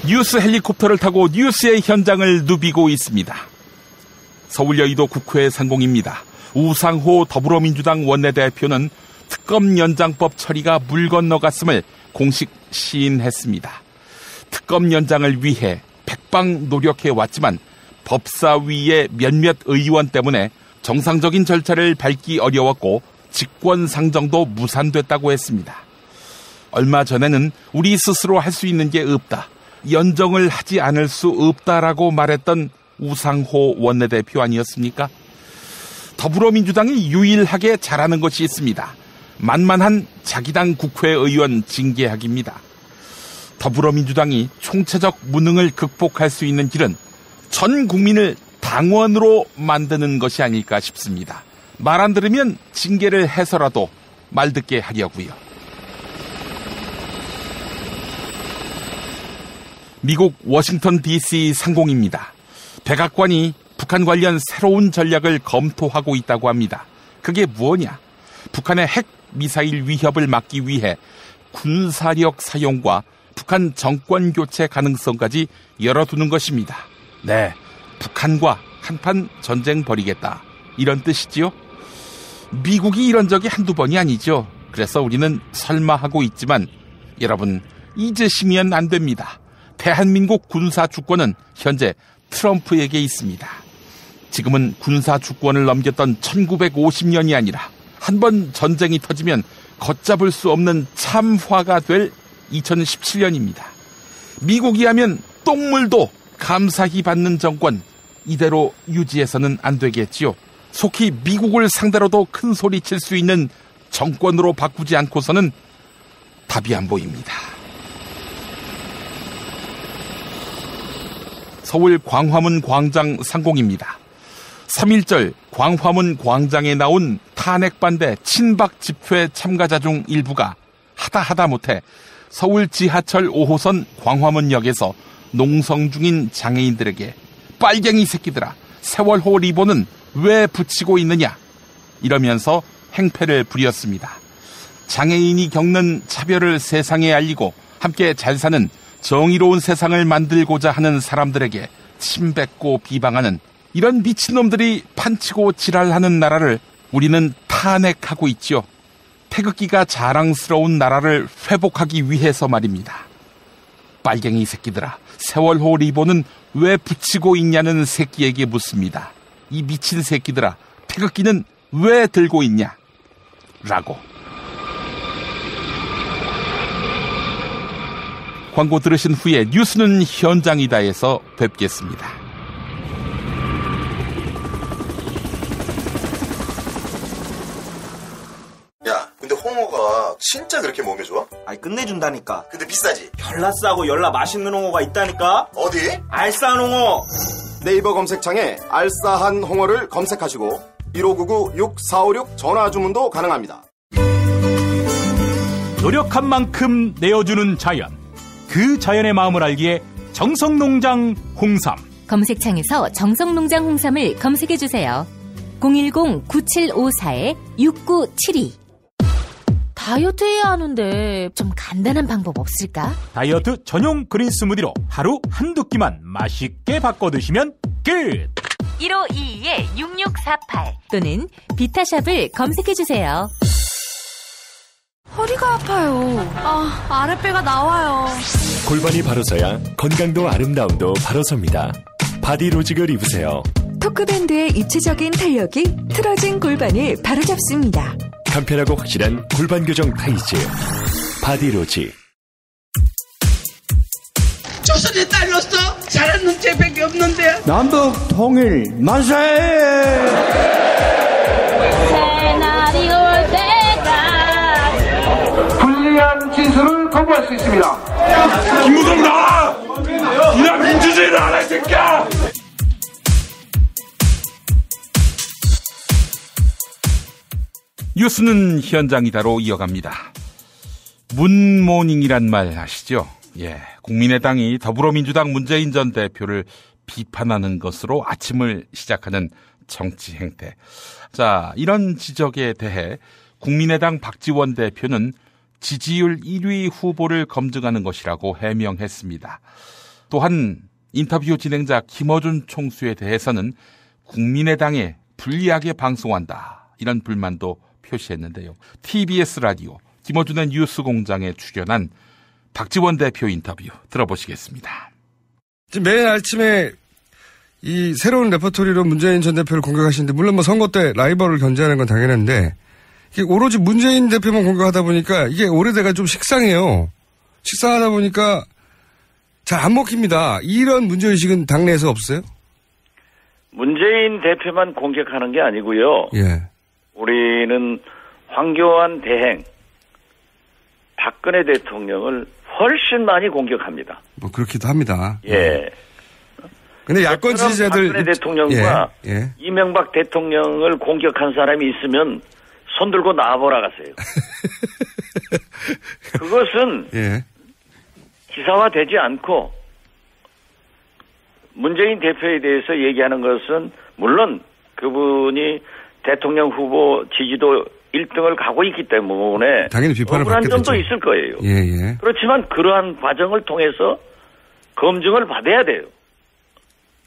뉴스 헬리콥터를 타고 뉴스의 현장을 누비고 있습니다. 서울 여의도 국회 상공입니다. 우상호 더불어민주당 원내대표는 특검 연장법 처리가 물 건너갔음을 공식 시인했습니다. 특검 연장을 위해 백방 노력해왔지만 법사위의 몇몇 의원 때문에 정상적인 절차를 밟기 어려웠고 직권상정도 무산됐다고 했습니다. 얼마 전에는 우리 스스로 할 수 있는 게 없다, 연정을 하지 않을 수 없다라고 말했던 우상호 원내대표 아니었습니까? 더불어민주당이 유일하게 잘하는 것이 있습니다. 만만한 자기당 국회의원 징계하기입니다. 더불어민주당이 총체적 무능을 극복할 수 있는 길은 전 국민을 당원으로 만드는 것이 아닐까 싶습니다. 말 안 들으면 징계를 해서라도 말 듣게 하려고요. 미국 워싱턴 DC 상공입니다. 백악관이 북한 관련 새로운 전략을 검토하고 있다고 합니다. 그게 뭐냐? 북한의 핵 미사일 위협을 막기 위해 군사력 사용과 북한 정권 교체 가능성까지 열어두는 것입니다. 네, 북한과 한판 전쟁 벌이겠다, 이런 뜻이지요. 미국이 이런 적이 한두 번이 아니죠. 그래서 우리는 설마 하고 있지만 여러분, 잊으시면 안 됩니다. 대한민국 군사 주권은 현재 트럼프에게 있습니다. 지금은 군사 주권을 넘겼던 1950년이 아니라 한번 전쟁이 터지면 걷잡을 수 없는 참화가 될 2017년입니다. 미국이 하면 똥물도 감사히 받는 정권, 이대로 유지해서는 안 되겠지요. 속히 미국을 상대로도 큰 소리 칠 수 있는 정권으로 바꾸지 않고서는 답이 안 보입니다. 서울 광화문 광장 상공입니다. 3.1절 광화문 광장에 나온 탄핵반대 친박 집회 참가자 중 일부가 하다 못해 서울 지하철 5호선 광화문역에서 농성 중인 장애인들에게 빨갱이 새끼들아, 세월호 리본은 왜 붙이고 있느냐, 이러면서 행패를 부렸습니다. 장애인이 겪는 차별을 세상에 알리고 함께 잘 사는 정의로운 세상을 만들고자 하는 사람들에게 침뱉고 비방하는 이런 미친놈들이 판치고 지랄하는 나라를 우리는 탄핵하고 있지요. 태극기가 자랑스러운 나라를 회복하기 위해서 말입니다. 빨갱이 새끼들아, 세월호 리본은 왜 붙이고 있냐는 새끼에게 묻습니다. 이 미친 새끼들아, 태극기는 왜 들고 있냐? 라고. 광고 들으신 후에 뉴스는 현장이다에서 뵙겠습니다. 야, 근데 홍어가 진짜 그렇게 몸에 좋아? 아니, 끝내준다니까. 근데 비싸지? 열나 싸고 열나 맛있는 홍어가 있다니까. 어디? 알싸한 홍어. 네이버 검색창에 알싸한 홍어를 검색하시고 1599-6456 전화 주문도 가능합니다. 노력한 만큼 내어주는 자연, 그 자연의 마음을 알기에 정성농장 홍삼. 검색창에서 정성농장 홍삼을 검색해주세요. 010-9754-6972. 다이어트 해야 하는데 좀 간단한 방법 없을까? 다이어트 전용 그린 스무디로 하루 한두 끼만 맛있게 바꿔 드시면 끝! 1522-6648 또는 비타샵을 검색해주세요. 허리가 아파요. 아랫배가 나와요. 골반이 바로 서야 건강도 아름다움도 바로 섭니다. 바디로직을 입으세요. 토크밴드의 입체적인 탄력이 틀어진 골반을 바로잡습니다. 간편하고 확실한 골반 교정 타이즈 바디로직. 조선에 딸로서 잘하는 죄밖에 없는데. 남북 통일 만세! 새날이 올 때가 불리한 진술을 거부할 수 있습니다. 김무성 나와! 이나 민주주의를 하라, 이 새끼야! 뉴스는 현장이다로 이어갑니다. 문모닝이란 말 아시죠? 예, 국민의당이 더불어민주당 문재인 전 대표를 비판하는 것으로 아침을 시작하는 정치 행태. 자, 이런 지적에 대해 국민의당 박지원 대표는 지지율 1위 후보를 검증하는 것이라고 해명했습니다. 또한 인터뷰 진행자 김어준 총수에 대해서는 국민의당에 불리하게 방송한다, 이런 불만도 표시했는데요. TBS 라디오 김어준의 뉴스공장에 출연한 박지원 대표 인터뷰 들어보시겠습니다. 지금 매일 아침에 이 새로운 레퍼토리로 문재인 전 대표를 공격하시는데, 물론 뭐 선거 때 라이벌을 견제하는 건 당연한데, 이게 오로지 문재인 대표만 공격하다 보니까 이게 오래돼가 좀 식상해요. 식상하다 보니까 잘 안 먹힙니다. 이런 문제의식은 당내에서 없어요? 문재인 대표만 공격하는 게 아니고요. 예. 우리는 황교안 대행, 박근혜 대통령을 훨씬 많이 공격합니다. 뭐 그렇기도 합니다. 예. 근데 야권 지지자들 박근혜 대통령과 예. 이명박 대통령을 공격한 사람이 있으면 손 들고 나와보라 가세요. 그것은 예. 기사화되지 않고 문재인 대표에 대해서 얘기하는 것은 물론 그분이 대통령 후보 지지도 1등을 가고 있기 때문에 당연히 비판을 억울한 받게 점도 되죠. 있을 거예요. 예. 그렇지만 그러한 과정을 통해서 검증을 받아야 돼요.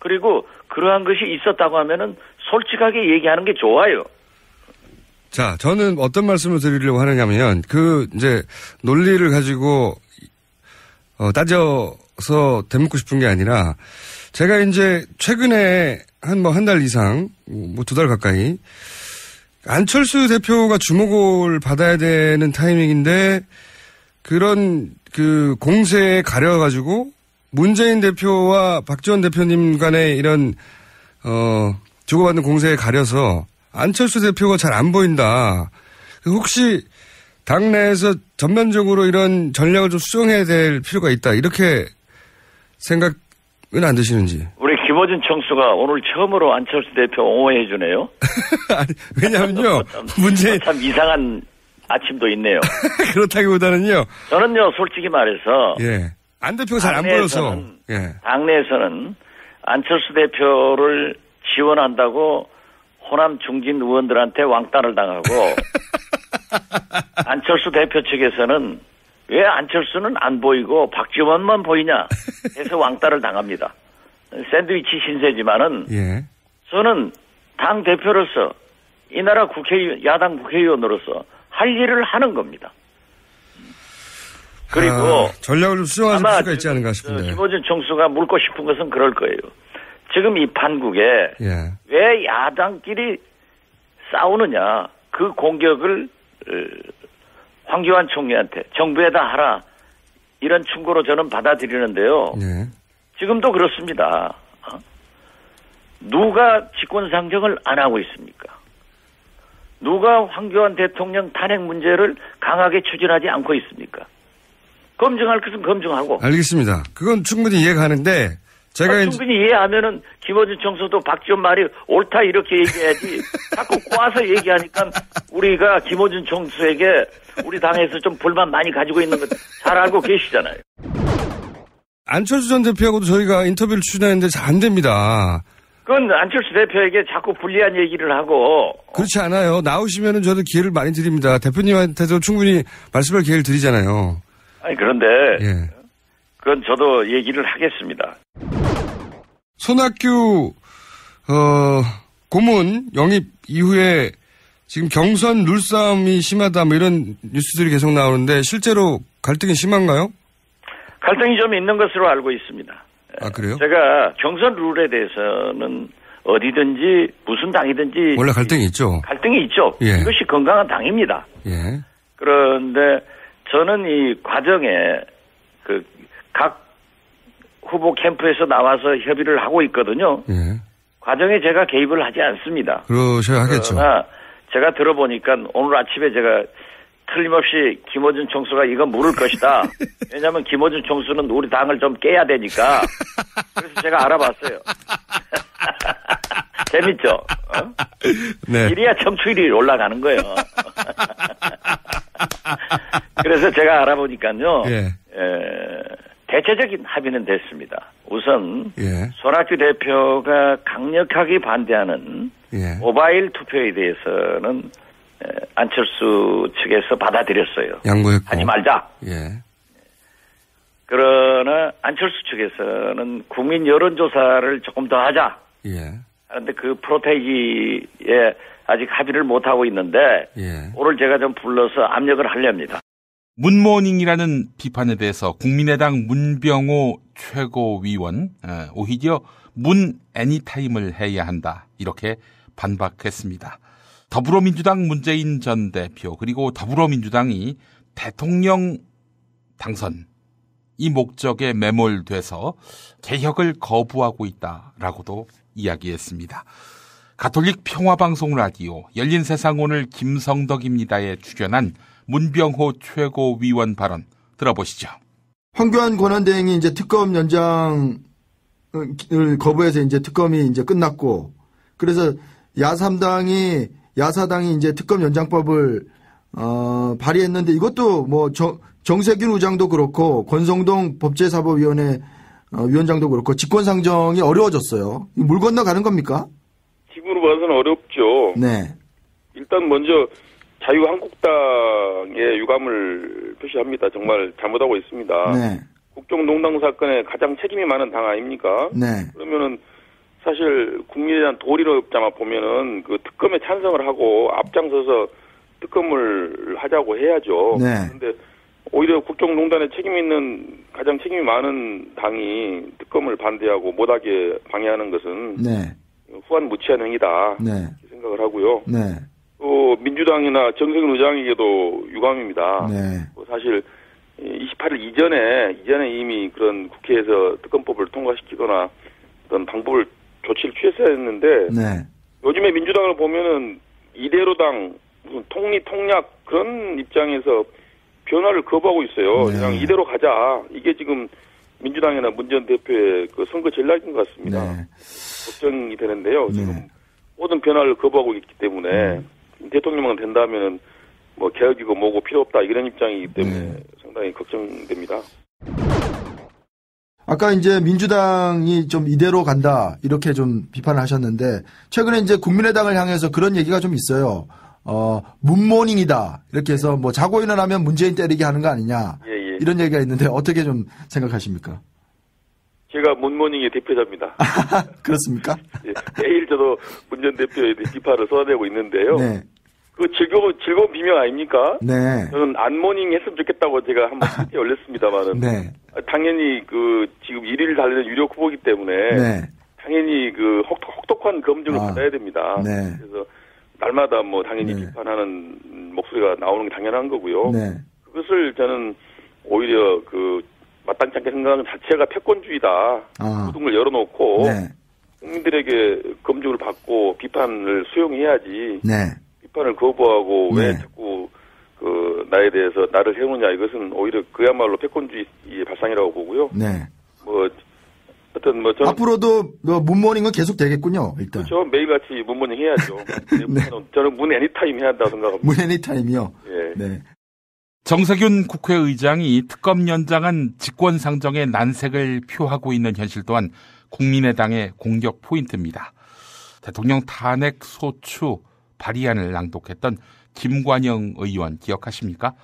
그리고 그러한 것이 있었다고 하면은 솔직하게 얘기하는 게 좋아요. 자, 저는 어떤 말씀을 드리려고 하느냐면, 이제, 논리를 가지고, 따져서 되묻고 싶은 게 아니라, 제가 이제, 최근에 한 달 이상, 뭐 2달 가까이, 안철수 대표가 주목을 받아야 되는 타이밍인데, 그런, 공세에 가려가지고, 문재인 대표와 박지원 대표님 간의 이런, 주고받는 공세에 가려서, 안철수 대표가 잘 안 보인다. 혹시 당내에서 전면적으로 이런 전략을 좀 수정해야 될 필요가 있다, 이렇게 생각은 안 드시는지. 우리 김어준 총수가 오늘 처음으로 안철수 대표 옹호해 주네요. 왜냐면요. 문재인 참 이상한 아침도 있네요. 그렇다기보다는요. 저는요, 솔직히 말해서 예. 안 대표가 잘 안 보여서. 예. 당내에서는 안철수 대표를 지원한다고 호남 중진 의원들한테 왕따를 당하고 안철수 대표 측에서는 왜 안철수는 안 보이고 박지원만 보이냐 해서 왕따를 당합니다. 샌드위치 신세지만은 예. 저는 당 대표로서 이 나라 야당 국회의원으로서 할 일을 하는 겁니다. 그리고 전략을 좀 수정할 필요가 있지 않은가 싶은데. 김어준 총수가 묻고 싶은 것은 그럴 거예요. 지금 이 판국에 예. 왜 야당끼리 싸우느냐, 그 공격을 황교안 총리한테 정부에다 하라, 이런 충고로 저는 받아들이는데요. 예. 지금도 그렇습니다. 누가 직권상정을 안 하고 있습니까? 누가 황교안 대통령 탄핵 문제를 강하게 추진하지 않고 있습니까? 검증할 것은 검증하고. 알겠습니다. 그건 충분히 이해가 가는데 제가 충분히 이해하면은 김어준 총수도 박지원 말이 옳다 이렇게 얘기해야지 자꾸 꼬아서 얘기하니까 우리가 김어준 총수에게 우리 당에서 좀 불만 많이 가지고 있는 거 잘 알고 계시잖아요. 안철수 전 대표하고도 저희가 인터뷰를 추진했는데 잘 안 됩니다. 그건 안철수 대표에게 자꾸 불리한 얘기를 하고. 그렇지 않아요. 나오시면은 저도 기회를 많이 드립니다. 대표님한테도 충분히 말씀할 기회를 드리잖아요. 아니 그런데 예. 그건 저도 얘기를 하겠습니다. 손학규 고문 영입 이후에 지금 경선 룰싸움이 심하다, 뭐 이런 뉴스들이 계속 나오는데 실제로 갈등이 심한가요? 갈등이 좀 있는 것으로 알고 있습니다. 아, 그래요? 제가 경선 룰에 대해서는 어디든지 무슨 당이든지 원래 갈등이 있죠. 갈등이 있죠. 예. 이것이 건강한 당입니다. 예. 그런데 저는 이 과정에 각 후보 캠프에서 나와서 협의를 하고 있거든요. 예. 과정에 제가 개입을 하지 않습니다. 그러셔야 하겠죠. 그러나 제가 들어보니까 오늘 아침에 제가 틀림없이 김어준 총수가 이거 물을 것이다. 왜냐하면 김어준 총수는 우리 당을 좀 깨야 되니까. 그래서 제가 알아봤어요. 재밌죠? 어? 네. 이래야 청취율이 올라가는 거예요. 그래서 제가 알아보니까요. 예. 대체적인 합의는 됐습니다. 우선 예. 손학규 대표가 강력하게 반대하는 예. 모바일 투표에 대해서는 안철수 측에서 받아들였어요. 양보했고. 하지 말자. 예. 그러나 안철수 측에서는 국민 여론조사를 조금 더 하자. 예. 그런데 그 프로테이지에 아직 합의를 못하고 있는데 예. 오늘 제가 좀 불러서 압력을 하렵니다. 문모닝이라는 비판에 대해서 국민의당 문병호 최고위원 오히려 문 애니타임을 해야 한다 이렇게 반박했습니다. 더불어민주당 문재인 전 대표 그리고 더불어민주당이 대통령 당선 이 목적에 매몰돼서 개혁을 거부하고 있다라고도 이야기했습니다. 가톨릭 평화방송 라디오 열린세상 오늘 김성덕입니다에 출연한 문병호 최고위원 발언 들어보시죠. 황교안 권한대행이 이제 특검 연장을 거부해서 이제 특검이 이제 끝났고, 그래서 야삼당이 야사당이 이제 특검 연장법을 발의했는데 이것도 뭐 정세균 의장도 그렇고 권성동 법제사법위원회 위원장도 그렇고 직권상정이 어려워졌어요. 물 건너가는 겁니까? 지금으로 봐서는 어렵죠. 네. 일단 먼저 자유한국당의 유감을 표시합니다. 정말 잘못하고 있습니다. 네. 국정농단 사건에 가장 책임이 많은 당 아닙니까? 네. 그러면은 사실 국민에 대한 도리로 잡아 보면은 그 특검에 찬성을 하고 앞장서서 특검을 하자고 해야죠. 네. 그런데 오히려 국정농단에 책임 있는 가장 책임이 많은 당이 특검을 반대하고 못하게 방해하는 것은 네. 후한무치한 행위다. 네. 생각을 하고요. 네. 또 민주당이나 정세균 의장에게도 유감입니다. 네. 사실 28일 이전에 이미 그런 국회에서 특검법을 통과시키거나 어떤 방법을 조치를 취했어야 했는데 네. 요즘에 민주당을 보면은 이대로당 무슨 통리통략 그런 입장에서 변화를 거부하고 있어요. 네. 그냥 이대로 가자. 이게 지금 민주당이나 문 전 대표의 그 선거 전략인 것 같습니다. 네. 걱정이 되는데요. 네. 지금 모든 변화를 거부하고 있기 때문에 대통령만 된다면은 뭐 개혁이고 뭐고 필요 없다 이런 입장이기 때문에 상당히 걱정됩니다. 아까 이제 민주당이 좀 이대로 간다 이렇게 좀 비판을 하셨는데 최근에 이제 국민의당을 향해서 그런 얘기가 좀 있어요. 문모닝이다 이렇게 해서 뭐 자고 일어나면 문재인 때리기 하는 거 아니냐 이런 얘기가 있는데 어떻게 좀 생각하십니까? 제가 문모닝의 대표자입니다. 그렇습니까? 예, 매일 저도 문 전 대표의 비판을 쏟아내고 있는데요. 네. 그 즐거운 비명 아닙니까? 네. 저는 안모닝 했으면 좋겠다고 제가 한번 트위터에 올렸습니다만은. 네. 당연히 그 지금 1위를 달리는 유력 후보이기 때문에. 네. 당연히 그 혹독한 검증을 받아야 됩니다. 네. 그래서 날마다 뭐 당연히 비판하는 목소리가 나오는 게 당연한 거고요. 네. 그것을 저는 오히려 그 마땅치 않게 생각하는 자체가 패권주의다. 구동을 열어놓고 국민들에게 검증을 받고 비판을 수용해야지. 네. 비판을 거부하고 왜 자꾸 그 나에 대해서 나를 해오느냐 이것은 오히려 그야말로 패권주의의 발상이라고 보고요. 네. 뭐 하여튼 뭐 저는 앞으로도 문모닝은 계속 되겠군요. 일단. 그렇죠. 매일같이 문모닝 해야죠. 네. 저는 문 애니타임 해야 한다고 생각합니다. 문 애니타임이요. 예. 네. 정세균 국회의장이 특검 연장안 직권상정의 난색을 표하고 있는 현실 또한 국민의당의 공격 포인트입니다. 대통령 탄핵 소추 발의안을 낭독했던 김관영 의원 기억하십니까?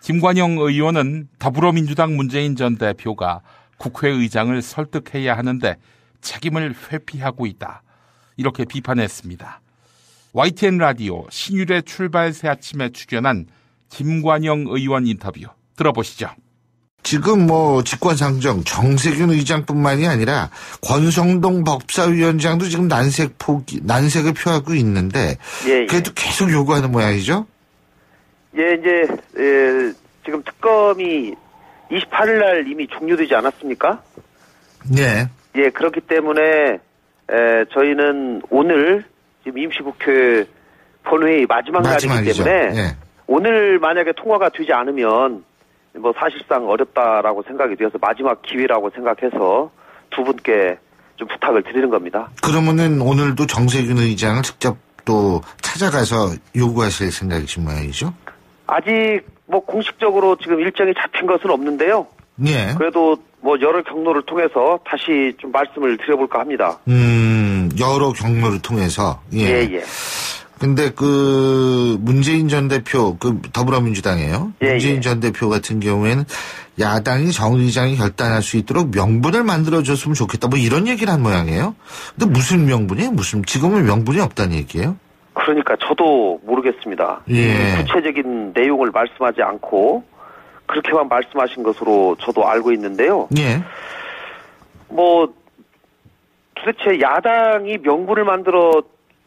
김관영 의원은 더불어민주당 문재인 전 대표가 국회의장을 설득해야 하는데 책임을 회피하고 있다. 이렇게 비판했습니다. YTN 라디오 신율의 출발 새 아침에 출연한 김관영 의원 인터뷰 들어보시죠. 지금 뭐 직권상정 정세균 의장뿐만이 아니라 권성동 법사위원장도 지금 난색을 표하고 있는데 그래도 계속 요구하는 모양이죠? 예, 이제 지금 특검이 28일 날 이미 종료되지 않았습니까? 네. 예, 그렇기 때문에 저희는 오늘 지금 임시국회 본회의 마지막 날이기 때문에 오늘 만약에 통과가 되지 않으면 뭐 사실상 어렵다라고 생각이 되어서 마지막 기회라고 생각해서 두 분께 좀 부탁을 드리는 겁니다. 그러면은 오늘도 정세균 의장을 직접 또 찾아가서 요구하실 생각이신 모양이죠? 아직 뭐 공식적으로 지금 일정이 잡힌 것은 없는데요. 예. 그래도 뭐 여러 경로를 통해서 다시 좀 말씀을 드려볼까 합니다. 여러 경로를 통해서. 예. 근데 문재인 전 대표, 더불어민주당이에요. 예, 문재인 전 대표 같은 경우에는 야당이 정의장이 결단할 수 있도록 명분을 만들어줬으면 좋겠다. 뭐 이런 얘기를 한 모양이에요. 근데 무슨 명분이에요? 지금은 명분이 없다는 얘기예요? 그러니까 저도 모르겠습니다. 예. 구체적인 내용을 말씀하지 않고 그렇게만 말씀하신 것으로 저도 알고 있는데요. 예. 도대체 야당이 명분을 만들어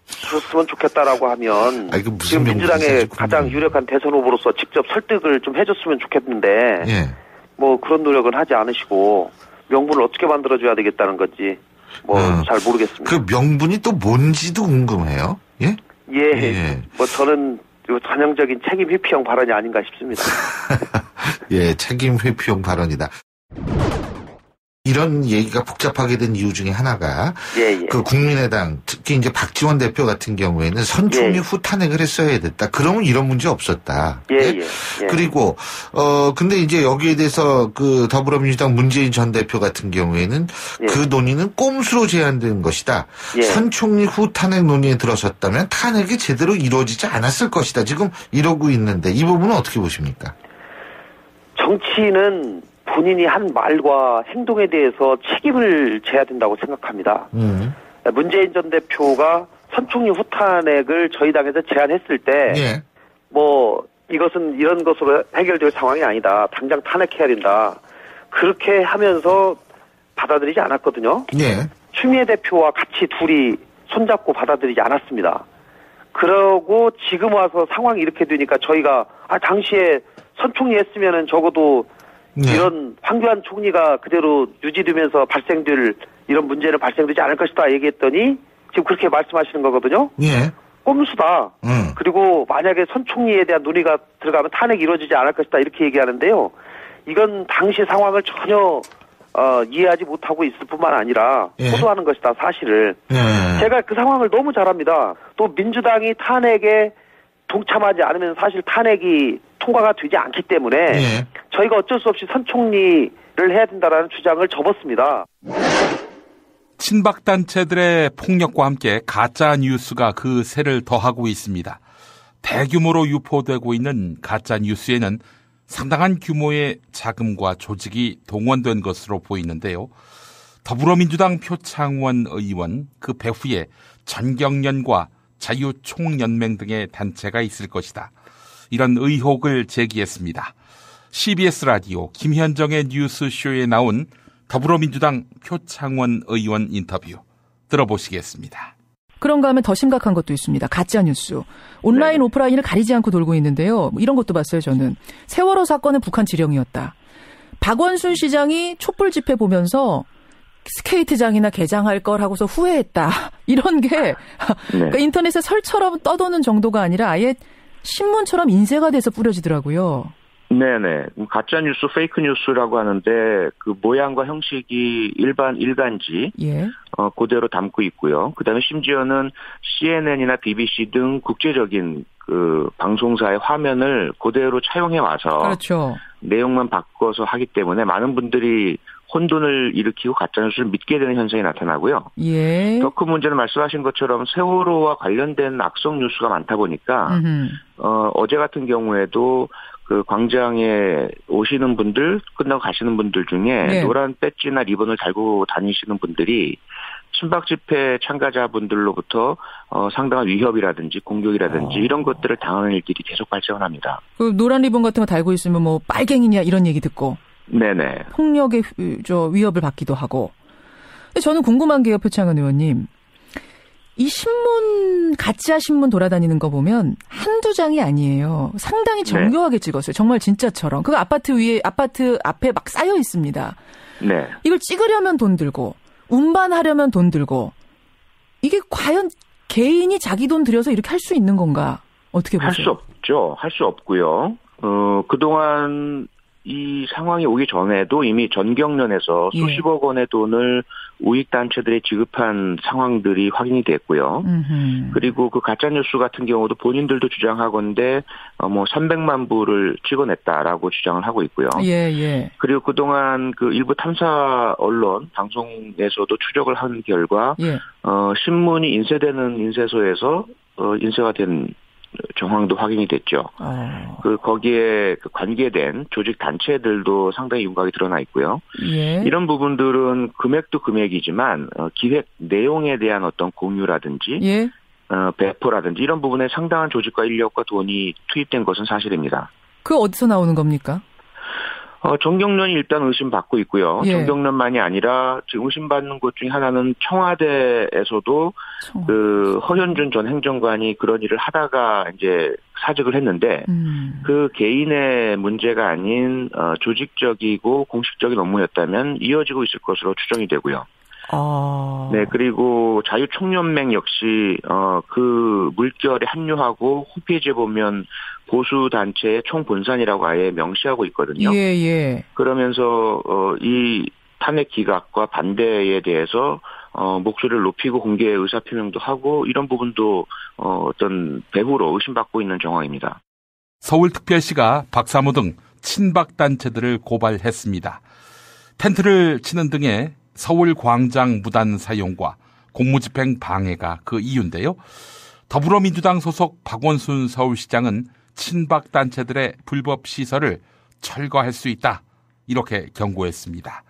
줬으면 좋겠다라고 하면 지금 민주당의 가장 유력한 대선 후보로서 직접 설득을 좀 해줬으면 좋겠는데 예. 그런 노력은 하지 않으시고 명분을 어떻게 만들어줘야 되겠다는 건지 잘 모르겠습니다. 그 명분이 또 뭔지도 궁금해요. 예? 예. 저는 전형적인 책임 회피형 발언이 아닌가 싶습니다. 예, 책임 회피형 발언이다. 이런 얘기가 복잡하게 된 이유 중에 하나가 국민의당 특히 이제 박지원 대표 같은 경우에는 선총리 후탄핵을 했어야 됐다. 그러면 이런 문제 없었다. 그리고 근데 이제 여기에 대해서 더불어민주당 문재인 전 대표 같은 경우에는 그 논의는 꼼수로 제한된 것이다. 선총리 후탄핵 논의에 들어섰다면 탄핵이 제대로 이루어지지 않았을 것이다. 지금 이러고 있는데 이 부분은 어떻게 보십니까? 정치인은 본인이 한 말과 행동에 대해서 책임을 져야 된다고 생각합니다. 문재인 전 대표가 선총리 후탄핵을 저희 당에서 제안했을 때, 이것은 이런 것으로 해결될 상황이 아니다. 당장 탄핵해야 된다. 그렇게 하면서 받아들이지 않았거든요. 추미애 대표와 같이 둘이 손잡고 받아들이지 않았습니다. 그러고 지금 와서 상황이 이렇게 되니까 저희가 당시에 선총리 했으면은 적어도 이런 황교안 총리가 그대로 유지되면서 발생될 이런 문제는 발생되지 않을 것이다 얘기했더니 지금 그렇게 말씀하시는 거거든요. 꼼수다. 그리고 만약에 선 총리에 대한 논의가 들어가면 탄핵이 이루어지지 않을 것이다 이렇게 얘기하는데요. 이건 당시 상황을 전혀 이해하지 못하고 있을 뿐만 아니라 호도하는 것이다 사실을. 제가 그 상황을 너무 잘 압니다. 또 민주당이 탄핵에 동참하지 않으면 사실 탄핵이 통과가 되지 않기 때문에 저희가 어쩔 수 없이 선 총리를 해야 된다라는 주장을 접었습니다. 친박단체들의 폭력과 함께 가짜 뉴스가 그 세를 더하고 있습니다. 대규모로 유포되고 있는 가짜 뉴스에는 상당한 규모의 자금과 조직이 동원된 것으로 보이는데요. 더불어민주당 표창원 의원 그 배후에 전경련과 자유총연맹 등의 단체가 있을 것이다. 이런 의혹을 제기했습니다. CBS 라디오 김현정의 뉴스쇼에 나온 더불어민주당 표창원 의원 인터뷰 들어보시겠습니다. 그런가 하면 더 심각한 것도 있습니다. 가짜뉴스. 온라인 오프라인을 가리지 않고 돌고 있는데요. 이런 것도 봤어요. 저는. 세월호 사건은 북한 지령이었다. 박원순 시장이 촛불 집회 보면서 스케이트장이나 개장할 걸 하고서 후회했다. 이런 게 그러니까 인터넷에 설처럼 떠도는 정도가 아니라 아예 신문처럼 인쇄가 돼서 뿌려지더라고요. 네네. 가짜뉴스, 페이크뉴스라고 하는데 그 모양과 형식이 일간지 그대로 담고 있고요. 그다음에 심지어는 CNN이나 BBC 등 국제적인 그 방송사의 화면을 그대로 차용해 와서 내용만 바꿔서 하기 때문에 많은 분들이 혼돈을 일으키고 가짜뉴스를 믿게 되는 현상이 나타나고요. 더 큰 문제는 말씀하신 것처럼 세월호와 관련된 악성 뉴스가 많다 보니까 어제 같은 경우에도 그 광장에 오시는 분들, 끝나고 가시는 분들 중에 노란 배지나 리본을 달고 다니시는 분들이 친박 집회 참가자분들로부터 상당한 위협이라든지 공격이라든지 이런 것들을 당하는 일들이 계속 발생을 합니다. 그 노란 리본 같은 거 달고 있으면 뭐 빨갱이냐 이런 얘기 듣고 네네. 폭력의 위협을 받기도 하고. 근데 저는 궁금한 게요, 표창원 의원님. 이 신문, 가짜 신문 돌아다니는 거 보면 한두 장이 아니에요. 상당히 정교하게 찍었어요. 정말 진짜처럼. 그 아파트 앞에 막 쌓여 있습니다. 이걸 찍으려면 돈 들고, 운반하려면 돈 들고, 이게 과연 개인이 자기 돈 들여서 이렇게 할 수 있는 건가? 어떻게 보세요? 할 수 없죠. 할 수 없고요. 그동안 이 상황이 오기 전에도 이미 전경련에서 수십억 원의 돈을 우익단체들에 지급한 상황들이 확인이 됐고요. 그리고 그 가짜뉴스 같은 경우도 본인들도 주장하건대 300만 부를 찍어냈다라고 주장을 하고 있고요. 그리고 그동안 그 일부 탐사 언론 방송에서도 추적을 한 결과 신문이 인쇄되는 인쇄소에서 인쇄가 된 정황도 확인이 됐죠. 거기에 관계된 조직 단체들도 상당히 윤곽이 드러나 있고요. 예. 이런 부분들은 금액도 금액이지만 기획 내용에 대한 어떤 공유라든지 예. 배포라든지 이런 부분에 상당한 조직과 인력과 돈이 투입된 것은 사실입니다. 그 어디서 나오는 겁니까? 정경련이 일단 의심받고 있고요. 예. 정경련만이 아니라 지금 의심받는 것 중에 하나는 청와대에서도 그 허현준 전 행정관이 그런 일을 하다가 이제 사직을 했는데 그 개인의 문제가 아닌 조직적이고 공식적인 업무였다면 이어지고 있을 것으로 추정이 되고요. 네, 그리고 자유총연맹 역시 그 물결에 합류하고 홈페이지에 보면 보수 단체의 총본산이라고 아예 명시하고 있거든요. 예, 예. 그러면서 이 탄핵 기각과 반대에 대해서 목소리를 높이고 공개 의사표명도 하고 이런 부분도 어떤 배후로 의심받고 있는 정황입니다. 서울특별시가 박사모 등 친박 단체들을 고발했습니다. 텐트를 치는 등의 서울 광장 무단 사용과 공무집행 방해가 그 이유인데요. 더불어민주당 소속 박원순 서울시장은 친박 단체들의 불법 시설을 철거할 수 있다, 이렇게 경고했습니다.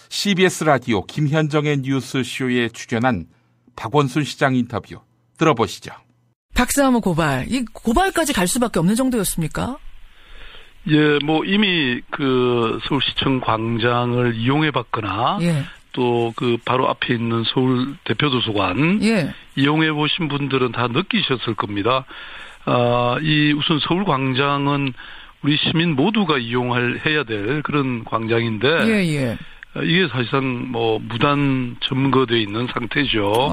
CBS 라디오 김현정의 뉴스쇼에 출연한 박원순 시장 인터뷰 들어보시죠. 박사모 고발, 이 고발까지 갈 수밖에 없는 정도였습니까? 예, 뭐 이미 그 서울시청 광장을 이용해 봤거나 예. 또 그 바로 앞에 있는 서울 대표도서관 예. 이용해 보신 분들은 다 느끼셨을 겁니다. 이 우선 서울 광장은 우리 시민 모두가 해야 될 그런 광장인데 예, 예. 이게 사실상 뭐 무단 점거되어 있는 상태죠.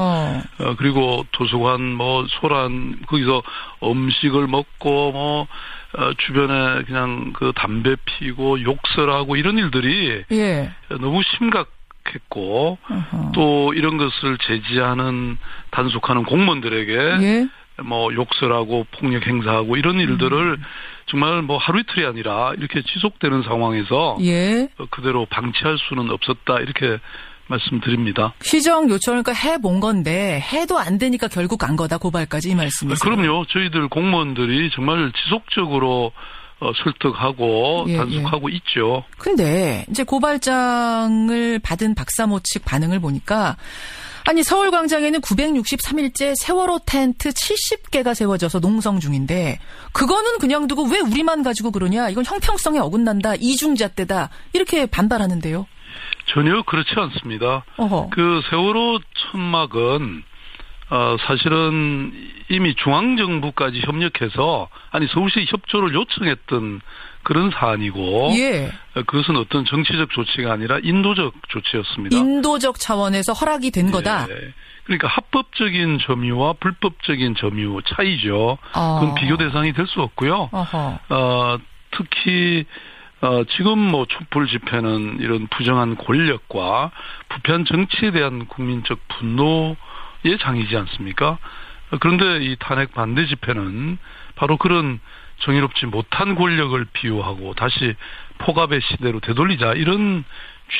그리고 도서관 뭐 소란 거기서 음식을 먹고 뭐 주변에 그냥 그 담배 피고 욕설하고 이런 일들이 예. 너무 심각했고 또 이런 것을 제지하는 단속하는 공무원들에게 예. 뭐 욕설하고 폭력 행사하고 이런 일들을 정말 뭐 하루 이틀이 아니라 이렇게 지속되는 상황에서 예. 그대로 방치할 수는 없었다, 이렇게 말씀드립니다. 시정 요청을 해본 건데 해도 안 되니까 결국 간 거다, 고발까지, 이 말씀이세요? 그럼요. 저희들 공무원들이 정말 지속적으로 설득하고 예, 단속하고 예. 있죠. 근데 이제 고발장을 받은 박사모 측 반응을 보니까 아니 서울광장에는 963일째 세월호 텐트 70개가 세워져서 농성 중인데 그거는 그냥 두고 왜 우리만 가지고 그러냐, 이건 형평성에 어긋난다, 이중잣대다, 이렇게 반발하는데요. 전혀 그렇지 않습니다. 그 세월호 천막은 사실은 이미 중앙정부까지 협력해서 서울시 협조를 요청했던 그런 사안이고 예. 그것은 어떤 정치적 조치가 아니라 인도적 조치였습니다. 인도적 차원에서 허락이 된 거다. 그러니까 합법적인 점유와 불법적인 점유 차이죠. 그건 비교 대상이 될 수 없고요. 특히 지금 뭐 촛불 집회는 이런 부정한 권력과 부패한 정치에 대한 국민적 분노의 장이지 않습니까? 그런데 이 탄핵 반대 집회는 바로 그런 정의롭지 못한 권력을 비유하고 다시 폭압의 시대로 되돌리자, 이런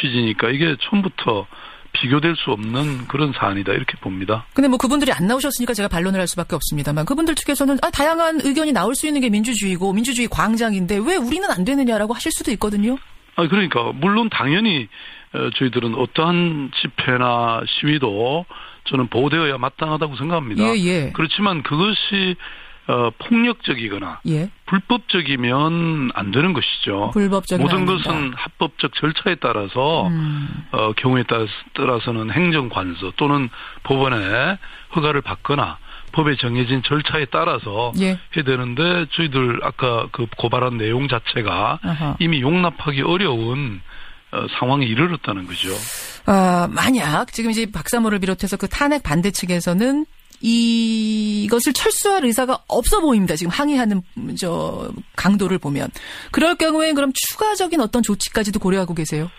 취지니까 이게 처음부터 비교될 수 없는 그런 사안이다, 이렇게 봅니다. 근데 뭐 그분들이 안 나오셨으니까 제가 반론을 할 수밖에 없습니다만 그분들 측에서는 다양한 의견이 나올 수 있는 게 민주주의고 민주주의 광장인데 왜 우리는 안 되느냐라고 하실 수도 있거든요. 그러니까 물론 당연히 저희들은 어떠한 집회나 시위도 저는 보호되어야 마땅하다고 생각합니다. 예. 그렇지만 그것이 폭력적이거나 예. 불법적이면 안 되는 것이죠. 모든 것은 합법적 절차에 따라서 경우에 따라서는 행정관서 또는 법원에 허가를 받거나 법에 정해진 절차에 따라서 예. 해야 되는데 저희들 아까 그 고발한 내용 자체가 이미 용납하기 어려운 상황에 이르렀다는 거죠. 만약 지금 이제 박사모를 비롯해서 그 탄핵 반대 측에서는 이것을 철수할 의사가 없어 보입니다. 지금 항의하는 강도를 보면. 그럴 경우에 그럼 추가적인 어떤 조치까지도 고려하고 계세요?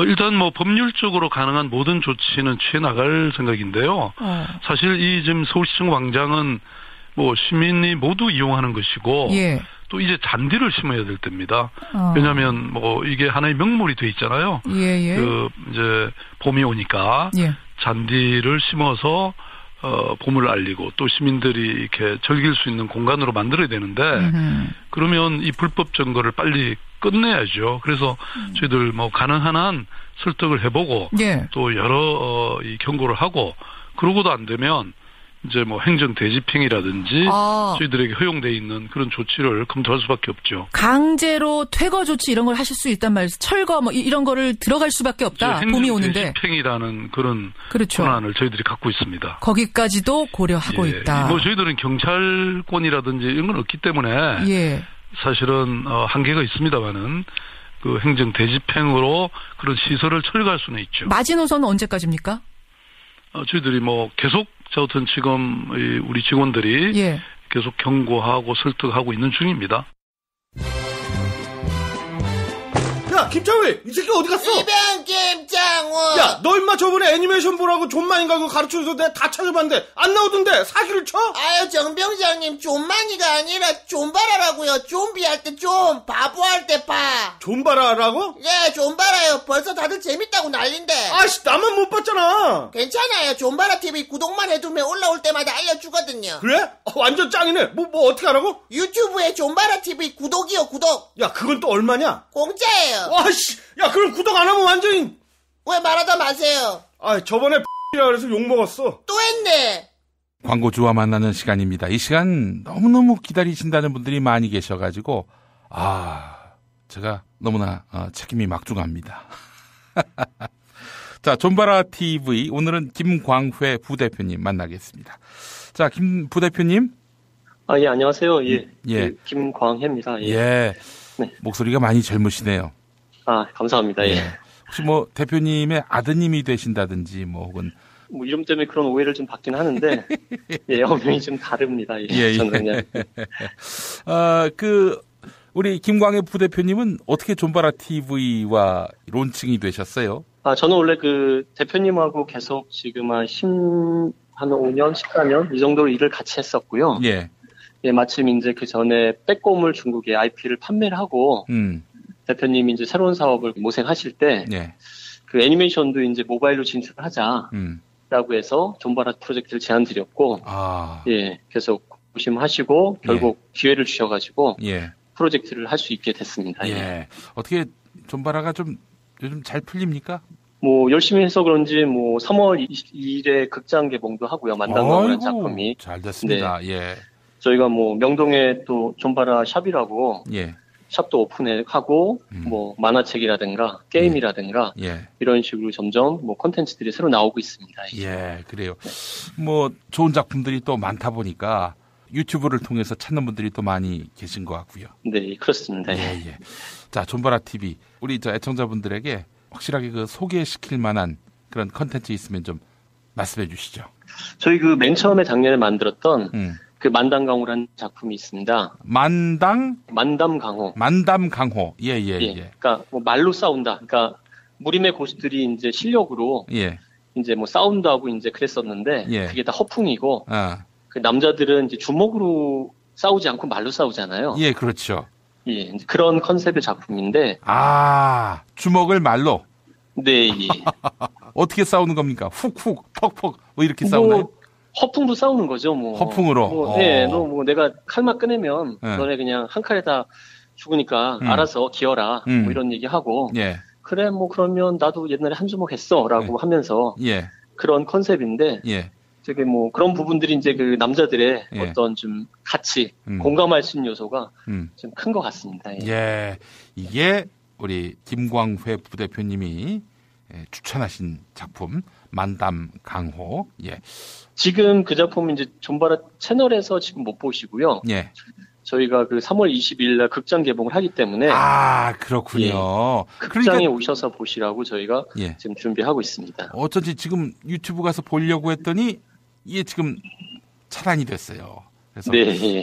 일단 뭐 법률적으로 가능한 모든 조치는 취해 나갈 생각인데요. 사실 이 지금 서울시청 광장은 뭐 시민이 모두 이용하는 것이고 예. 또 이제 잔디를 심어야 될 때입니다. 왜냐하면 뭐 이게 하나의 명물이 돼 있잖아요. 예. 그 이제 봄이 오니까 예. 잔디를 심어서 봄을 알리고 또 시민들이 이렇게 즐길 수 있는 공간으로 만들어야 되는데 그러면 이 불법 점거를 빨리 끝내야죠. 그래서 저희들 뭐 가능한 한 설득을 해보고 예. 또 여러 이 경고를 하고 그러고도 안 되면 이제 뭐 행정 대집행이라든지 저희들에게 허용돼 있는 그런 조치를 검토할 수밖에 없죠. 강제로 퇴거 조치 이런 걸 하실 수 있단 말이죠. 철거 뭐 이런 거를 들어갈 수밖에 없다. 봄이 오는데. 행정 대집행이라는 그런 그렇죠. 권한을 저희들이 갖고 있습니다. 거기까지도 고려하고 예. 있다. 뭐 저희들은 경찰권이라든지 이런 건 없기 때문에 예. 사실은 한계가 있습니다만은 그 행정 대집행으로 그런 시설을 철거할 수는 있죠. 마지노선은 언제까지입니까? 저희들이 뭐 계속 어떤 지금 우리 직원들이 예. 계속 경고하고 설득하고 있는 중입니다. 야, 김창회, 이 새끼 어디 갔어? 이병 김창호. 야, 너 임마 저번에 애니메이션 보라고 존만인가 그거 가르쳐줘서 내가 다 찾아봤는데 안 나오던데 사기를 쳐? 아유, 정병장님, 존만이가 아니라 존바라라고요. 좀비 할 때 좀, 바보 할 때 바. 존바라라고? 예, 존바라요. 벌써 다들 재밌다고 난린데. 아씨, 나만 못 봤잖아. 괜찮아요. 존바라 TV 구독만 해두면 올라올 때마다 알려주거든요. 그래? 완전 짱이네. 뭐 어떻게 하라고? 유튜브에 존바라 TV 구독이요, 구독. 야, 그건 또 얼마냐? 공짜예요. 와씨, 야, 그럼 구독 안 하면 완전히. 왜 말하다 마세요? 아, 저번에 X이라 그래서 욕먹었어. 또 했네. 광고주와 만나는 시간입니다. 이 시간 너무너무 기다리신다는 분들이 많이 계셔가지고 제가 너무나 책임이 막중합니다. 자, 존바라 TV 오늘은 김광회 부대표님 만나겠습니다. 자, 김 부대표님. 예, 안녕하세요. 예, 예. 김광회입니다. 예. 예. 네. 목소리가 많이 젊으시네요. 감사합니다. 예. 혹시 뭐 대표님의 아드님이 되신다든지 뭐 혹은 뭐 이름 때문에 그런 오해를 좀 받긴 하는데 예, 어명이 좀 다릅니다. 예. 저는 그냥 우리 김광회 부대표님은 어떻게 존바라 TV와 론칭이 되셨어요? 저는 원래 그 대표님하고 계속 지금 한 5년, 14년 이 정도 일을 같이 했었고요. 예. 예, 마침 이제 그 전에 빼꼼을 중국에 IP를 판매를 하고 대표님이 이제 새로운 사업을 모색하실 때 예. 그 애니메이션도 이제 모바일로 진출하자라고 해서 존바라 프로젝트를 제안드렸고 예, 계속 고심하시고 결국 기회를 주셔가지고 예. 프로젝트를 할 수 있게 됐습니다. 예. 어떻게 존바라가 좀 요즘 잘 풀립니까? 뭐 열심히 해서 그런지 뭐 3월 22일에 극장 개봉도 하고요. 만담가라는 작품이 잘 됐습니다. 네. 예. 저희가 뭐 명동에 또 존바라 샵이라고 예. 샵도 오픈하고 뭐 만화책이라든가 게임이라든가 예. 이런 식으로 점점 뭐 콘텐츠들이 새로 나오고 있습니다. 예, 그래요. 뭐 좋은 작품들이 또 많다 보니까 유튜브를 통해서 찾는 분들이 또 많이 계신 것 같고요. 네, 그렇습니다. 예. 자, 존바라 TV 우리 애청자분들에게 확실하게 그 소개시킬 만한 그런 컨텐츠 있으면 좀 말씀해 주시죠. 저희 그 맨 처음에 작년에 만들었던 그 만담강호라는 작품이 있습니다. 만담강호. 예. 그러니까 뭐 말로 싸운다. 그러니까 무림의 고수들이 이제 실력으로 이제 뭐 싸움도 하고 이제 그랬었는데 그게 다 허풍이고 그 남자들은 이제 주먹으로 싸우지 않고 말로 싸우잖아요. 예, 그렇죠. 예, 이제 그런 컨셉의 작품인데. 주먹을 말로. 네, 예. 어떻게 싸우는 겁니까? 훅훅, 퍽퍽, 뭐 이렇게 싸우나요? 허풍도 싸우는 거죠, 뭐. 허풍으로. 네, 너 뭐 내가 칼만 꺼내면 너네 그냥 한 칼에다 죽으니까 알아서 기어라. 뭐 이런 얘기 하고. 그래, 뭐 그러면 나도 옛날에 한 주먹 했어라고 하면서. 그런 컨셉인데. 되게 뭐 그런 부분들이 이제 그 남자들의 어떤 좀 같이 공감할 수 있는 요소가 좀 큰 것 같습니다. 예, 이게 우리 김광회 부대표님이 추천하신 작품 만담강호. 예. 지금 그 작품은 이제 존바라 채널에서 지금 못 보시고요. 예. 저희가 그 3월 20일 날 극장 개봉을 하기 때문에. 그렇군요. 예. 극장에 오셔서 보시라고 저희가 지금 준비하고 있습니다. 어쩐지 지금 유튜브 가서 보려고 했더니 이게 지금 차단이 됐어요. 그래서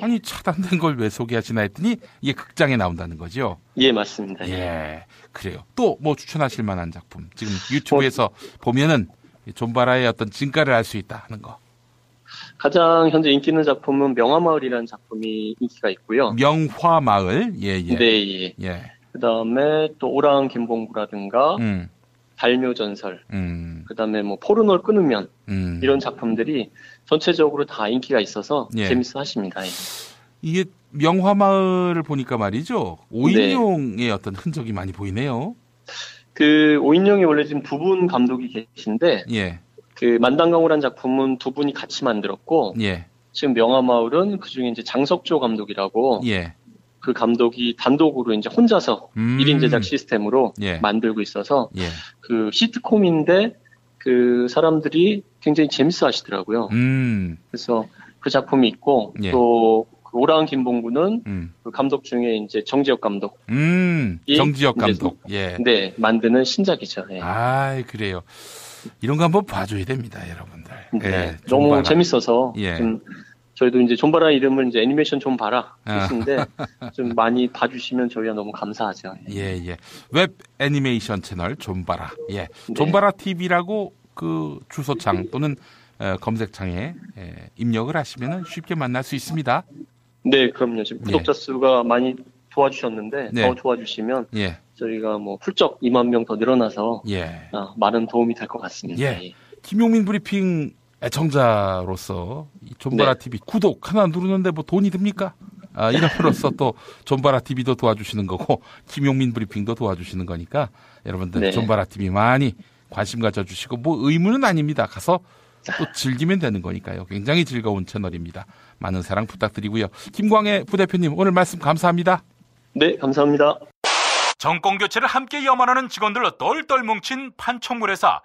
아니 차단된 걸 왜 소개하시나 했더니 이게 극장에 나온다는 거죠. 예, 맞습니다. 예, 그래요. 또 뭐 추천하실 만한 작품 지금 유튜브에서 보면은 존바라의 어떤 진가를 알 수 있다 하는 거. 가장 현재 인기 있는 작품은 명화마을이라는 작품이 인기가 있고요. 명화마을, 예. 네, 예. 그다음에 또 오랑 김봉구라든가 발묘전설, 그다음에 뭐 포르노를 끊으면 이런 작품들이 전체적으로 다 인기가 있어서 예. 재밌어 하십니다. 예. 이게 명화마을을 보니까 말이죠. 오인용의 네. 어떤 흔적이 많이 보이네요. 그 오인용이 원래 지금 두 분 감독이 계신데 예. 그 만당강우란 작품은 두 분이 같이 만들었고 예. 지금 명화마을은 그중에 이제 장석조 감독이라고 예. 그 감독이 단독으로 이제 혼자서 1인 제작 시스템으로 예. 만들고 있어서 예. 그 시트콤인데 그 사람들이 굉장히 재밌어 하시더라고요. 그래서 그 작품이 있고 예. 또 그 오라운 김봉구는 그 감독 중에 이제 정지혁 감독. 정지혁 감독. 예. 네, 만드는 신작이죠. 예. 아, 그래요. 이런 거 한번 봐줘야 됩니다, 여러분들. 네. 예, 너무 존바라. 재밌어서 예. 좀 저희도 이제 존바라 이름을 이제 애니메이션 존바라 뜻인데 좀 많이 봐주시면 저희가 너무 감사하죠. 예, 예. 웹 애니메이션 채널 존바라. 예. 존바라 TV라고 그 주소창 또는 검색창에 입력을 하시면 쉽게 만날 수 있습니다. 네, 그럼요. 지금 구독자 수가 많이 도와주셨는데 네. 더 도와주시면 예. 저희가 뭐 훌쩍 2만 명 더 늘어나서 예. 많은 도움이 될 것 같습니다. 예. 김용민 브리핑 애청자로서 존바라 네. TV 구독 하나 누르는데 뭐 돈이 듭니까? 이름으로써 또 존바라 TV도 도와주시는 거고 김용민 브리핑도 도와주시는 거니까 여러분들 네. 존바라 TV 많이 관심 가져주시고 뭐 의무는 아닙니다. 가서 또 즐기면 되는 거니까요. 굉장히 즐거운 채널입니다. 많은 사랑 부탁드리고요. 김광애 부대표님 오늘 말씀 감사합니다. 네, 감사합니다. 정권 교체를 함께 염원하는 직원들로 똘똘 뭉친 판촉물회사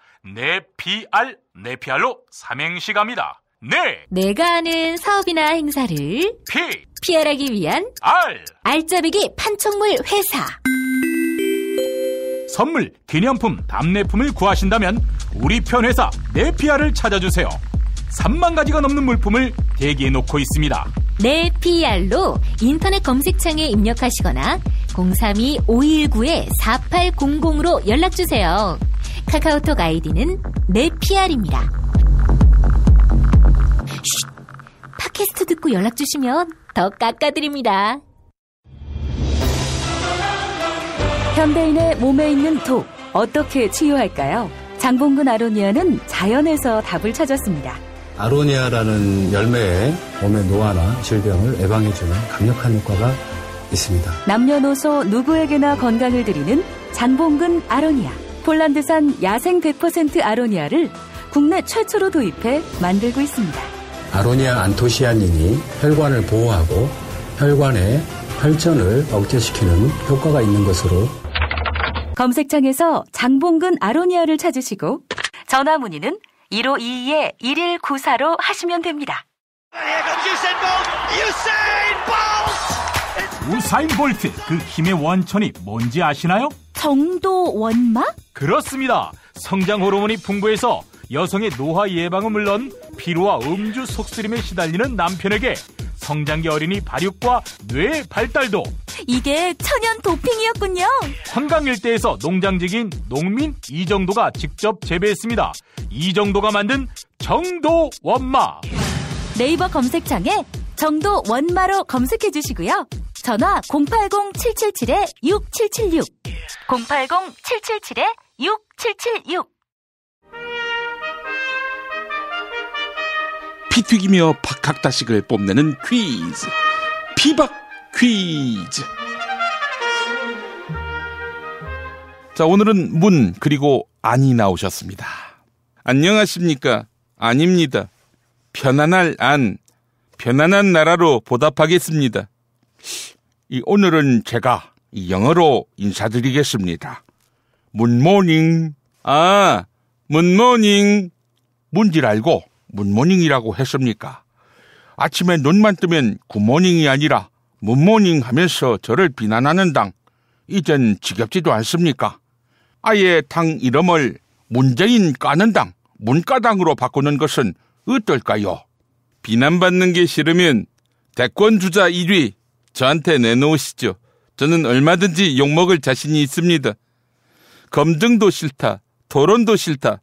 네피알로 삼행시 갑니다. 네. 내가 아는 사업이나 행사를 PR하기 위한 알짜배기 판촉물 회사. 선물, 기념품, 답례품을 구하신다면 우리 편 회사 네피알을 찾아주세요. 3만 가지가 넘는 물품을 대기해 놓고 있습니다. 네피알로 인터넷 검색창에 입력하시거나 032-519-4800으로 연락주세요. 카카오톡 아이디는 네피알입니다. 쉿! 팟캐스트 듣고 연락주시면 더 깎아드립니다. 현대인의 몸에 있는 독, 어떻게 치유할까요? 장봉근 아로니아는 자연에서 답을 찾았습니다. 아로니아라는 열매에 몸의 노화나 질병을 예방해주는 강력한 효과가 있습니다. 남녀노소 누구에게나 건강을 드리는 장봉근 아로니아. 폴란드산 야생 100% 아로니아를 국내 최초로 도입해 만들고 있습니다. 아로니아 안토시아닌이 혈관을 보호하고 혈관의 혈전을 억제시키는 효과가 있는 것으로 검색창에서 장봉근 아로니아를 찾으시고 전화 문의는 1522-1194로 하시면 됩니다. 우사인 볼트, 그 힘의 원천이 뭔지 아시나요? 정도 원마? 그렇습니다. 성장 호르몬이 풍부해서 여성의 노화 예방은 물론 피로와 음주 속쓰림에 시달리는 남편에게 성장기 어린이 발육과 뇌 발달도. 이게 천연 도핑이었군요. 한강 일대에서 농장직인 농민 이정도가 직접 재배했습니다. 이정도가 만든 정도 원마. 네이버 검색창에 정도 원마로 검색해 주시고요. 전화 080-777-6776 080-777-6776. 피 튀기며 박학다식을 뽐내는 퀴즈. 피박 퀴즈. 자, 오늘은 문 그리고 안이 나오셨습니다. 안녕하십니까? 안입니다. 편안할 안, 편안한 나라로 보답하겠습니다. 오늘은 제가 영어로 인사드리겠습니다. 문모닝. 문모닝. 문질 알고 문모닝이라고 했습니까? 아침에 눈만 뜨면 굿모닝이 아니라 문모닝 하면서 저를 비난하는 당, 이젠 지겹지도 않습니까? 아예 당 이름을 문재인 까는 당, 문까당으로 바꾸는 것은 어떨까요? 비난받는 게 싫으면 대권 주자 1위 저한테 내놓으시죠. 저는 얼마든지 욕먹을 자신이 있습니다. 검증도 싫다, 토론도 싫다.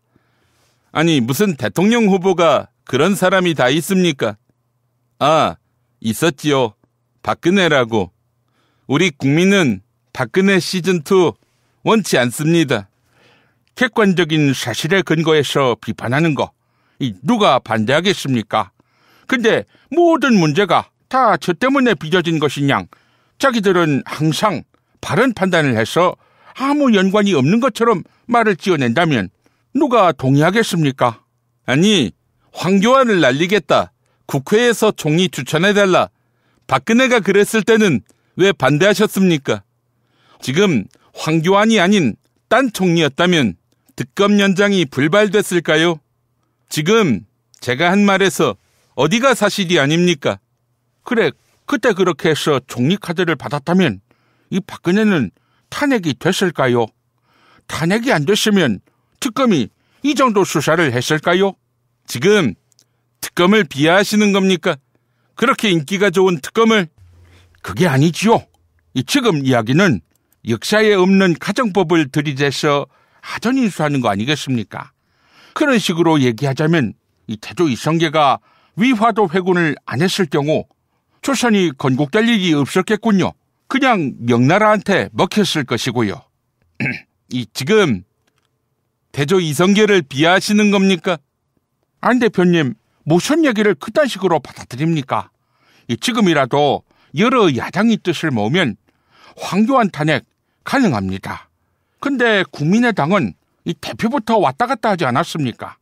아니, 무슨 대통령 후보가 그런 사람이 다 있습니까? 있었지요. 박근혜라고. 우리 국민은 박근혜 시즌2 원치 않습니다. 객관적인 사실에 근거해서 비판하는 거 누가 반대하겠습니까? 근데 모든 문제가 다 저 때문에 빚어진 것이냐, 자기들은 항상 바른 판단을 해서 아무 연관이 없는 것처럼 말을 지어낸다면 누가 동의하겠습니까? 아니, 황교안을 날리겠다, 국회에서 총리 추천해달라, 박근혜가 그랬을 때는 왜 반대하셨습니까? 지금 황교안이 아닌 딴 총리였다면 특검 연장이 불발됐을까요? 지금 제가 한 말에서 어디가 사실이 아닙니까? 그래, 그때 그렇게 해서 총리 카드를 받았다면 이 박근혜는 탄핵이 됐을까요? 탄핵이 안 됐으면 특검이 이 정도 수사를 했을까요? 지금 특검을 비하하시는 겁니까? 그렇게 인기가 좋은 특검을? 그게 아니지요. 이 지금 이야기는 역사에 없는 가정법을 들이대서 하전인수하는 거 아니겠습니까? 그런 식으로 얘기하자면 이 태조 이성계가 위화도 회군을 안 했을 경우 조선이 건국될 일이 없었겠군요. 그냥 명나라한테 먹혔을 것이고요. 이 지금 태조 이성계를 비하하시는 겁니까? 안 대표님, 무슨 얘기를 그딴 식으로 받아들입니까? 이 지금이라도 여러 야당이 뜻을 모으면 황교안 탄핵 가능합니다. 근데 국민의당은 이 대표부터 왔다 갔다 하지 않았습니까?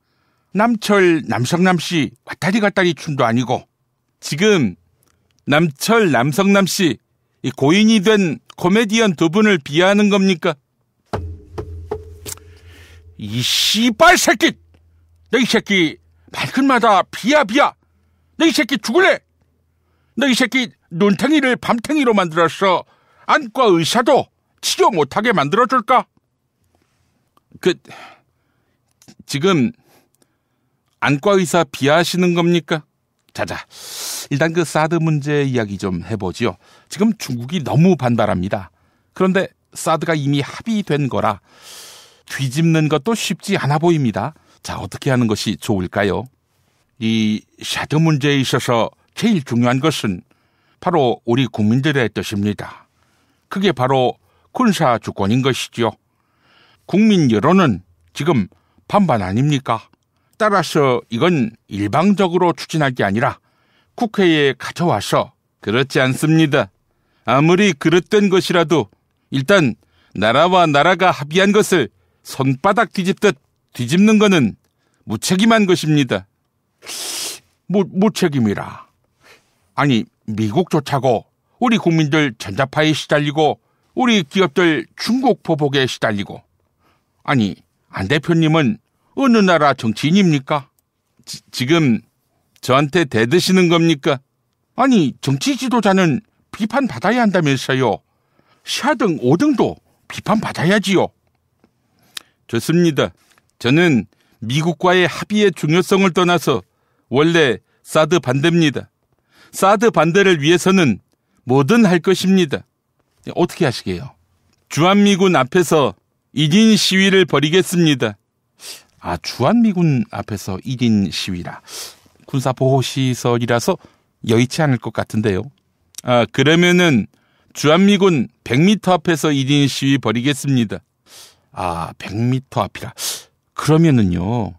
남철, 남성남씨 왔다리 갔다리 춤도 아니고 지금 남철, 남성남씨 이 고인이 된 코미디언 두 분을 비하하는 겁니까? 이 씨발 새끼! 너 이 새끼 말끝마다 비야. 너 이 새끼 죽을래? 너 이 새끼 눈탱이를 밤탱이로 만들어서 안과 의사도 치료 못하게 만들어줄까? 지금 안과 의사 비하하시는 겁니까? 자자, 일단 그 사드 문제 이야기 좀 해보지요. 지금 중국이 너무 반발합니다. 그런데 사드가 이미 합의된 거라 뒤집는 것도 쉽지 않아 보입니다. 자, 어떻게 하는 것이 좋을까요? 이 사드 문제에 있어서 제일 중요한 것은 바로 우리 국민들의 뜻입니다. 그게 바로 군사 주권인 것이지요. 국민 여론은 지금 반반 아닙니까? 따라서 이건 일방적으로 추진할 게 아니라 국회에 가져와서, 그렇지 않습니다. 아무리 그릇된 것이라도 일단 나라와 나라가 합의한 것을 손바닥 뒤집듯 뒤집는 거는 무책임한 것입니다. 무책임이라. 아니, 미국조차고 우리 국민들 전자파에 시달리고 우리 기업들 중국 보복에 시달리고. 아니, 안 대표님은 어느 나라 정치인입니까? 지금 저한테 대드시는 겁니까? 아니, 정치 지도자는 비판받아야 한다면서요. 4등, 5등도 비판받아야지요. 좋습니다. 저는 미국과의 합의의 중요성을 떠나서 원래 사드 반대입니다. 사드 반대를 위해서는 뭐든 할 것입니다. 어떻게 하시게요? 주한미군 앞에서 1인 시위를 벌이겠습니다. 아, 주한미군 앞에서 1인 시위라. 군사보호시설이라서 여의치 않을 것 같은데요. 아, 그러면은 주한미군 100m 앞에서 1인 시위 벌이겠습니다. 아, 100m 앞이라. 그러면은요,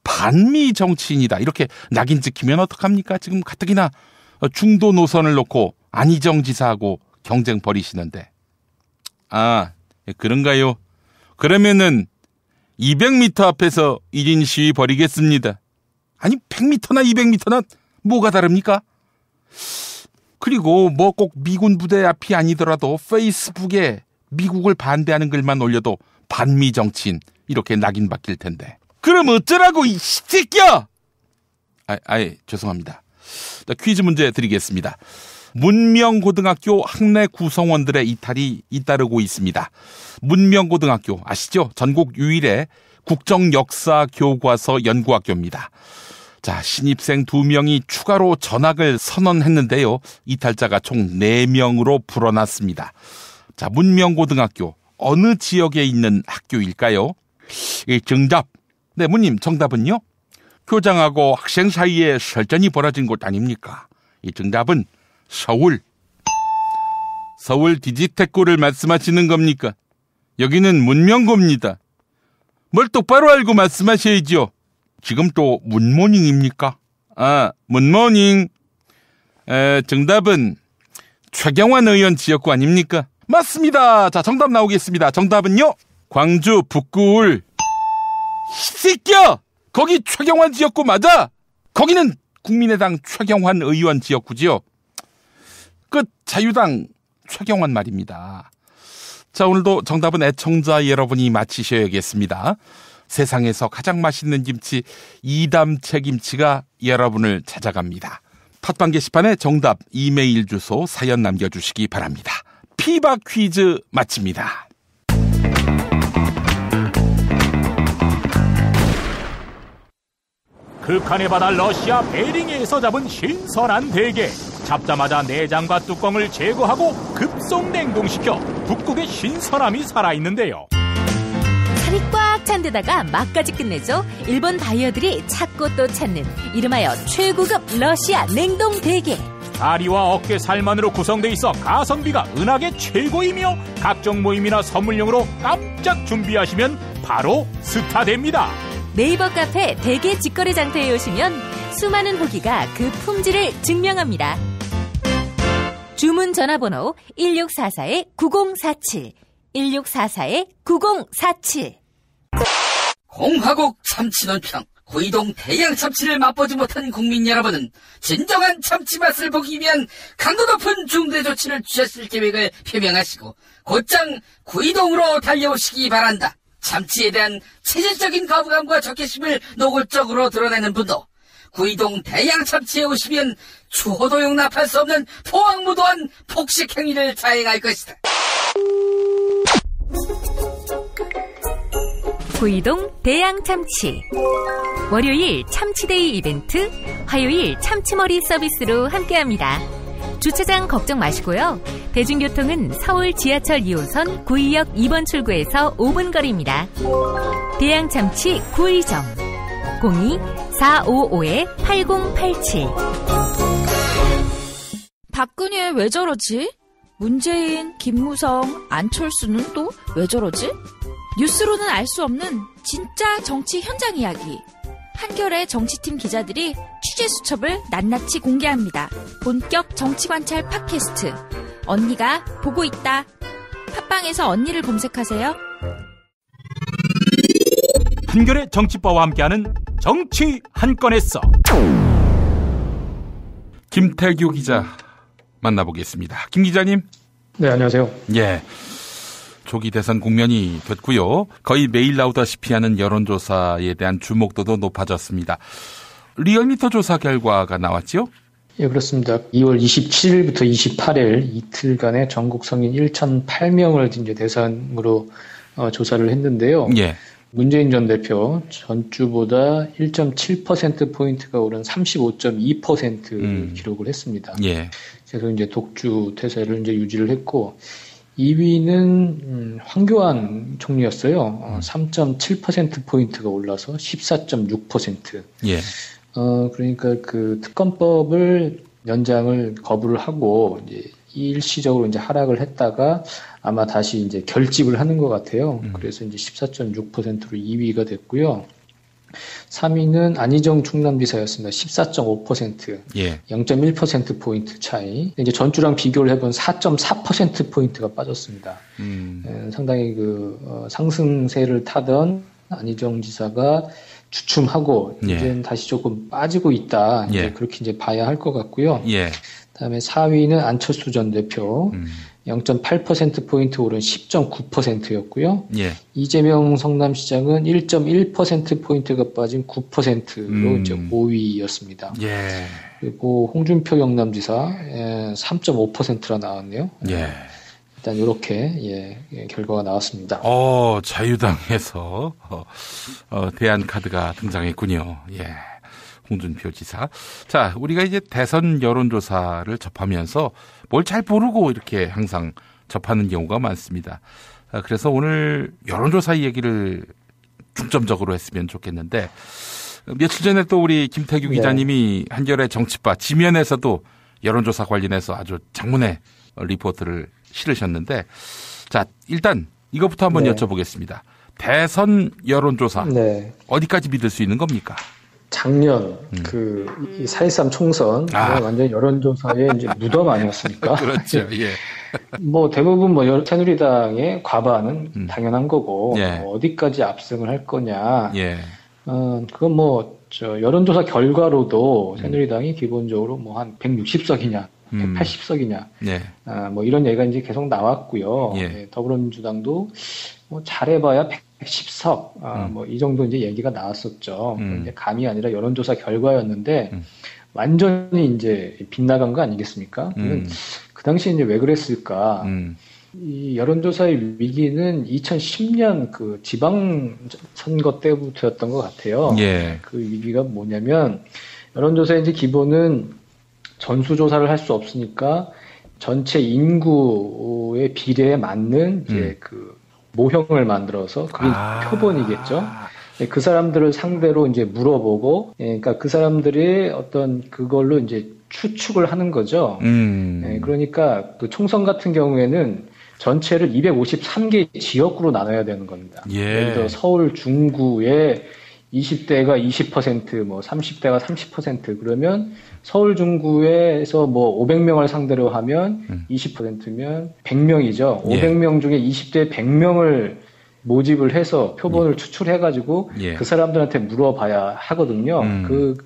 반미 정치인이다, 이렇게 낙인 찍히면 어떡합니까? 지금 가뜩이나 중도 노선을 놓고 안희정 지사하고 경쟁 벌이시는데. 아, 그런가요? 그러면은 200m 앞에서 1인 시위 벌이겠습니다. 아니, 100m나 200m나 뭐가 다릅니까? 그리고 뭐 꼭 미군 부대 앞이 아니더라도 페이스북에 미국을 반대하는 글만 올려도 반미 정치인 이렇게 낙인 박힐 텐데. 그럼 어쩌라고, 이 새끼야! 죄송합니다. 퀴즈 문제 드리겠습니다. 문명고등학교 학내 구성원들의 이탈이 잇따르고 있습니다. 문명고등학교 아시죠? 전국 유일의 국정역사교과서 연구학교입니다. 자, 신입생 2명이 추가로 전학을 선언했는데요. 이탈자가 총 4명으로 불어났습니다. 자, 문명고등학교 어느 지역에 있는 학교일까요? 정답. 네, 문님, 정답은요? 교장하고 학생 사이에 설전이 벌어진 곳 아닙니까? 이 정답은 서울. 서울 디지테코를 말씀하시는 겁니까? 여기는 문명고입니다. 뭘 똑바로 알고 말씀하셔야죠. 지금 또 문모닝입니까? 문모닝. 정답은 최경환 의원 지역구 아닙니까? 맞습니다. 자, 정답 나오겠습니다. 정답은요, 광주 북구울. 새끼야! 거기 최경환 지역구 맞아? 거기는 국민의당 최경환 의원 지역구지요. 끝. 자유당 최경환 말입니다. 자, 오늘도 정답은 애청자 여러분이 맞히셔야겠습니다. 세상에서 가장 맛있는 김치 이담채 김치가 여러분을 찾아갑니다. 팟빵 게시판에 정답, 이메일 주소, 사연 남겨주시기 바랍니다. 피바 퀴즈 마칩니다. 극한의 바다 러시아 베링해에서 잡은 신선한 대게. 잡자마자 내장과 뚜껑을 제거하고 급속 냉동시켜 북극의 신선함이 살아있는데요. 살이 꽉 찬 데다가 맛까지 끝내죠. 일본 바이어들이 찾고 또 찾는 이름하여 최고급 러시아 냉동 대게. 다리와 어깨 살만으로 구성돼 있어 가성비가 은하계 최고이며 각종 모임이나 선물용으로 깜짝 준비하시면 바로 스타됩니다. 네이버 카페 대게 직거래 장터에 오시면 수많은 후기가 그 품질을 증명합니다. 주문 전화번호 1644-9047 1644-9047. 공화국 참치논평 구이동 대양 참치를 맛보지 못한 국민 여러분은 진정한 참치 맛을 보기 위한 강도 높은 중대 조치를 취하실 계획을 표명하시고 곧장 구이동으로 달려오시기 바란다. 참치에 대한 체질적인 거부감과 적개심을 노골적으로 드러내는 분도 구이동 대양 참치에 오시면 추호도 용납할 수 없는 포악무도한 폭식 행위를 자행할 것이다. 구이동 대양 참치. 월요일 참치데이 이벤트, 화요일 참치머리 서비스로 함께합니다. 주차장 걱정 마시고요. 대중교통은 서울 지하철 2호선 구의역 2번 출구에서 5분 거리입니다. 대양참치 구의점 02-455-8087. 박근혜 왜 저러지? 문재인, 김무성, 안철수는 또 왜 저러지? 뉴스로는 알 수 없는 진짜 정치 현장 이야기. 한겨레 정치팀 기자들이 취재 수첩을 낱낱이 공개합니다. 본격 정치관찰 팟캐스트. 언니가 보고 있다. 팟빵에서 언니를 검색하세요. 한겨레 정치바와 함께하는 정치 한 건에 써. 김태규 기자 만나보겠습니다. 김 기자님. 네, 안녕하세요. 예. 조기 대선 국면이 됐고요. 거의 매일 나오다시피 하는 여론조사에 대한 주목도도 높아졌습니다. 리얼미터 조사 결과가 나왔죠? 예, 그렇습니다. 2월 27일부터 28일 이틀간의 전국 성인 1,008명을 이제 대상으로 조사를 했는데요. 예. 문재인 전 대표 전주보다 1.7%포인트가 오른 35.2% 기록을 했습니다. 예. 그래서 이제 독주 태세를 이제 유지를 했고, 2위는 황교안 총리였어요. 3.7%포인트가 올라서 14.6%. 예. 그러니까 그 특검법을 연장을 거부를 하고 이제 일시적으로 이제 하락을 했다가 아마 다시 이제 결집을 하는 것 같아요. 그래서 이제 14.6%로 2위가 됐고요. 3위는 안희정 충남지사였습니다. 14.5%. 예. 0.1%포인트 차이. 이제 전주랑 비교를 해본 4.4%포인트가 빠졌습니다. 상당히 상승세를 타던 안희정 지사가 주춤하고, 예. 이제는 다시 조금 빠지고 있다. 이제 예. 그렇게 이제 봐야 할 것 같고요. 예. 다음에 4위는 안철수 전 대표. 0.8%포인트 오른 10.9%였고요. 예. 이재명 성남시장은 1.1%포인트가 빠진 9%로 이제 5위였습니다. 예. 그리고 홍준표 경남지사 3.5%라 나왔네요. 예. 일단 이렇게 결과가 나왔습니다. 자유당에서 대안카드가 등장했군요. 예. 홍준표 지사. 자, 우리가 이제 대선 여론조사를 접하면서 뭘 잘 모르고 이렇게 항상 접하는 경우가 많습니다. 그래서 오늘 여론조사 얘기를 중점적으로 했으면 좋겠는데, 며칠 전에 또 우리 김태규 기자님이 한겨레 정치바 지면에서도 여론조사 관련해서 아주 장문의 리포트를 실으셨는데, 자, 일단 이것부터 한번 여쭤보겠습니다. 대선 여론조사. 네. 어디까지 믿을 수 있는 겁니까? 작년 그 4.13 총선 완전 여론조사의 이제 무덤 아니었습니까? 그렇죠. 예. 뭐 대부분 뭐 새누리당의 과반은 당연한 거고 어디까지 압승을 할 거냐. 그건 뭐 저 여론조사 결과로도 새누리당이 기본적으로 뭐 한 160석이냐, 180석이냐, 뭐 이런 얘기가 이제 계속 나왔고요. 더불어민주당도 뭐 잘해봐야 110석, 뭐 이 정도 이제 얘기가 나왔었죠. 이제 감이 아니라 여론조사 결과였는데 완전히 이제 빗나간 거 아니겠습니까? 그 당시에 이제 왜 그랬을까? 이 여론조사의 위기는 2010년 그 지방선거 때부터였던 것 같아요. 그 위기가 뭐냐면 여론조사의 이제 기본은 전수조사를 할 수 없으니까 전체 인구의 비례에 맞는 이제 그 모형을 만들어서 그게 표본이겠죠. 그 사람들을 상대로 이제 물어보고, 그러니까 그 사람들이 어떤 그걸로 이제 추측을 하는 거죠. 그러니까 그 총선 같은 경우에는 전체를 253개 지역구로 나눠야 되는 겁니다. 예를 들어 서울 중구에 20대가 20%, 뭐 30대가 30% 그러면 서울 중구에서 뭐 500명을 상대로 하면 20%면 100명이죠. 500명 중에 20대 100명을 모집을 해서 표본을 추출해가지고 그 사람들한테 물어봐야 하거든요.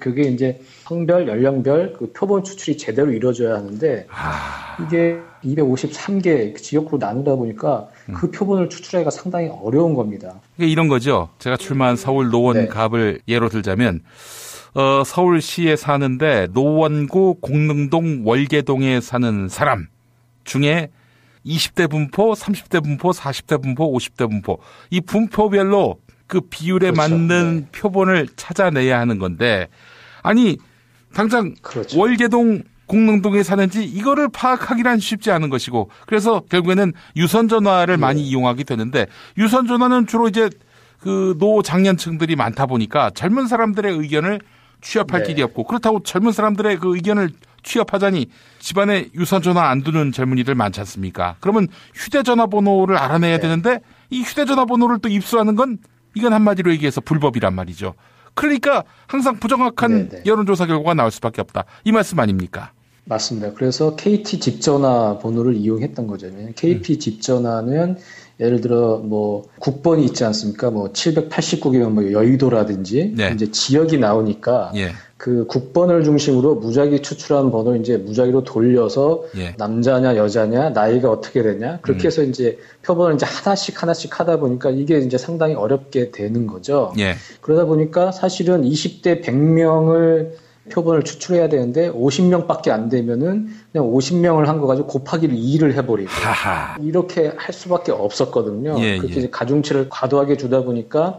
그게 이제 성별, 연령별 그 표본 추출이 제대로 이루어져야 하는데 이게 253개 지역구로 나누다 보니까 그 표본을 추출하기가 상당히 어려운 겁니다. 이게 이런 거죠. 제가 출마한 서울 노원갑을 예로 들자면 서울시에 사는데 노원구 공릉동 월계동에 사는 사람 중에 20대 분포, 30대 분포, 40대 분포, 50대 분포 이 분포별로 그 비율에 맞는 표본을 찾아내야 하는 건데 아니 당장 월계동 공릉동에 사는지 이거를 파악하기란 쉽지 않은 것이고 그래서 결국에는 유선전화를 많이 이용하게 되는데 유선전화는 주로 이제 그 노장년층들이 많다 보니까 젊은 사람들의 의견을 취합할 길이 없고 그렇다고 젊은 사람들의 그 의견을 취합하자니 집안에 유선전화 안 두는 젊은이들 많지 않습니까? 그러면 휴대전화 번호를 알아내야 되는데 이 휴대전화 번호를 또 입수하는 건 이건 한마디로 얘기해서 불법이란 말이죠. 그러니까 항상 부정확한 여론조사 결과가 나올 수밖에 없다. 이 말씀 아닙니까? 맞습니다. 그래서 KT 집전화 번호를 이용했던 거죠. KT 집전화는 예를 들어 뭐 국번이 있지 않습니까? 뭐 789개면 뭐 여의도라든지 이제 지역이 나오니까 그 국번을 중심으로 무작위 추출한 번호를 이제 무작위로 돌려서 남자냐 여자냐 나이가 어떻게 되냐 그렇게 해서 이제 표본을 이제 하나씩 하다 보니까 이게 이제 상당히 어렵게 되는 거죠. 그러다 보니까 사실은 20대 100명을 표본을 추출해야 되는데 50명밖에 안 되면은 그냥 50명을 한 거 가지고 곱하기를 2를 해버리고 이렇게 할 수밖에 없었거든요. 그렇게 이제 가중치를 과도하게 주다 보니까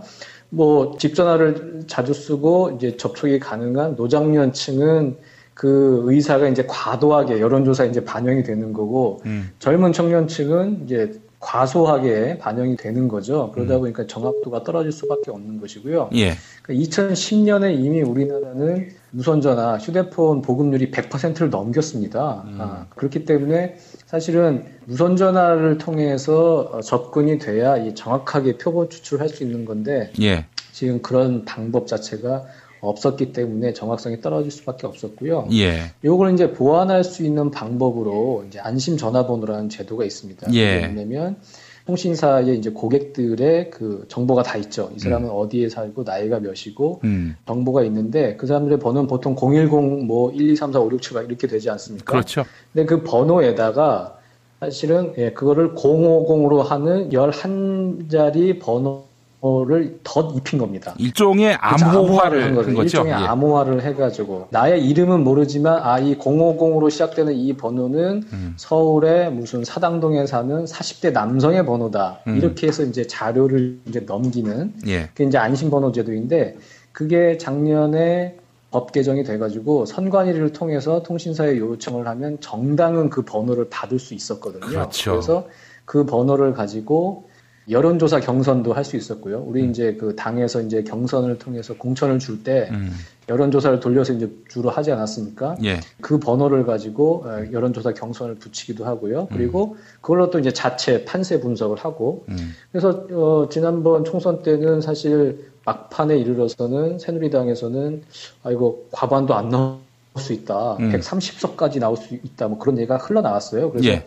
뭐 집전화를 자주 쓰고 이제 접촉이 가능한 노장년층은 그 의사가 이제 과도하게 여론조사에 이제 반영이 되는 거고 젊은 청년층은 이제 과소하게 반영이 되는 거죠. 그러다 보니까 정확도가 떨어질 수밖에 없는 것이고요. 그러니까 2010년에 이미 우리나라는 무선전화, 휴대폰 보급률이 100%를 넘겼습니다. 그렇기 때문에 사실은 무선전화를 통해서 접근이 돼야 이 정확하게 표본 추출할 수 있는 건데 지금 그런 방법 자체가 없었기 때문에 정확성이 떨어질 수밖에 없었고요. 요걸 이제 보완할 수 있는 방법으로 이제 안심 전화번호라는 제도가 있습니다. 왜냐면 통신사에 이제 고객들의 그 정보가 다 있죠. 이 사람은 어디에 살고 나이가 몇이고 정보가 있는데 그 사람들의 번호는 보통 010 뭐 1, 2, 3, 4, 5, 6, 7 이렇게 되지 않습니까? 그렇죠. 근데 그 번호에다가 사실은 그거를 050으로 하는 11자리 번호를 더 입힌 겁니다. 일종의 암호화를 한 거죠. 일종의 암호화를 해가지고 나의 이름은 모르지만 이 050으로 시작되는 이 번호는 서울의 무슨 사당동에 사는 40대 남성의 번호다. 이렇게 해서 이제 자료를 이제 넘기는 그게 이제 안심번호 제도인데 그게 작년에 법 개정이 돼가지고 선관위를 통해서 통신사에 요청을 하면 정당은 그 번호를 받을 수 있었거든요. 그렇죠. 그래서 그 번호를 가지고 여론조사 경선도 할 수 있었고요. 우리 이제 그 당에서 이제 경선을 통해서 공천을 줄 때 여론조사를 돌려서 이제 주로 하지 않았습니까? 예. 그 번호를 가지고 여론조사 경선을 붙이기도 하고요. 그리고 그걸로 또 이제 자체 판세 분석을 하고 그래서 지난번 총선 때는 사실 막판에 이르러서는 새누리당에서는 이거 과반도 안 나올 수 있다. 130석까지 나올 수 있다. 뭐 그런 얘기가 흘러나왔어요. 그래서 예.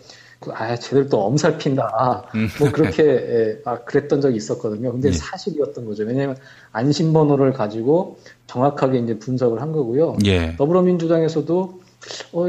쟤들 또 엄살 핀다. 뭐 그렇게 그랬던 적이 있었거든요. 근데 예. 사실이었던 거죠. 왜냐하면 안심번호를 가지고 정확하게 이제 분석을 한 거고요. 예. 더불어민주당에서도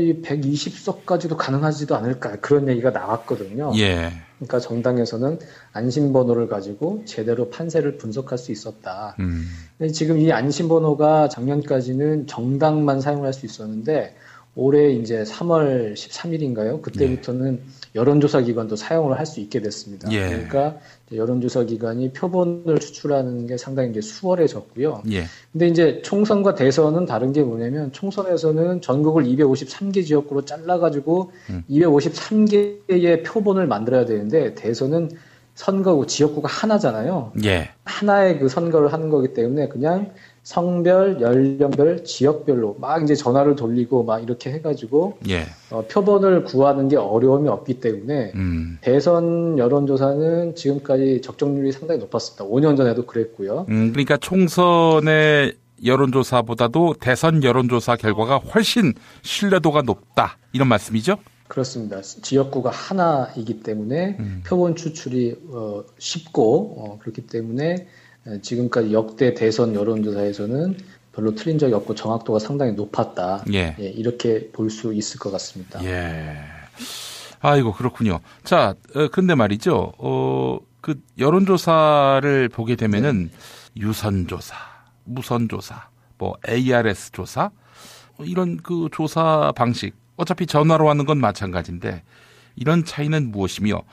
이 120석까지도 가능하지도 않을까 그런 얘기가 나왔거든요. 예. 그러니까 정당에서는 안심번호를 가지고 제대로 판세를 분석할 수 있었다. 근데 지금 이 안심번호가 작년까지는 정당만 사용할 수 있었는데 올해 이제 3월 13일인가요? 그때부터는 여론조사 기관도 사용을 할 수 있게 됐습니다. 예. 그러니까 여론조사 기관이 표본을 추출하는 게 상당히 이제 수월해졌고요. 예. 근데 이제 총선과 대선은 다른 게 뭐냐면 총선에서는 전국을 253개 지역구로 잘라가지고 253개의 표본을 만들어야 되는데 대선은 선거구 지역구가 하나잖아요. 예. 하나의 그 선거를 하는 거기 때문에 그냥 성별, 연령별, 지역별로 막 이제 전화를 돌리고 막 이렇게 해가지고 예. 표본을 구하는 게 어려움이 없기 때문에 대선 여론조사는 지금까지 적정률이 상당히 높았습니다. 5년 전에도 그랬고요. 그러니까 총선의 여론조사보다도 대선 여론조사 결과가 훨씬 신뢰도가 높다 이런 말씀이죠? 그렇습니다. 지역구가 하나이기 때문에 표본 추출이 쉽고 그렇기 때문에 지금까지 역대 대선 여론조사에서는 별로 틀린 적이 없고 정확도가 상당히 높았다. 예. 이렇게 볼 수 있을 것 같습니다. 예. 아이고 그렇군요. 자, 근데 말이죠. 그 여론조사를 보게 되면은 유선조사, 무선조사, 뭐 ARS 조사 이런 그 조사 방식 어차피 전화로 하는 건 마찬가지인데 이런 차이는 무엇이며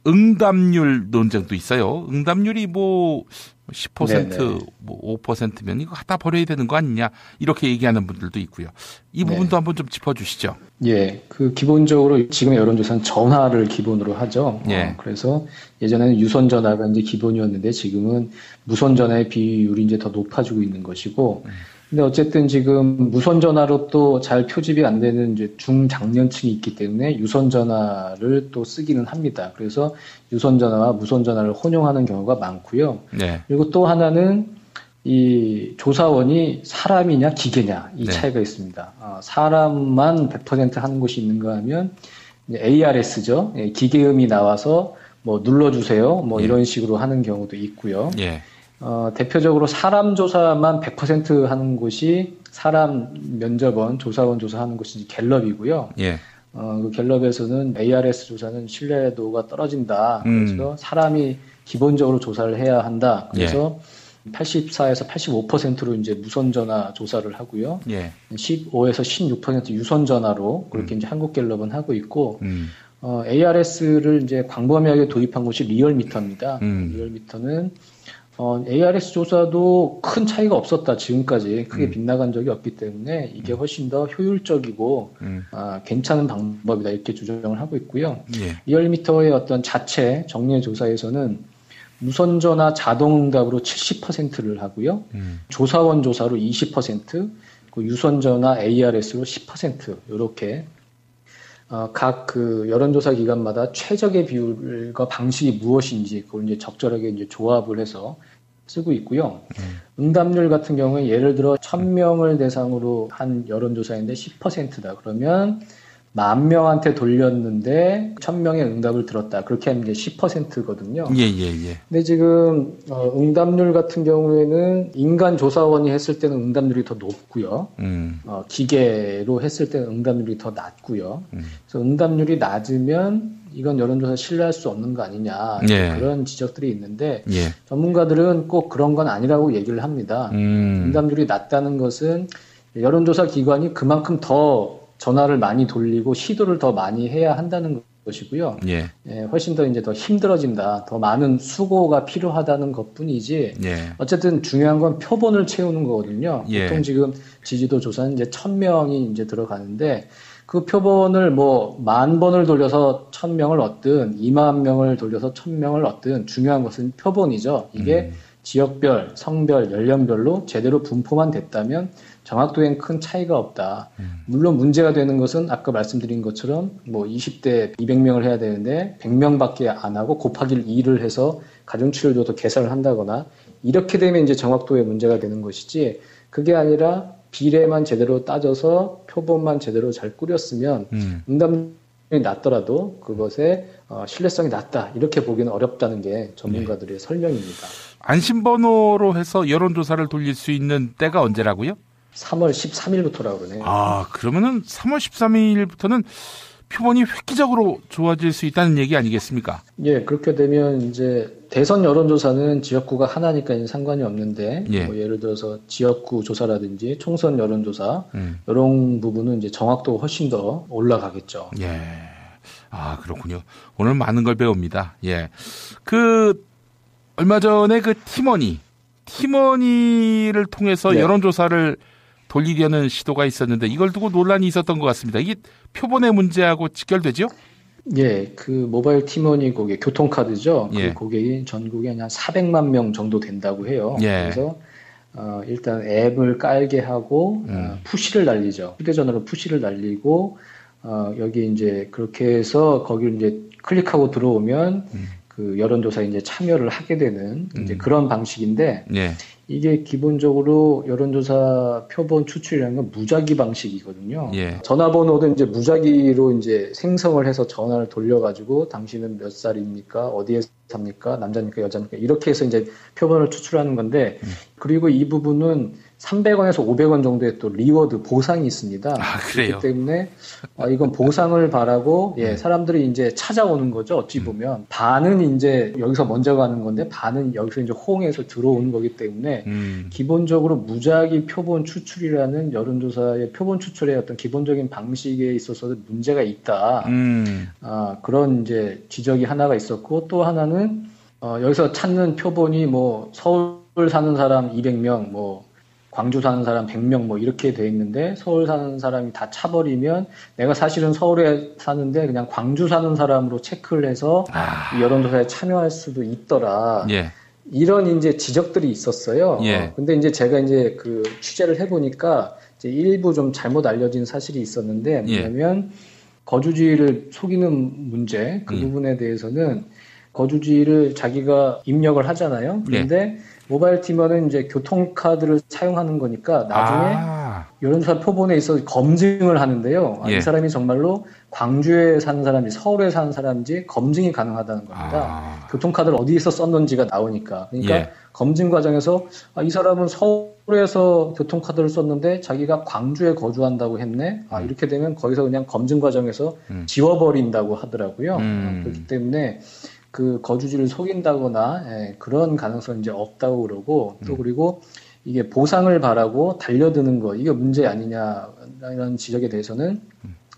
응답률 논쟁도 있어요. 응답률이 뭐 10%, 네네. 뭐 5%면 이거 갖다 버려야 되는 거 아니냐 이렇게 얘기하는 분들도 있고요. 이 부분도 한번 좀 짚어주시죠. 예, 그 기본적으로 지금의 여론조사는 전화를 기본으로 하죠. 예. 그래서 예전에는 유선 전화가 이제 기본이었는데 지금은 무선 전화의 비율이 이제 더 높아지고 있는 것이고. 근데 어쨌든 지금 무선 전화로 또 잘 표집이 안 되는 이제 중장년층이 있기 때문에 유선 전화를 또 쓰기는 합니다. 그래서 유선 전화와 무선 전화를 혼용하는 경우가 많고요. 네. 그리고 또 하나는 이 조사원이 사람이냐 기계냐 이 네. 차이가 있습니다. 사람만 100% 하는 곳이 있는가 하면 ARS죠. 기계음이 나와서 뭐 눌러주세요. 뭐 이런 식으로 하는 경우도 있고요. 예. 대표적으로 사람 조사만 100% 하는 곳이 사람 면접원, 조사원 조사하는 곳이 갤럽이고요. 예. 그 갤럽에서는 ARS 조사는 신뢰도가 떨어진다. 그래서 사람이 기본적으로 조사를 해야 한다. 그래서 84에서 85%로 이제 무선 전화 조사를 하고요. 15에서 16% 유선 전화로 그렇게 이제 한국갤럽은 하고 있고, ARS를 이제 광범위하게 도입한 곳이 리얼미터입니다. 리얼미터는 ARS 조사도 큰 차이가 없었다. 지금까지 크게 빗나간 적이 없기 때문에 이게 훨씬 더 효율적이고 괜찮은 방법이다. 이렇게 주장을 하고 있고요. 리얼미터의 어떤 자체 정례 조사에서는 무선전화 자동응답으로 70%를 하고요. 조사원 조사로 20%, 유선전화 ARS로 10% 이렇게 각 그 여론조사 기관마다 최적의 비율과 방식이 무엇인지 그걸 이제 적절하게 이제 조합을 해서 쓰고 있고요. 응답률 같은 경우에 예를 들어 1000명을 대상으로 한 여론조사인데 10%다. 그러면 10,000명한테 돌렸는데 1000명의 응답을 들었다. 그렇게 하면 이제 10%거든요. 예. 근데 지금 응답률 같은 경우에는 인간 조사원이 했을 때는 응답률이 더 높고요. 기계로 했을 때는 응답률이 더 낮고요. 그래서 응답률이 낮으면 이건 여론조사 신뢰할 수 없는 거 아니냐. 그런 지적들이 있는데 전문가들은 꼭 그런 건 아니라고 얘기를 합니다. 응답률이 낮다는 것은 여론조사 기관이 그만큼 더 전화를 많이 돌리고 시도를 더 많이 해야 한다는 것이고요. 훨씬 더 이제 더 힘들어진다. 더 많은 수고가 필요하다는 것뿐이지. 어쨌든 중요한 건 표본을 채우는 거거든요. 보통 지금 지지도 조사는 이제 1000명이 이제 들어가는데 그 표본을 뭐 10,000번을 돌려서 1,000명을 얻든 20,000명을 돌려서 1,000명을 얻든 중요한 것은 표본이죠. 이게 지역별, 성별, 연령별로 제대로 분포만 됐다면 정확도엔 큰 차이가 없다. 물론 문제가 되는 것은 아까 말씀드린 것처럼 뭐 20대 200명을 해야 되는데 100명밖에 안 하고 곱하기 2를 해서 가중치료도 계산을 한다거나 이렇게 되면 이제 정확도에 문제가 되는 것이지 그게 아니라 비례만 제대로 따져서 표본만 제대로 잘 꾸렸으면 응답률이 낮더라도 그것의 신뢰성이 낮다. 이렇게 보기는 어렵다는 게 전문가들의 설명입니다. 안심번호로 해서 여론조사를 돌릴 수 있는 때가 언제라고요? 3월 13일부터라고 그러네요. 아, 그러면은 3월 13일부터는 표본이 획기적으로 좋아질 수 있다는 얘기 아니겠습니까? 예, 그렇게 되면 이제 대선 여론조사는 지역구가 하나니까 상관이 없는데, 예. 뭐 예를 들어서 지역구 조사라든지 총선 여론조사, 이런 부분은 이제 정확도가 훨씬 더 올라가겠죠. 예. 아, 그렇군요. 오늘 많은 걸 배웁니다. 예. 얼마 전에 팀원이를 통해서 네. 여론조사를 돌리려는 시도가 있었는데 이걸 두고 논란이 있었던 것 같습니다. 이게 표본의 문제하고 직결되죠? 예, 그 모바일 팀원이 고객, 교통카드죠. 예. 그 고객이 전국에 한 400만 명 정도 된다고 해요. 예. 그래서 일단 앱을 깔게 하고 푸시를 날리죠. 휴대전화로 푸시를 날리고 여기 이제 그렇게 해서 거기를 이제 클릭하고 들어오면 그 여론조사에 이제 참여를 하게 되는 이제 그런 방식인데 예. 이게 기본적으로 여론조사 표본 추출이라는 건 무작위 방식이거든요. 예. 전화번호도 이제 무작위로 이제 생성을 해서 전화를 돌려가지고 당신은 몇 살입니까? 어디에 삽니까? 남자입니까? 여자입니까? 이렇게 해서 이제 표본을 추출하는 건데 그리고 이 부분은 300원에서 500원 정도의 또 리워드 보상이 있습니다. 아, 그래요? 그렇기 때문에 이건 보상을 바라고 사람들이 이제 찾아오는 거죠. 어찌 보면 반은 이제 여기서 먼저 가는 건데 반은 여기서 이제 호응해서 들어오는 거기 때문에 기본적으로 무작위 표본 추출이라는 여론조사의 표본 추출의 어떤 기본적인 방식에 있어서 문제가 있다. 그런 이제 지적이 하나가 있었고 또 하나는 여기서 찾는 표본이 뭐 서울 사는 사람 200명 뭐 광주 사는 사람 100명 뭐 이렇게 돼 있는데 서울 사는 사람이 다 차버리면 내가 사실은 서울에 사는데 그냥 광주 사는 사람으로 체크를 해서 이 여론조사에 참여할 수도 있더라. 예. 이런 이제 지적들이 있었어요. 예. 근데 이제 제가 이제 그 취재를 해보니까 이제 일부 좀 잘못 알려진 사실이 있었는데 뭐냐면 거주지를 속이는 문제 그 부분에 대해서는 거주지를 자기가 입력을 하잖아요. 그런데 모바일 팀원은 이제 교통카드를 사용하는 거니까 나중에 여론조사 표본에 있어서 검증을 하는데요. 이 사람이 정말로 광주에 사는 사람인지 서울에 사는 사람인지 검증이 가능하다는 겁니다. 교통카드를 어디에서 썼는지가 나오니까. 그러니까 검증 과정에서 이 사람은 서울에서 교통카드를 썼는데 자기가 광주에 거주한다고 했네. 이렇게 되면 거기서 그냥 검증 과정에서 지워버린다고 하더라고요. 그렇기 때문에 그 거주지를 속인다거나 그런 가능성은 이제 없다고 그러고 또 그리고 이게 보상을 바라고 달려드는 거 이게 문제 아니냐라는 지적에 대해서는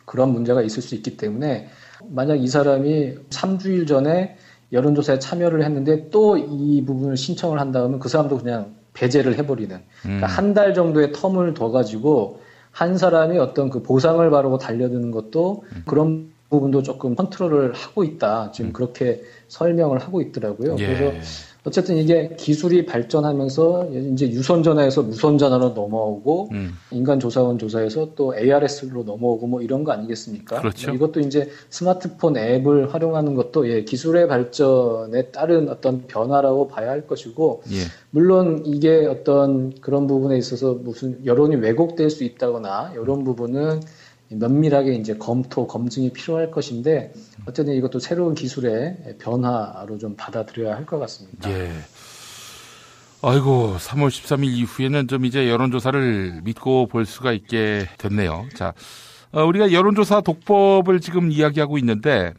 그런 문제가 있을 수 있기 때문에 만약 이 사람이 3주일 전에 여론조사에 참여를 했는데 또 이 부분을 신청을 한다면 그 사람도 그냥 배제를 해버리는 그러니까 한 달 정도의 텀을 둬가지고 한 사람이 어떤 그 보상을 바라고 달려드는 것도 그런 부분도 조금 컨트롤을 하고 있다. 지금 그렇게 설명을 하고 있더라고요. 그래서 어쨌든 이게 기술이 발전하면서 이제 유선 전화에서 무선 전화로 넘어오고 인간 조사원 조사에서 또 ARS로 넘어오고 뭐 이런 거 아니겠습니까? 그렇죠. 이것도 이제 스마트폰 앱을 활용하는 것도 기술의 발전에 따른 어떤 변화라고 봐야 할 것이고 물론 이게 어떤 그런 부분에 있어서 무슨 여론이 왜곡될 수 있다거나 이런 부분은 면밀하게 이제 검증이 필요할 것인데 어쨌든 이것도 새로운 기술의 변화로 좀 받아들여야 할 것 같습니다. 예. 아이고, 3월 13일 이후에는 좀 이제 여론조사를 믿고 볼 수가 있게 됐네요. 자, 우리가 여론조사 독법을 지금 이야기하고 있는데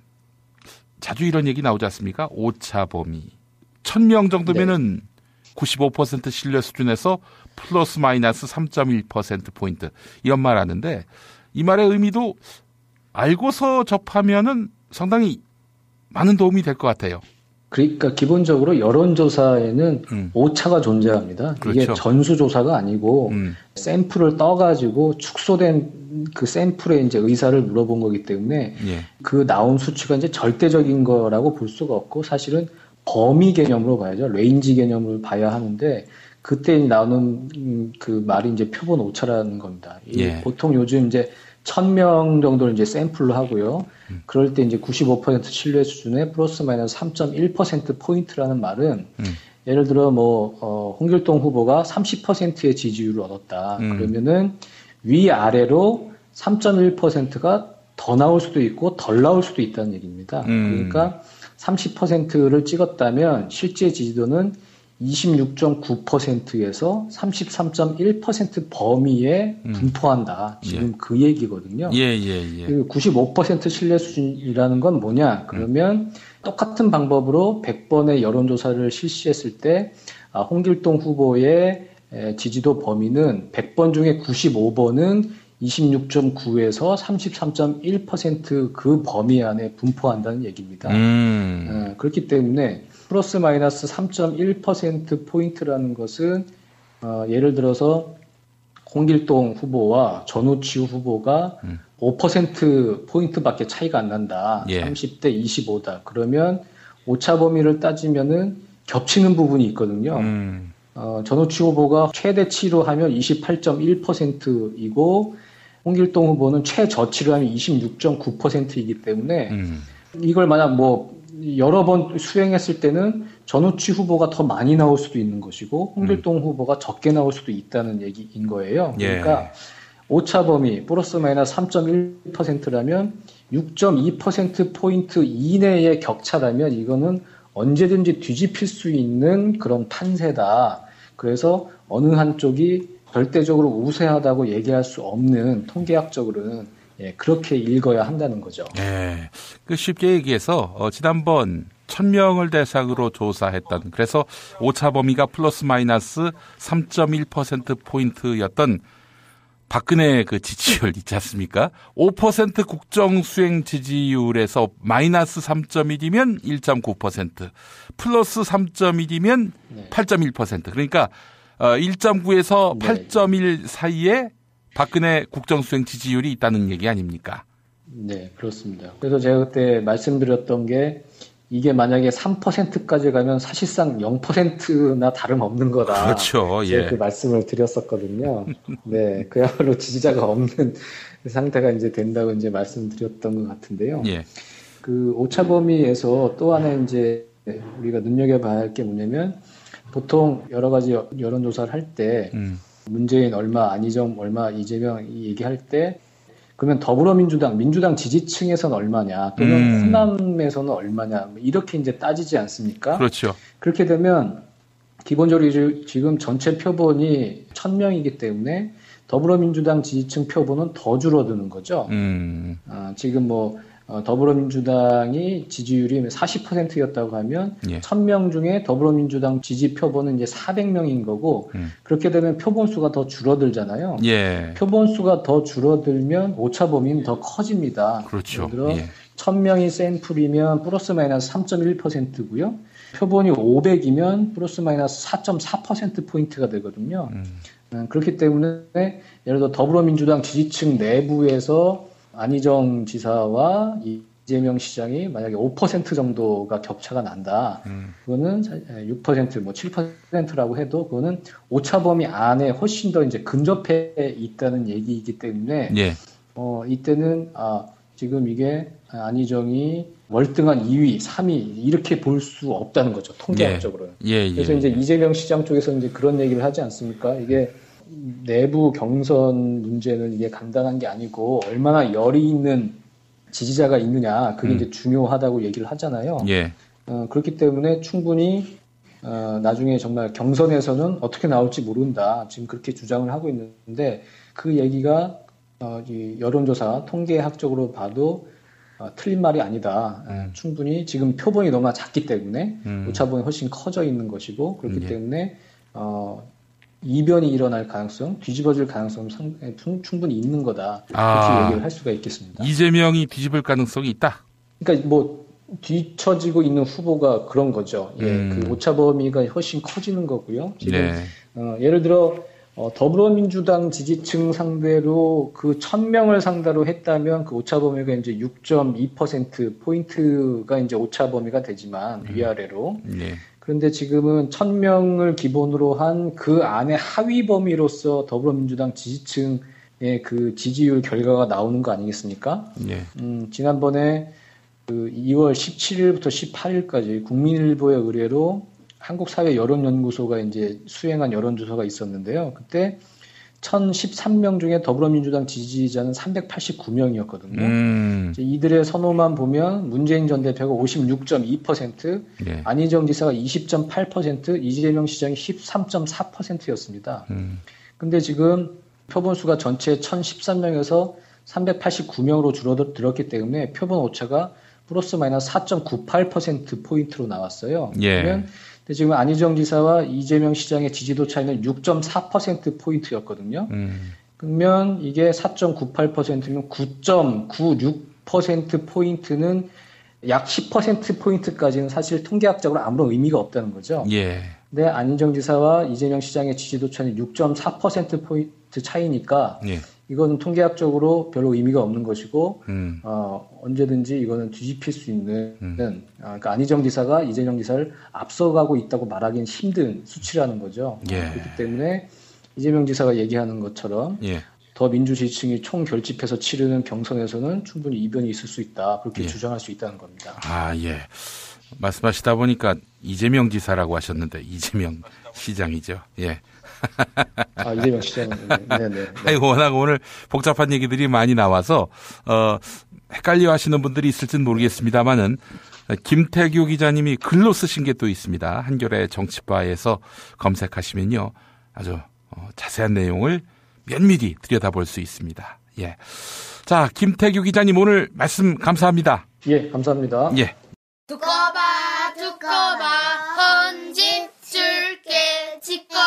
자주 이런 얘기 나오지 않습니까? 오차 범위. 1000명 정도면은 95% 신뢰 수준에서 플러스 마이너스 3.1%포인트. 이런 말 하는데 이 말의 의미도 알고서 접하면은 상당히 많은 도움이 될 것 같아요. 그러니까 기본적으로 여론조사에는 오차가 존재합니다. 그렇죠. 이게 전수조사가 아니고 샘플을 떠가지고 축소된 그 샘플의 이제 의사를 물어본 거기 때문에 그 나온 수치가 이제 절대적인 거라고 볼 수가 없고 사실은 범위 개념으로 봐야죠. 레인지 개념을 봐야 하는데 그때 나오는 그 말이 이제 표본 오차라는 겁니다. 보통 요즘 이제 1000명 정도를 이제 샘플로 하고요. 그럴 때 이제 95% 신뢰 수준의 플러스 마이너스 3.1% 포인트라는 말은 예를 들어 홍길동 후보가 30%의 지지율을 얻었다. 그러면은 위아래로 3.1%가 더 나올 수도 있고 덜 나올 수도 있다는 얘기입니다. 그러니까 30%를 찍었다면 실제 지지도는 26.9%에서 33.1% 범위에 분포한다. 지금 그 얘기거든요. 95% 신뢰 수준이라는 건 뭐냐? 그러면 똑같은 방법으로 100번의 여론조사를 실시했을 때 홍길동 후보의 지지도 범위는 100번 중에 95번은 26.9에서 33.1% 그 범위 안에 분포한다는 얘기입니다. 그렇기 때문에 플러스 마이너스 3.1% 포인트라는 것은 예를 들어서 홍길동 후보와 전우치우 후보가 5% 포인트밖에 차이가 안 난다. 30대 25다. 그러면 오차 범위를 따지면은 겹치는 부분이 있거든요. 전우치우 후보가 최대치로 하면 28.1%이고 홍길동 후보는 최저치로 하면 26.9%이기 때문에 이걸 만약 여러 번 수행했을 때는 전우치 후보가 더 많이 나올 수도 있는 것이고 홍길동 후보가 적게 나올 수도 있다는 얘기인 거예요. 그러니까 오차 범위 플러스 마이너스 3.1%라면 6.2%포인트 이내의 격차라면 이거는 언제든지 뒤집힐 수 있는 그런 판세다. 그래서 어느 한쪽이 절대적으로 우세하다고 얘기할 수 없는 통계학적으로는 그렇게 읽어야 한다는 거죠. 쉽게 얘기해서 지난번 1000명을 대상으로 조사했던 그래서 오차 범위가 플러스 마이너스 3.1% 포인트였던 박근혜 그 지지율 있지 않습니까? 5% 국정 수행 지지율에서 마이너스 3.1이면 1.9%, 플러스 3.1이면 8.1%. 그러니까 1.9에서 8.1 사이에 박근혜 국정수행 지지율이 있다는 얘기 아닙니까? 네, 그렇습니다. 그래서 제가 그때 말씀드렸던 게 이게 만약에 3%까지 가면 사실상 0%나 다름없는 거다. 그렇죠. 제가 그 말씀을 드렸었거든요. 네, 그야말로 지지자가 없는 상태가 이제 된다고 이제 말씀드렸던 것 같은데요. 그 오차 범위에서 또 하나 이제 우리가 눈여겨봐야 할 게 뭐냐면 보통 여러 가지 여론조사를 할 때 문재인 얼마, 안희정 얼마, 이재명 얘기할 때 그러면 더불어민주당, 민주당 지지층에서는 얼마냐 또는 호남에서는 얼마냐 이렇게 이제 따지지 않습니까? 그렇죠. 그렇게 되면 기본적으로 지금 전체 표본이 1000명이기 때문에 더불어민주당 지지층 표본은 더 줄어드는 거죠. 지금 더불어민주당이 지지율이 40%였다고 하면 1000명 중에 더불어민주당 지지 표본은 이제 400명인 거고 그렇게 되면 표본수가 더 줄어들잖아요. 표본수가 더 줄어들면 오차 범위는 더 커집니다. 그렇죠. 예를 들어 1000명이 샘플이면 플러스 마이너스 3.1%고요. 표본이 500이면 플러스 마이너스 4.4%포인트가 되거든요. 그렇기 때문에 예를 들어 더불어민주당 지지층 내부에서 안희정 지사와 이재명 시장이 만약에 5% 정도가 격차가 난다. 그거는 6%, 7%라고 해도 그거는 오차 범위 안에 훨씬 더 이제 근접해 있다는 얘기이기 때문에 이때는 지금 이게 안희정이 월등한 2위, 3위 이렇게 볼 수 없다는 거죠. 통계학적으로는. 그래서 이제 이재명 시장 쪽에서 이제 그런 얘기를 하지 않습니까? 이게 내부 경선 문제는 이게 간단한 게 아니고 얼마나 열이 있는 지지자가 있느냐 그게 이제 중요하다고 얘기를 하잖아요. 그렇기 때문에 충분히 나중에 정말 경선에서는 어떻게 나올지 모른다 지금 그렇게 주장을 하고 있는데 그 얘기가 이 여론조사 통계학적으로 봐도 틀린 말이 아니다. 충분히 지금 표본이 너무 작기 때문에 오차범위 훨씬 커져 있는 것이고 그렇기 때문에 이변이 일어날 가능성, 뒤집어질 가능성 충분히 있는 거다. 그렇게 얘기를 할 수가 있겠습니다. 이재명이 뒤집을 가능성이 있다? 그러니까 뒤처지고 있는 후보가 그런 거죠. 예, 그 오차 범위가 훨씬 커지는 거고요. 지금 네. 예를 들어 더불어민주당 지지층 상대로 그 1000명을 상대로 했다면 그 오차 범위가 이제 6.2% 포인트가 이제 오차 범위가 되지만 위아래로. 네. 그런데 지금은 1000명을 기본으로 한 그 안에 하위 범위로서 더불어민주당 지지층의 그 지지율 결과가 나오는 거 아니겠습니까? 네. 지난번에 그 2월 17일부터 18일까지 국민일보의 의뢰로 한국사회여론연구소가 이제 수행한 여론조사가 있었는데요. 그때 1013명 중에 더불어민주당 지지자는 389명이었거든요. 이들의 선호만 보면 문재인 전 대표가 56.2%, 네. 안희정 지사가 20.8%, 이재명 시장이 13.4%였습니다. 근데 지금 표본수가 전체 1013명에서 389명으로 줄어들었기 때문에 표본 오차가 플러스 마이너스 4.98%포인트로 나왔어요. 예. 그러면 지금 안희정 지사와 이재명 시장의 지지도 차이는 6.4%포인트였거든요. 그러면 이게 4.98%면 9.96%포인트는 약 10%포인트까지는 사실 통계학적으로 아무런 의미가 없다는 거죠. 예. 근데 안희정 지사와 이재명 시장의 지지도 차이는 6.4%포인트 차이니까 예. 이건 통계학적으로 별로 의미가 없는 것이고 언제든지 이거는 뒤집힐 수 있는 그러니까 안희정 지사가 이재명 지사를 앞서가고 있다고 말하기는 힘든 수치라는 거죠. 예. 그렇기 때문에 이재명 지사가 얘기하는 것처럼 예. 더 민주 지지층이 총결집해서 치르는 경선에서는 충분히 이변이 있을 수 있다. 그렇게 예. 주장할 수 있다는 겁니다. 아, 예. 말씀하시다 보니까 이재명 지사라고 하셨는데 이재명 시장이죠. 예. 아, 이재명 시장. 네네. 아니, 워낙 오늘 복잡한 얘기들이 많이 나와서, 헷갈려 하시는 분들이 있을지는 모르겠습니다만은, 김태규 기자님이 글로 쓰신 게 또 있습니다. 한겨레 정치바에서 검색하시면요. 아주 자세한 내용을 면밀히 들여다볼 수 있습니다. 예. 자, 김태규 기자님 오늘 말씀 감사합니다. 예, 감사합니다. 예. 두꺼봐, 헌집 줄게, 직거래.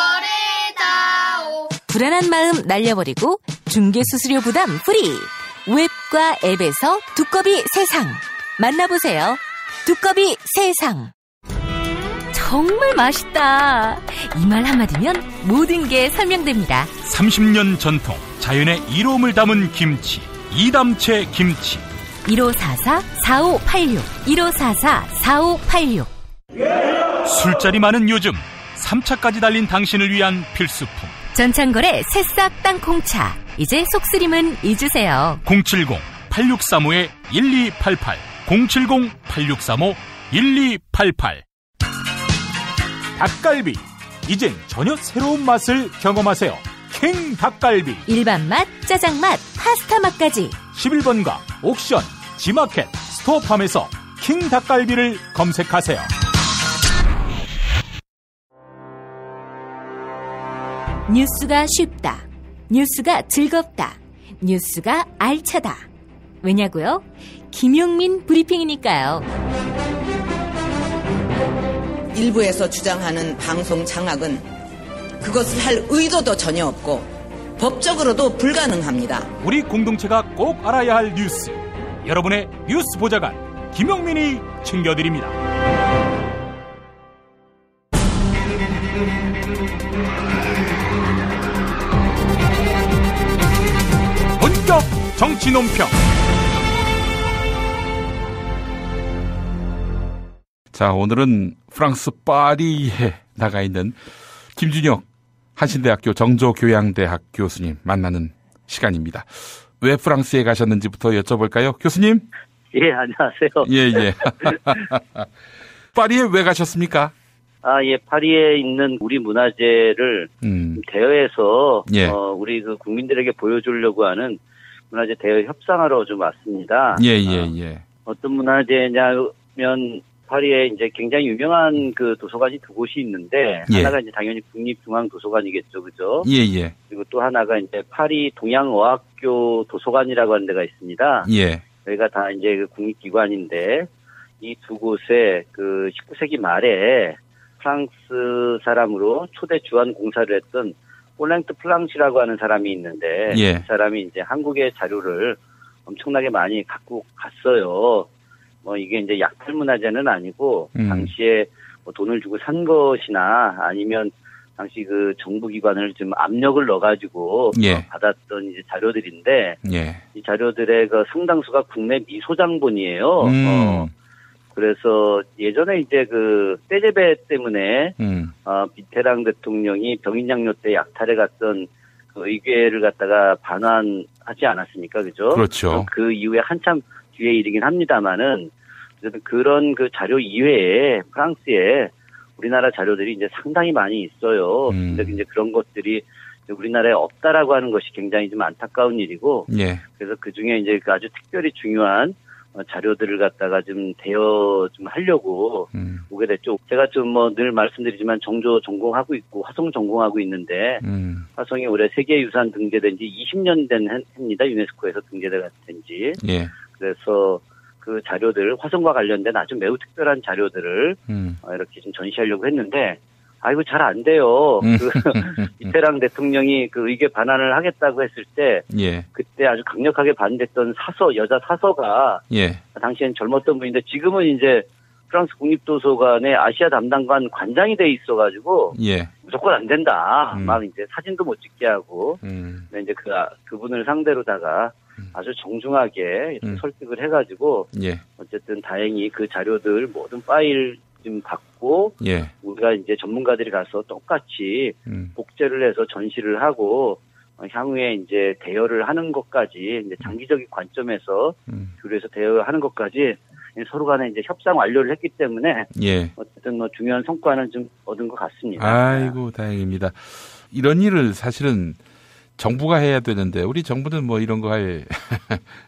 불안한 마음 날려버리고 중개수수료 부담 프리. 웹과 앱에서 두꺼비 세상. 만나보세요. 두꺼비 세상. 정말 맛있다. 이 말 한마디면 모든 게 설명됩니다. 30년 전통 자연의 이로움을 담은 김치. 이담채 김치. 1544-4586 1544-4586. 술자리 많은 요즘 3차까지 달린 당신을 위한 필수품. 전창걸의 새싹 땅콩차. 이제 속쓰림은 잊으세요. 070-8635-1288 070-8635-1288. 닭갈비. 이젠 전혀 새로운 맛을 경험하세요. 킹 닭갈비. 일반 맛, 짜장 맛, 파스타 맛까지. 11번가 옥션, 지마켓, 스토어팜에서 킹 닭갈비를 검색하세요. 뉴스가 쉽다. 뉴스가 즐겁다. 뉴스가 알차다. 왜냐고요? 김용민 브리핑이니까요. 일부에서 주장하는 방송 장악은 그것을 할 의도도 전혀 없고 법적으로도 불가능합니다. 우리 공동체가 꼭 알아야 할 뉴스. 여러분의 뉴스 보좌관 김용민이 챙겨드립니다. 본격 정치 논평. 자, 오늘은 프랑스 파리에 나가 있는 김준혁 한신대학교 정조교양대학 교수님 만나는 시간입니다. 왜 프랑스에 가셨는지부터 여쭤볼까요? 교수님? 예, 안녕하세요. 예. 파리에 왜 가셨습니까? 예, 파리에 있는 우리 문화재를 대여해서 예. 우리 그 국민들에게 보여주려고 하는 문화재 대여 협상하러 좀 왔습니다. 예. 어떤 문화재냐면 파리에 이제 굉장히 유명한 그 도서관이 두 곳이 있는데 예. 하나가 이제 당연히 국립중앙도서관이겠죠, 그죠? 예. 그리고 또 하나가 이제 파리 동양어학교 도서관이라고 하는 데가 있습니다. 예. 여기가 다 이제 그 국립기관인데 이 두 곳에 그 19세기 말에 프랑스 사람으로 초대 주한 공사를 했던 올랭트 플랑시라고 하는 사람이 있는데 예. 그 사람이 이제 한국의 자료를 엄청나게 많이 갖고 갔어요. 뭐 이게 이제 약탈 문화재는 아니고 당시에 뭐 돈을 주고 산 것이나 아니면 당시 그 정부기관을 좀 압력을 넣어가지고 예. 받았던 이제 자료들인데 예. 이 자료들의 그 상당수가 국내 미소장본이에요. 그래서 예전에 이제 그 떼제배 때문에 비태랑 대통령이 병인양요 때 약탈에 갔던 그 의궤를 갖다가 반환하지 않았습니까, 그죠? 그렇죠. 그 이후에 한참 뒤에 일이긴 합니다만은 그런 그 자료 이외에 프랑스에 우리나라 자료들이 이제 상당히 많이 있어요. 근데 이제 그런 것들이 우리나라에 없다라고 하는 것이 굉장히 좀 안타까운 일이고, 예. 그래서 그 중에 이제 아주 특별히 중요한 자료들을 갖다가 좀 대여 좀 하려고 오게 됐죠. 제가 좀 뭐 늘 말씀드리지만 정조 전공하고 있고 화성 전공하고 있는데 화성이 올해 세계유산 등재된 지 20년 된 해입니다. 유네스코에서 등재된 지. 예. 그래서 그 자료들 화성과 관련된 아주 매우 특별한 자료들을 이렇게 좀 전시하려고 했는데 아이고 잘 안 돼요. 그 이태랑 대통령이 그 의궤 반환을 하겠다고 했을 때 예. 그때 아주 강력하게 반대했던 여자 사서가 예. 당시엔 젊었던 분인데 지금은 이제 프랑스 국립도서관의 아시아 담당관 관장이 돼 있어가지고 예. 무조건 안 된다. 막 이제 사진도 못 찍게 하고 근데 이제 그분을 상대로다가 아주 정중하게 이렇게 설득을 해가지고 예. 어쨌든 다행히 그 자료들 모든 파일 좀 받고 예. 우리가 이제 전문가들이 가서 똑같이 복제를 해서 전시를 하고 향후에 이제 대여를 하는 것까지 이제 장기적인 관점에서 교류해서 대여하는 것까지 서로 간에 이제 협상 완료를 했기 때문에 예. 어쨌든 뭐 중요한 성과는 좀 얻은 것 같습니다. 아이고 다행입니다. 이런 일을 사실은 정부가 해야 되는데 우리 정부는 뭐 이런 거 할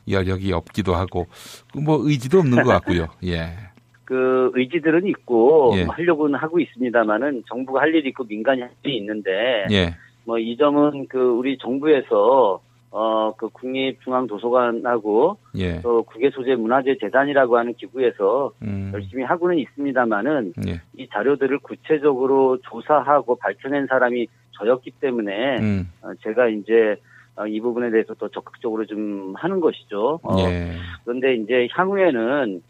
여력이 없기도 하고 뭐 의지도 없는 것 같고요. 예. 그 의지들은 있고 예. 하려고는 하고 있습니다만은 정부가 할 일이 있고 민간이 할 일이 있는데 예. 뭐 이 점은 그 우리 정부에서 그 국립중앙도서관하고 예. 또 국외소재문화재재단이라고 하는 기구에서 열심히 하고는 있습니다만은 예. 이 자료들을 구체적으로 조사하고 밝혀낸 사람이 저였기 때문에 제가 이제 이 부분에 대해서 더 적극적으로 좀 하는 것이죠. 예. 그런데 이제 향후에는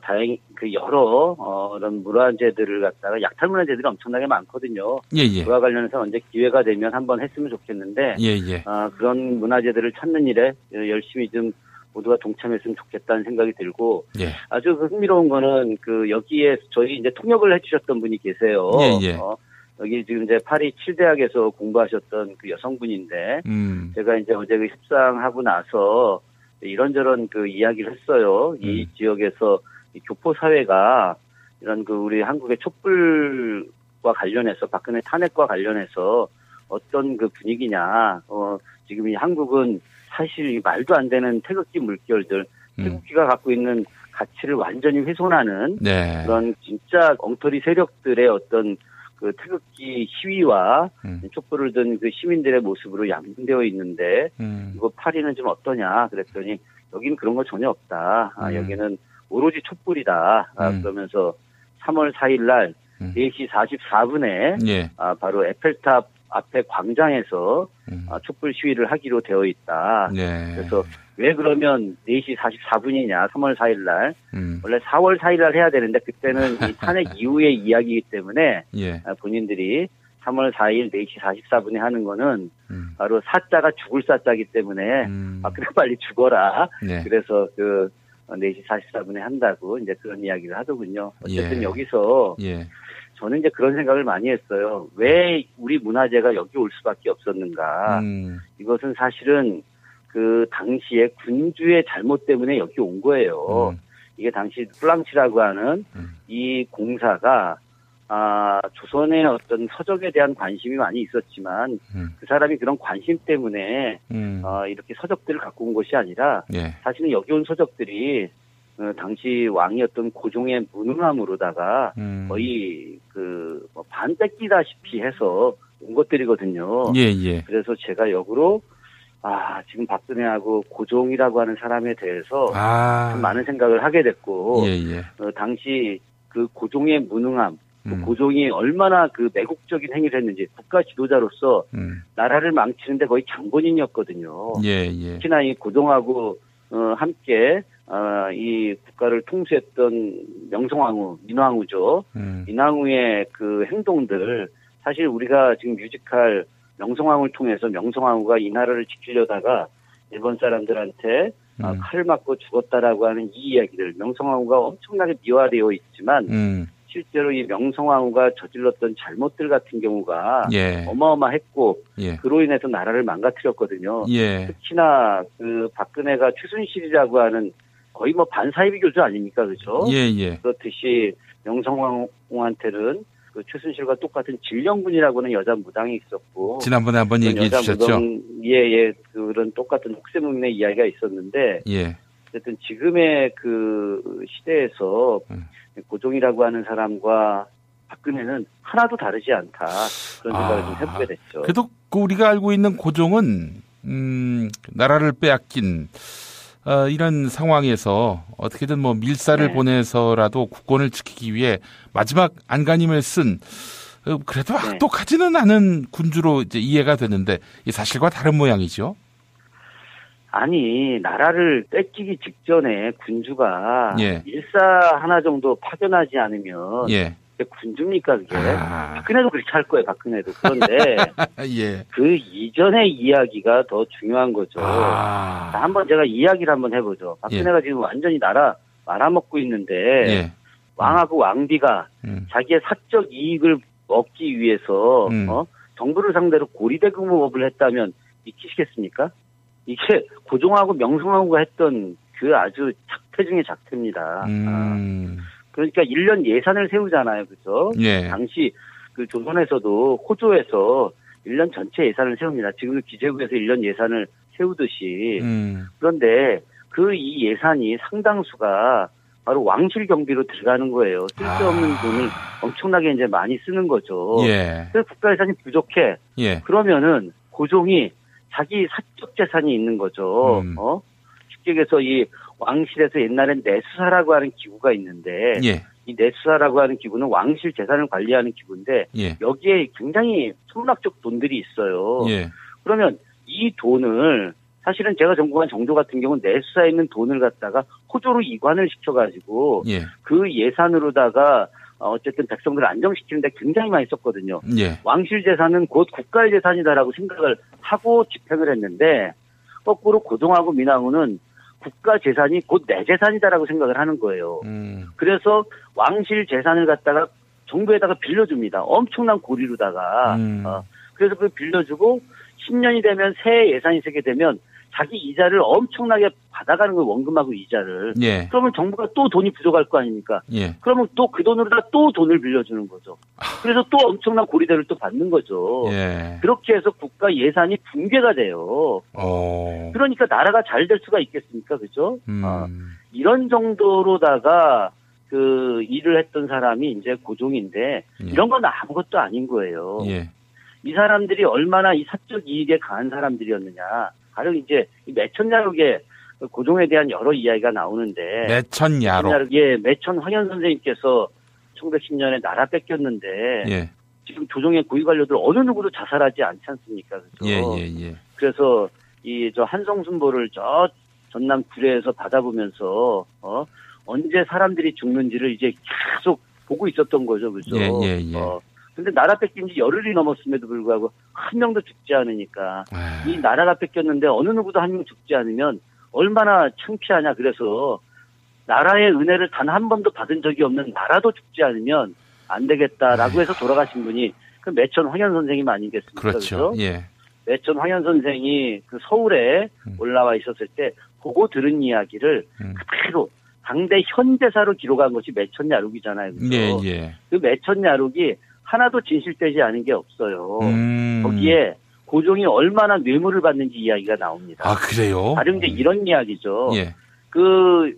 다행히 그 여러 이런 문화재들을 갖다가 약탈 문화재들이 엄청나게 많거든요. 예. 그와 관련해서 언제 기회가 되면 한번 했으면 좋겠는데 예. 그런 문화재들을 찾는 일에 열심히 좀 모두가 동참했으면 좋겠다는 생각이 들고 예. 아주 흥미로운 거는 그 여기에 저희 이제 통역을 해주셨던 분이 계세요. 예. 여기 지금 이제 파리 7대학에서 공부하셨던 그 여성분인데 제가 이제 어제 그 협상하고 나서 이런저런 그 이야기를 했어요. 이 지역에서 이 교포 사회가 이런 그 우리 한국의 촛불과 관련해서 박근혜 탄핵과 관련해서 어떤 그 분위기냐. 지금 이 한국은 사실 말도 안 되는 태극기 물결들, 태극기가 갖고 있는 가치를 완전히 훼손하는 네. 그런 진짜 엉터리 세력들의 어떤 그 태극기 시위와 촛불을 든 그 시민들의 모습으로 양분되어 있는데 이거 파리는 좀 어떠냐 그랬더니 여기는 그런 거 전혀 없다. 여기는 오로지 촛불이다. 그러면서 3월 4일 날 4시 44분에 예. 바로 에펠탑 앞에 광장에서 촛불 시위를 하기로 되어 있다. 네. 그래서 왜 그러면 4시 44분이냐 3월 4일 날 원래 4월 4일 날 해야 되는데 그때는 이 탄핵 이후의 이야기이기 때문에 예. 본인들이 3월 4일 4시 44분에 하는 거는 바로 사자가 죽을 사자이기 때문에 그래 빨리 죽어라. 네. 그래서 그 4시 44분에 한다고 이제 그런 이야기를 하더군요. 어쨌든 예. 여기서 예. 저는 이제 그런 생각을 많이 했어요. 왜 우리 문화재가 여기 올 수밖에 없었는가. 이것은 사실은 그 당시에 군주의 잘못 때문에 여기 온 거예요. 이게 당시 플랑치라고 하는 이 공사가 조선의 어떤 서적에 대한 관심이 많이 있었지만 그 사람이 그런 관심 때문에 이렇게 서적들을 갖고 온 것이 아니라 예. 사실은 여기 온 서적들이 당시 왕이었던 고종의 무능함으로다가 거의 뭐 반 뺏기다시피 해서 온 것들이거든요. 예. 그래서 제가 역으로 지금 박근혜하고 고종이라고 하는 사람에 대해서 참 많은 생각을 하게 됐고 예. 당시 그 고종의 무능함 고종이 얼마나 그 매국적인 행위를 했는지 국가 지도자로서 나라를 망치는데 거의 장본인이었거든요. 예. 특히나 이 고종하고 함께 이 국가를 통수했던 명성황후, 민왕후죠. 민왕후의 그 행동들, 사실 우리가 지금 뮤지컬 명성황후를 통해서 명성황후가 이 나라를 지키려다가 일본 사람들한테 칼을 맞고 죽었다라고 하는 이 이야기들, 명성황후가 엄청나게 미화되어 있지만 실제로 이 명성황후가 저질렀던 잘못들 같은 경우가 어마어마했고 그로 인해서 나라를 망가뜨렸거든요. 특히나 그 박근혜가 최순실이라고 하는 거의 뭐 반사이비 교주 아닙니까, 그렇죠? 그렇듯이 명성황후한테는 그 최순실과 똑같은 질령군이라고 하는 여자 무당이 있었고 지난번에 한번 얘기해 주셨죠. 그런 똑같은 혹세무민의 이야기가 있었는데 어쨌든 지금의 그 시대에서 고종이라고 하는 사람과 박근혜는 하나도 다르지 않다 그런 생각을 좀 해보게 됐죠. 그래도 우리가 알고 있는 고종은 나라를 빼앗긴 이런 상황에서 어떻게든 뭐 밀사를 보내서라도 국권을 지키기 위해 마지막 안간힘을 쓴 그래도 악독하지는 않은 군주로 이제 이해가 되는데 이 사실과 다른 모양이죠. 아니 나라를 뺏기기 직전에 군주가 밀사 하나 정도 파견하지 않으면 군주입니까 그게? 박근혜도 그렇게 할 거예요. 박근혜도. 그런데 그 이전의 이야기가 더 중요한 거죠. 자, 한번 제가 이야기를 한번 해보죠. 박근혜가 지금 완전히 나라 말아먹고 있는데 왕하고 왕비가 자기의 사적 이익을 얻기 위해서 정부를 상대로 고리대금업을 했다면 믿기시겠습니까? 이게 고종하고 명성황후가 했던 그 아주 작태 중의 작태입니다. 그러니까 1년 예산을 세우잖아요. 그죠? 당시 그 조선에서도 호조에서 1년 전체 예산을 세웁니다. 지금 기재부에서 1년 예산을 세우듯이. 그런데 그 이 예산이 상당수가 바로 왕실 경비로 들어가는 거예요. 쓸데없는 돈을 엄청나게 이제 많이 쓰는 거죠. 그래서 국가 예산이 부족해. 그러면은 고종이 자기 사적 재산이 있는 거죠. 쉽게 얘기해서 이 왕실에서 옛날엔 내수사라고 하는 기구가 있는데 이 내수사라고 하는 기구는 왕실 재산을 관리하는 기구인데 여기에 굉장히 천문학적 돈들이 있어요. 그러면 이 돈을 사실은 제가 전공한 정조 같은 경우는 내수사에 있는 돈을 갖다가 호조로 이관을 시켜가지고 그 예산으로다가 어쨌든 백성들을 안정시키는데 굉장히 많이 썼거든요. 왕실 재산은 곧 국가의 재산이다라고 생각을 하고 집행을 했는데 거꾸로 고종하고 민왕후는 국가 재산이 곧 내 재산이다라고 생각을 하는 거예요. 그래서 왕실 재산을 갖다가 정부에다가 빌려줍니다. 엄청난 고리로다가. 그래서 그걸 빌려주고 10년이 되면 새 예산이 세게 되면 자기 이자를 엄청나게 받아가는 거예요. 원금하고 이자를. 그러면 정부가 또 돈이 부족할 거 아닙니까? 그러면 또 그 돈으로다 또 돈을 빌려주는 거죠. 그래서 또 엄청난 고리대를 또 받는 거죠. 그렇게 해서 국가 예산이 붕괴가 돼요. 그러니까 나라가 잘 될 수가 있겠습니까? 그죠? 이런 정도로다가 그 일을 했던 사람이 이제 고종인데 이런 건 아무것도 아닌 거예요. 이 사람들이 얼마나 이 사적 이익에 강한 사람들이었느냐. 바로 이제 매천야록에 고종에 대한 여러 이야기가 나오는데. 매천야록. 매천 황현 선생님께서 1910년에 나라 뺏겼는데. 지금 조정의 고위 관료들 어느 누구도 자살하지 않지 않습니까? 그죠? 그래서 저 한성순보를 저 전남 구례에서 받아보면서, 언제 사람들이 죽는지를 이제 계속 보고 있었던 거죠. 그죠? 근데 나라 뺏긴 지 열흘이 넘었음에도 불구하고 한 명도 죽지 않으니까 이 나라가 뺏겼는데 어느 누구도 한 명 죽지 않으면 얼마나 창피하냐. 그래서 나라의 은혜를 단 한 번도 받은 적이 없는 나라도 죽지 않으면 안 되겠다라고 해서 돌아가신 분이 그 매천 황현 선생님 아니겠습니까? 그렇죠. 매천 황현 선생이 그 서울에 올라와 있었을 때 보고 들은 이야기를 그대로 당대 현대사로 기록한 것이 매천야록이잖아요. 그렇죠? 그 매천야록이 하나도 진실되지 않은 게 없어요. 거기에 고종이 얼마나 뇌물을 받는지 이야기가 나옵니다. 아, 그래요? 다른 이제 이런 이야기죠. 그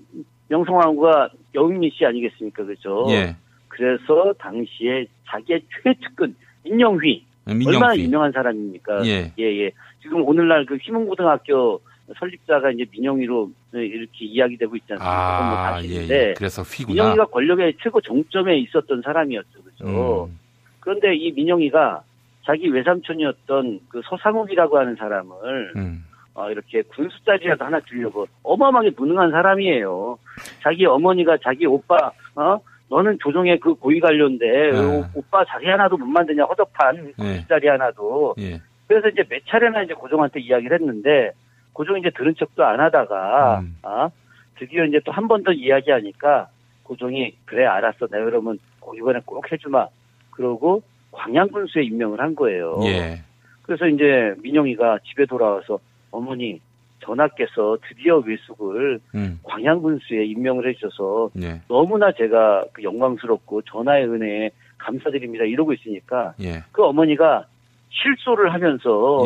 명성황후가 여인미 씨 아니겠습니까? 그죠? 그래서 당시에 자기의 최측근 민영휘. 얼마나 유명한 사람입니까? 지금 오늘날 그 휘문고등학교 설립자가 이제 민영휘로 이렇게 이야기되고 있지 않습니까? 그건 뭐 사실인데. 그래서 휘구나. 민영휘가 권력의 최고 정점에 있었던 사람이었죠. 그죠? 그런데 이 민영휘가 자기 외삼촌이었던 그 서상욱이라고 하는 사람을 이렇게 군수짜리라도 하나 주려고 어마어마하게 무능한 사람이에요. 자기 어머니가 자기 오빠, 너는 조정의 그 고위관료인데 오빠 자리 하나도 못 만드냐 허접한 군수짜리 하나도. 그래서 이제 몇 차례나 이제 고종한테 이야기를 했는데 고종이 이제 들은 척도 안 하다가 드디어 이제 또 한 번 더 이야기하니까 고종이 그래 알았어 내가 그러면 이번에 꼭 해주마 그러고 광양군수에 임명을 한 거예요. 그래서 이제 민영이가 집에 돌아와서 어머니 전하께서 드디어 외숙을 광양군수에 임명을 해주셔서 너무나 제가 그 영광스럽고 전하의 은혜에 감사드립니다 이러고 있으니까 그 어머니가 실소를 하면서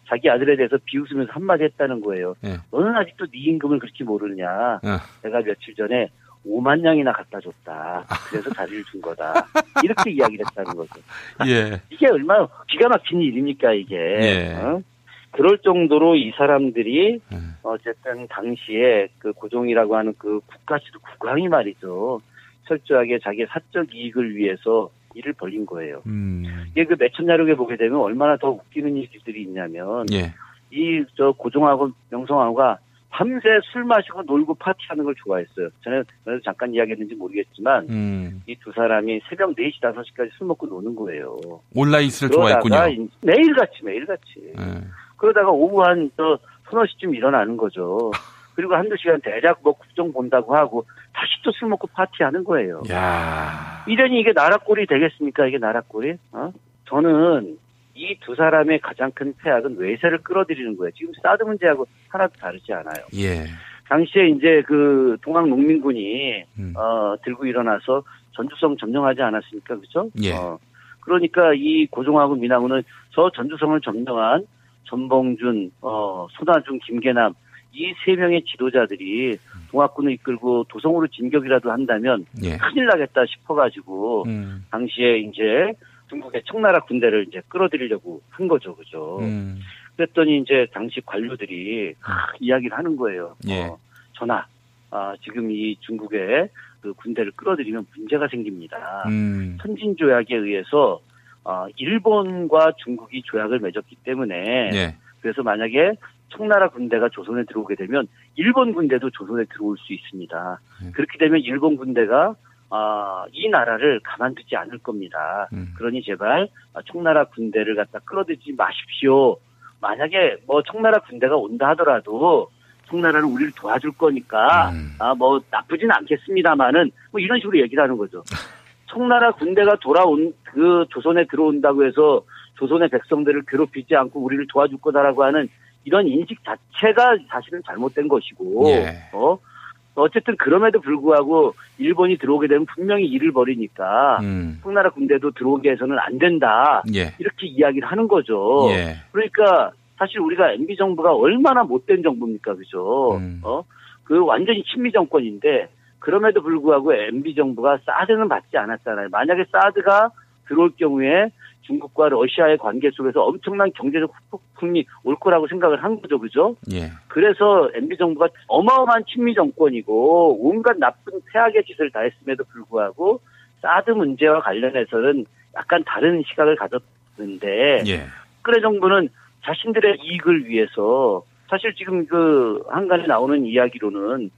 자기 아들에 대해서 비웃으면서 한마디 했다는 거예요. 너는 아직도 네 임금을 그렇게 모르느냐. 내가 며칠 전에 5만 냥이나 갖다 줬다. 그래서 자리를 준 거다. 이렇게 이야기를 했다는 거죠. 이게 얼마나 기가 막힌 일입니까 이게. 그럴 정도로 이 사람들이 어쨌든 당시에 그 고종이라고 하는 그 국가지도 국왕이 말이죠. 철저하게 자기의 사적 이익을 위해서 일을 벌린 거예요. 이게 그 매천야록에 보게 되면 얼마나 더 웃기는 일들이 있냐면 이 저 고종하고 명성황후가 밤새 술 마시고 놀고 파티하는 걸 좋아했어요. 저는 잠깐 이야기했는지 모르겠지만 이 두 사람이 새벽 4시, 5시까지 술 먹고 노는 거예요. 온라인스를 좋아했군요. 매일같이. 그러다가 오후 한 3-4시쯤 일어나는 거죠. 그리고 한두 시간 대략 뭐 국정 본다고 하고 다시 또 술 먹고 파티하는 거예요. 이러니 이게 나라꼴이 되겠습니까? 이게 나라꼴이? 저는 이 두 사람의 가장 큰 폐악은 외세를 끌어들이는 거예요. 지금 사드 문제하고 하나도 다르지 않아요. 당시에 이제 그 동학 농민군이 들고 일어나서 전주성 점령하지 않았습니까? 그렇죠? 그러니까 이 고종하고 민항우는 저 전주성을 점령한 전봉준, 손아중, 김계남 이 세 명의 지도자들이 동학군을 이끌고 도성으로 진격이라도 한다면 큰일 나겠다 싶어가지고 당시에 이제 중국의 청나라 군대를 이제 끌어들이려고 한 거죠, 그죠? 그랬더니 이제 당시 관료들이 이야기를 하는 거예요. 전하, 지금 이 중국의 그 군대를 끌어들이면 문제가 생깁니다. 선진조약에 의해서 일본과 중국이 조약을 맺었기 때문에 그래서 만약에 청나라 군대가 조선에 들어오게 되면 일본 군대도 조선에 들어올 수 있습니다. 그렇게 되면 일본 군대가 이 나라를 가만두지 않을 겁니다. 그러니 제발 청나라 군대를 갖다 끌어들이지 마십시오. 만약에 뭐 청나라 군대가 온다 하더라도 청나라는 우리를 도와줄 거니까 뭐 나쁘진 않겠습니다만은 뭐 이런 식으로 얘기를 하는 거죠. 청나라 군대가 그 조선에 들어온다고 해서 조선의 백성들을 괴롭히지 않고 우리를 도와줄 거다라고 하는 이런 인식 자체가 사실은 잘못된 것이고, 어쨌든 그럼에도 불구하고 일본이 들어오게 되면 분명히 일을 벌이니까 청나라 군대도 들어오게 해서는 안 된다. 이렇게 이야기를 하는 거죠. 그러니까 사실 우리가 MB 정부가 얼마나 못된 정부입니까, 그죠? 그 완전히 친미 정권인데 그럼에도 불구하고 MB 정부가 사드는 받지 않았잖아요. 만약에 사드가 들어올 경우에 중국과 러시아의 관계 속에서 엄청난 경제적 후폭풍이 올 거라고 생각을 한 거죠, 그죠? 그래서 MB 정부가 어마어마한 친미 정권이고 온갖 나쁜 폐악의 짓을 다 했음에도 불구하고 사드 문제와 관련해서는 약간 다른 시각을 가졌는데 박근혜 정부는 자신들의 이익을 위해서 사실 지금 그 한간에 나오는 이야기로는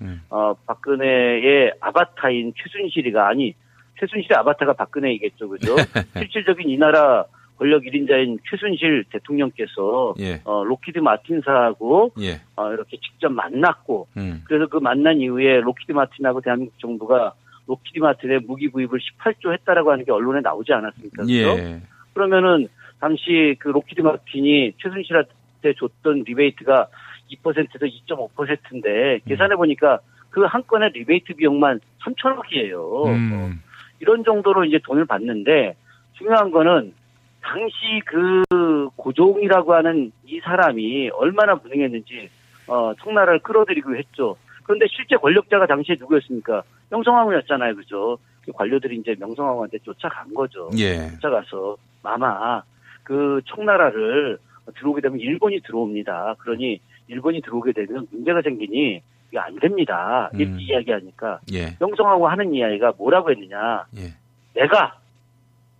박근혜의 아바타인 최순실의 아바타가 박근혜이겠죠, 그죠? 실질적인 이 나라 권력 1인자인 최순실 대통령께서 로키드 마틴사하고 이렇게 직접 만났고 그래서 그 만난 이후에 로키드 마틴하고 대한민국 정부가 로키드 마틴의 무기 구입을 18조 했다라고 하는 게 언론에 나오지 않았습니까? 그렇죠? 그러면은 당시 그 로키드 마틴이 최순실한테 줬던 리베이트가 2%에서 2.5%인데 계산해 보니까 그 한 건의 리베이트 비용만 3천억이에요. 이런 정도로 이제 돈을 받는데 중요한 거는 당시 그 고종이라고 하는 이 사람이 얼마나 무능했는지 청나라를 끌어들이기로 했죠. 그런데 실제 권력자가 당시에 누구였습니까? 명성황후였잖아요, 그죠? 관료들이 이제 명성황후한테 쫓아간 거죠. 쫓아가서 마마 그 청나라를 들어오게 되면 일본이 들어옵니다. 그러니 일본이 들어오게 되면 문제가 생기니 이게 안 됩니다. 이렇게 이야기하니까 명성황후 하는 이야기가 뭐라고 했느냐. 내가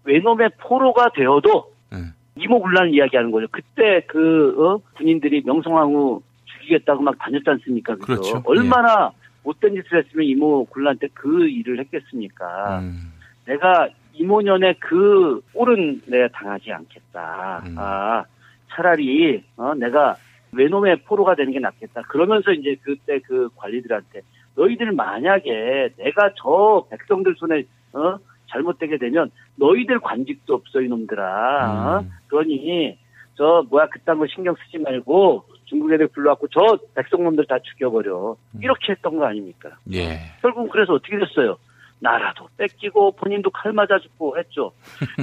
외놈의 포로가 되어도 이모군란을 이야기하는 거죠. 그때 군인들이 명성황후 죽이겠다고 막 다녔지 않습니까? 그렇죠. 얼마나 못된 짓을 했으면 이모군란 때 그 일을 했겠습니까? 내가 이모년의 그 꼴은 내가 당하지 않겠다. 차라리 내가 외놈의 포로가 되는 게 낫겠다. 그러면서 이제 그때 그 관리들한테 너희들 만약에 내가 저 백성들 손에 잘못되게 되면 너희들 관직도 없어 이놈들아. 그러니 그딴 거 신경 쓰지 말고 중국 애들 불러갖고 저 백성놈들 다 죽여버려. 이렇게 했던 거 아닙니까? 예. 결국 그래서 어떻게 됐어요? 나라도 뺏기고 본인도 칼 맞아 죽고 했죠.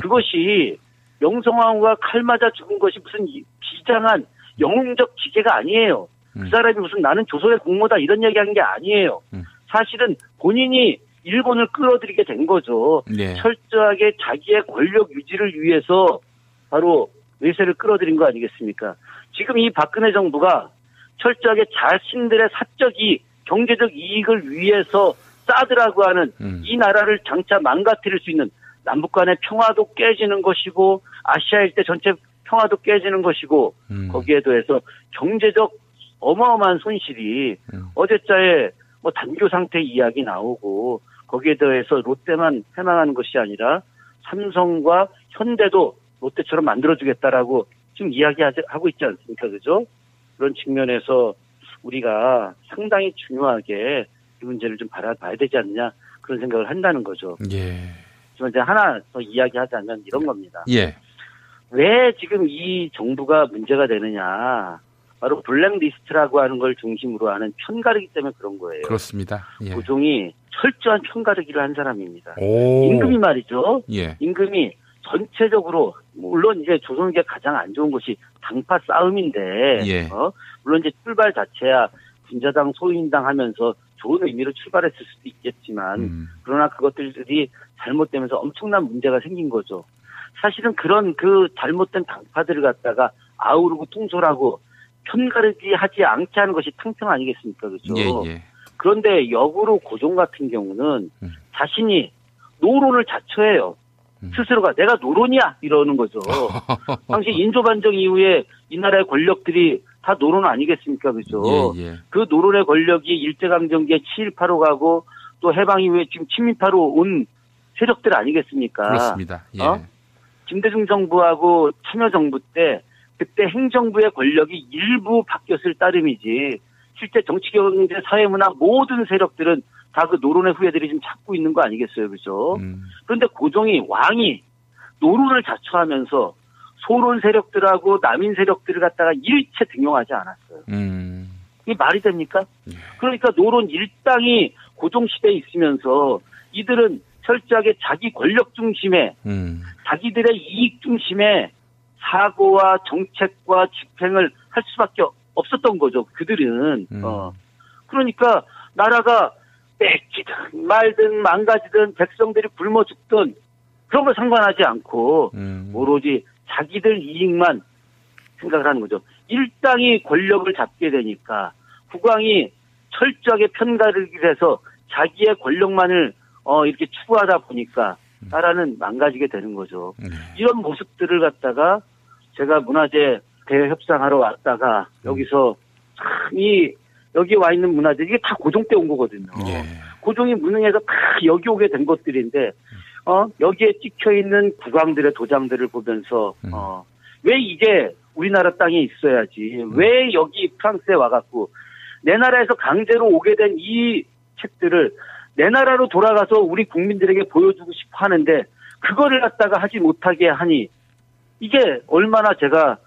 그것이 명성황후가 칼 맞아 죽은 것이 무슨 비장한 영웅적 기계가 아니에요. 그 사람이 무슨 나는 조선의 공모다 이런 얘기하는 게 아니에요. 사실은 본인이 일본을 끌어들이게 된 거죠. 네. 철저하게 자기의 권력 유지를 위해서 바로 외세를 끌어들인 거 아니겠습니까? 지금 이 박근혜 정부가 철저하게 자신들의 사적 이익, 경제적 이익을 위해서 싸드라고 하는 이 나라를 장차 망가뜨릴 수 있는 남북 간의 평화도 깨지는 것이고 아시아 일대 전체 평화도 깨지는 것이고 거기에 더해서 경제적 어마어마한 손실이 어제자에 단교 상태 이야기 나오고 거기에 더해서 롯데만 해망하는 것이 아니라 삼성과 현대도 롯데처럼 만들어주겠다라고 지금 이야기하고 있지 않습니까? 그죠? 그런 측면에서 우리가 상당히 중요하게 이 문제를 좀 바라봐야 되지 않느냐 그런 생각을 한다는 거죠. 예. 지금 이제 하나 더 이야기하자면 이런 겁니다. 예. 왜 지금 이 정부가 문제가 되느냐? 바로 블랙리스트라고 하는 걸 중심으로 하는 편가르기 때문에 그런 거예요. 그렇습니다. 예. 고종이 철저한 편가르기를 한 사람입니다. 오. 임금이 말이죠. 예. 임금이 전체적으로 물론 이제 조선에게 가장 안 좋은 것이 당파 싸움인데, 예. 물론 이제 출발 자체야 진자당 소인당 하면서 좋은 의미로 출발했을 수도 있겠지만, 그러나 그것들이 잘못되면서 엄청난 문제가 생긴 거죠. 사실은 그런 그 잘못된 당파들을 갖다가 아우르고 통솔하고 편가르기 하지 않게 하는 것이 탕평 아니겠습니까? 그렇죠? 예, 예. 그런데 역으로 고종 같은 경우는 자신이 노론을 자처해요. 스스로가 내가 노론이야 이러는 거죠. 당시 인조반정 이후에 이 나라의 권력들이 다 노론 아니겠습니까? 그죠? 예, 예. 그 노론의 권력이 일제강점기에 친일파로 가고 또 해방 이후에 지금 친민파로 온 세력들 아니겠습니까? 그렇습니다. 예. 김대중 정부하고 참여정부 때 그때 행정부의 권력이 일부 바뀌었을 따름이지 실제 정치, 경제, 사회, 문화 모든 세력들은 다 그 노론의 후예들이 지금 찾고 있는 거 아니겠어요. 그죠? 그런데 고종이 왕이 노론을 자처하면서 소론 세력들하고 남인 세력들을 갖다가 일체 등용하지 않았어요. 이게 말이 됩니까? 그러니까 노론 일당이 고종 시대에 있으면서 이들은 철저하게 자기 권력 중심에 자기들의 이익 중심에 사고와 정책과 집행을 할 수밖에 없었던 거죠. 그들은. 그러니까 나라가 뺏기든 말든 망가지든 백성들이 굶어 죽든 그런 걸 상관하지 않고 오로지 자기들 이익만 생각을 하는 거죠. 일당이 권력을 잡게 되니까 국왕이 철저하게 편가르기를 해서 자기의 권력만을 이렇게 추구하다 보니까 나라는 망가지게 되는 거죠. 이런 모습들을 갖다가 제가 문화재 대회 협상하러 왔다가 여기서 참 여기 와 있는 문화재 이게 다 고종 때 온 거거든요. 예. 고종이 무능해서 다 여기 오게 된 것들인데 여기에 찍혀 있는 국왕들의 도장들을 보면서 왜 이게 우리나라 땅에 있어야지 왜 여기 프랑스에 와갖고 내 나라에서 강제로 오게 된 이 책들을 내 나라로 돌아가서 우리 국민들에게 보여주고 싶어 하는데 그거를 갖다가 하지 못하게 하니 이게 얼마나 제가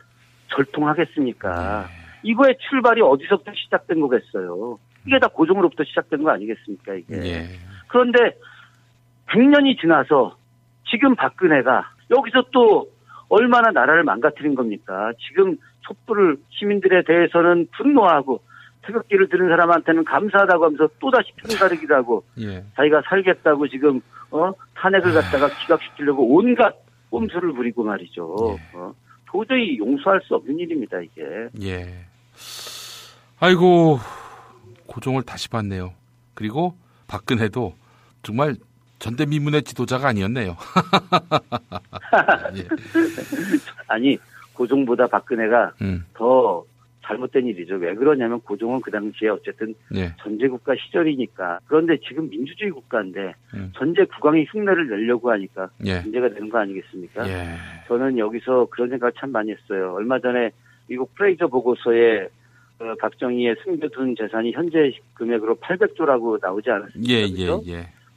절통하겠습니까? 이거의 출발이 어디서부터 시작된 거겠어요? 이게 다 고종으로부터 시작된 거 아니겠습니까, 이게? 예. 그런데 100년이 지나서 지금 박근혜가 여기서 또 얼마나 나라를 망가뜨린 겁니까? 지금 촛불을 시민들에 대해서는 분노하고 태극기를 들은 사람한테는 감사하다고 하면서 또다시 편가르기를 하고 예. 자기가 살겠다고 지금 탄핵을 갖다가 기각시키려고 온갖 꼼수를 부리고 말이죠. 예. 도저히 용서할 수 없는 일입니다, 이게. 예. 아이고, 고종을 다시 봤네요. 그리고 박근혜도 정말 전대미문의 지도자가 아니었네요. 예. 아니, 고종보다 박근혜가 더 잘못된 일이죠. 왜 그러냐면 고종은 그 당시에 어쨌든 전제국가 시절이니까. 그런데 지금 민주주의 국가인데 전제 국왕이 흉내를 내려고 하니까 문제가 되는 거 아니겠습니까? 저는 여기서 그런 생각을 참 많이 했어요. 얼마 전에 미국 프레이저 보고서에 박정희의 숨겨둔 재산이 현재 금액으로 800조라고 나오지 않았습니까?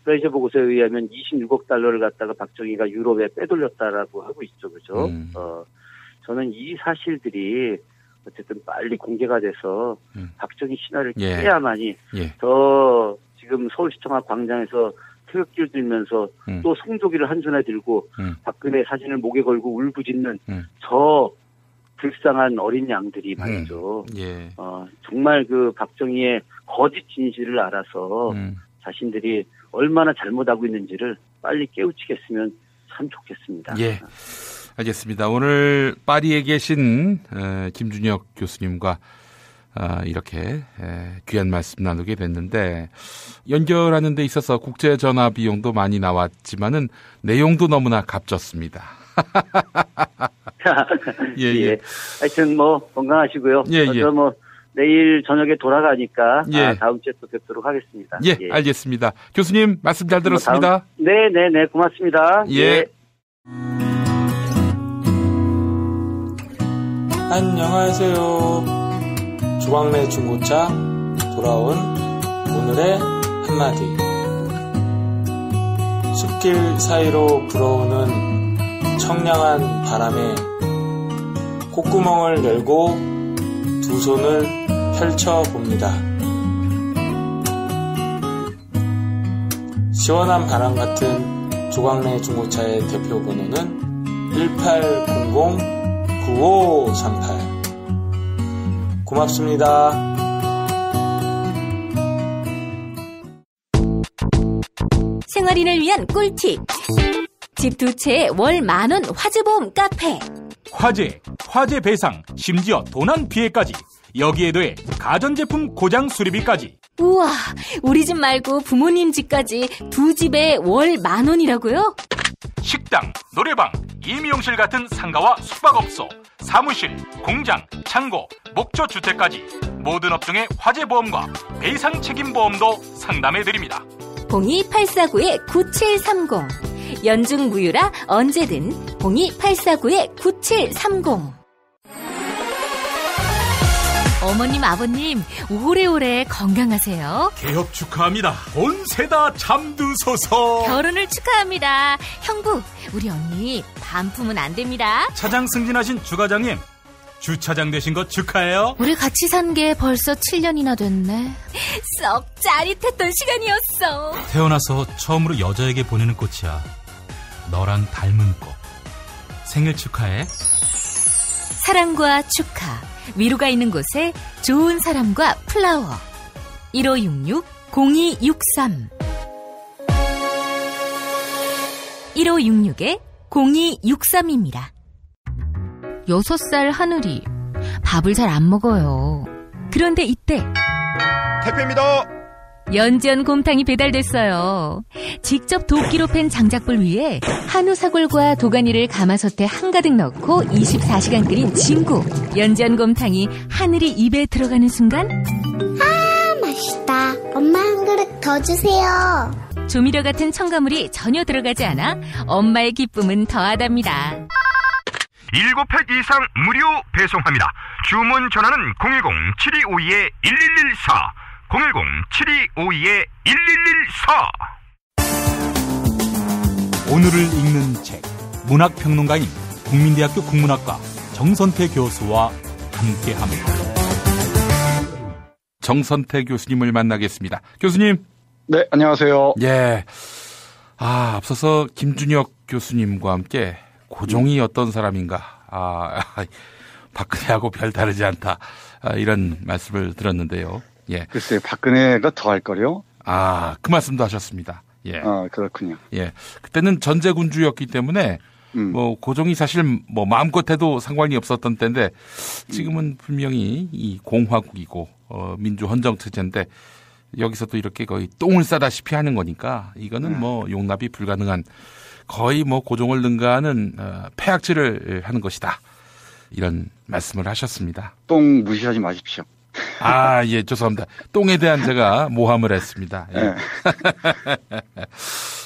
프레이저 보고서에 의하면 26억 달러를 갖다가 박정희가 유럽에 빼돌렸다라고 하고 있죠. 그죠? 저는 이 사실들이 어쨌든 빨리 공개가 돼서 박정희 신화를 깨야만이 더 지금 서울시청 앞 광장에서 태극기를 들면서 또 성조기를 한 손에 들고 박근혜 사진을 목에 걸고 울부짖는 저 불쌍한 어린 양들이 말이죠. 정말 그 박정희의 거짓 진실을 알아서 자신들이 얼마나 잘못하고 있는지를 빨리 깨우치겠으면 참 좋겠습니다. 예. 알겠습니다. 오늘 파리에 계신 김준혁 교수님과 이렇게 귀한 말씀 나누게 됐는데 연결하는 데 있어서 국제 전화 비용도 많이 나왔지만은 내용도 너무나 값졌습니다. 예. 하여튼 뭐 건강하시고요. 저도 뭐 내일 저녁에 돌아가니까 다음 주에 또 뵙도록 하겠습니다. 예, 알겠습니다. 교수님 말씀 잘 들었습니다. 네, 고맙습니다. 예. 안녕하세요. 조광래 중고차 돌아온 오늘의 한마디. 숲길 사이로 불어오는 청량한 바람에 콧구멍을 열고 두 손을 펼쳐봅니다. 시원한 바람 같은 조광래 중고차의 대표 번호는 1800-9538. 고맙습니다. 생활인을 위한 꿀팁. 집 두 채에 월 10,000원 화재보험 카페. 화재 배상, 심지어 도난 피해까지. 여기에 더해 가전제품 고장 수리비까지. 우와, 우리 집 말고 부모님 집까지 두 집에 월 10,000원이라고요? 식당, 노래방, 임용실 같은 상가와 숙박업소, 사무실, 공장, 창고, 목조주택까지 모든 업종의 화재보험과 배상 책임보험도 상담해드립니다. 02849-9730 연중 무휴라 언제든 02849-9730. 어머님, 아버님 오래오래 건강하세요. 개업 축하합니다. 본세다 잠드소서. 결혼을 축하합니다. 형부, 우리 언니 반품은 안 됩니다. 차장 승진하신 주과장님, 주차장 되신 거 축하해요. 우리 같이 산 게 벌써 7년이나 됐네. 썩 짜릿했던 시간이었어. 태어나서 처음으로 여자에게 보내는 꽃이야. 너랑 닮은 꽃. 생일 축하해. 사랑과 축하, 위로가 있는 곳에 좋은 사람과 플라워. 1566-0263 1566-0263입니다. 6살 하늘이 밥을 잘 안 먹어요. 그런데 이때 택배입니다. 연지연 곰탕이 배달됐어요. 직접 도끼로 팬 장작불 위에 한우 사골과 도가니를 가마솥에 한가득 넣고 24시간 끓인 진구. 연지연 곰탕이 하늘이 입에 들어가는 순간, 아, 맛있다. 엄마 한 그릇 더 주세요. 조미료 같은 첨가물이 전혀 들어가지 않아 엄마의 기쁨은 더하답니다. 7팩 이상 무료 배송합니다. 주문 전화는 010-7252-1114 010-7252-1114. 오늘을 읽는 책, 문학평론가인 국민대학교 국문학과 정선태 교수와 함께합니다. 정선태 교수님을 만나겠습니다. 교수님. 네, 안녕하세요. 예. 앞서서 김준혁 교수님과 함께 고종이 어떤 사람인가, 박근혜하고 별 다르지 않다, 이런 말씀을 들었는데요. 예. 글쎄요, 박근혜가 더 할걸요? 그 말씀도 하셨습니다. 예. 그렇군요. 예. 그때는 전제군주였기 때문에, 고종이 사실 마음껏 해도 상관이 없었던 때인데, 지금은 분명히 이 공화국이고, 민주헌정체제인데, 여기서도 이렇게 거의 똥을 싸다시피 하는 거니까 이거는 뭐 용납이 불가능한 거의 뭐 고종을 능가하는 폐악질을 하는 것이다. 이런 말씀을 하셨습니다. 똥 무시하지 마십시오. 아, 예, 죄송합니다. 똥에 대한 제가 모함을 했습니다. 예. 네.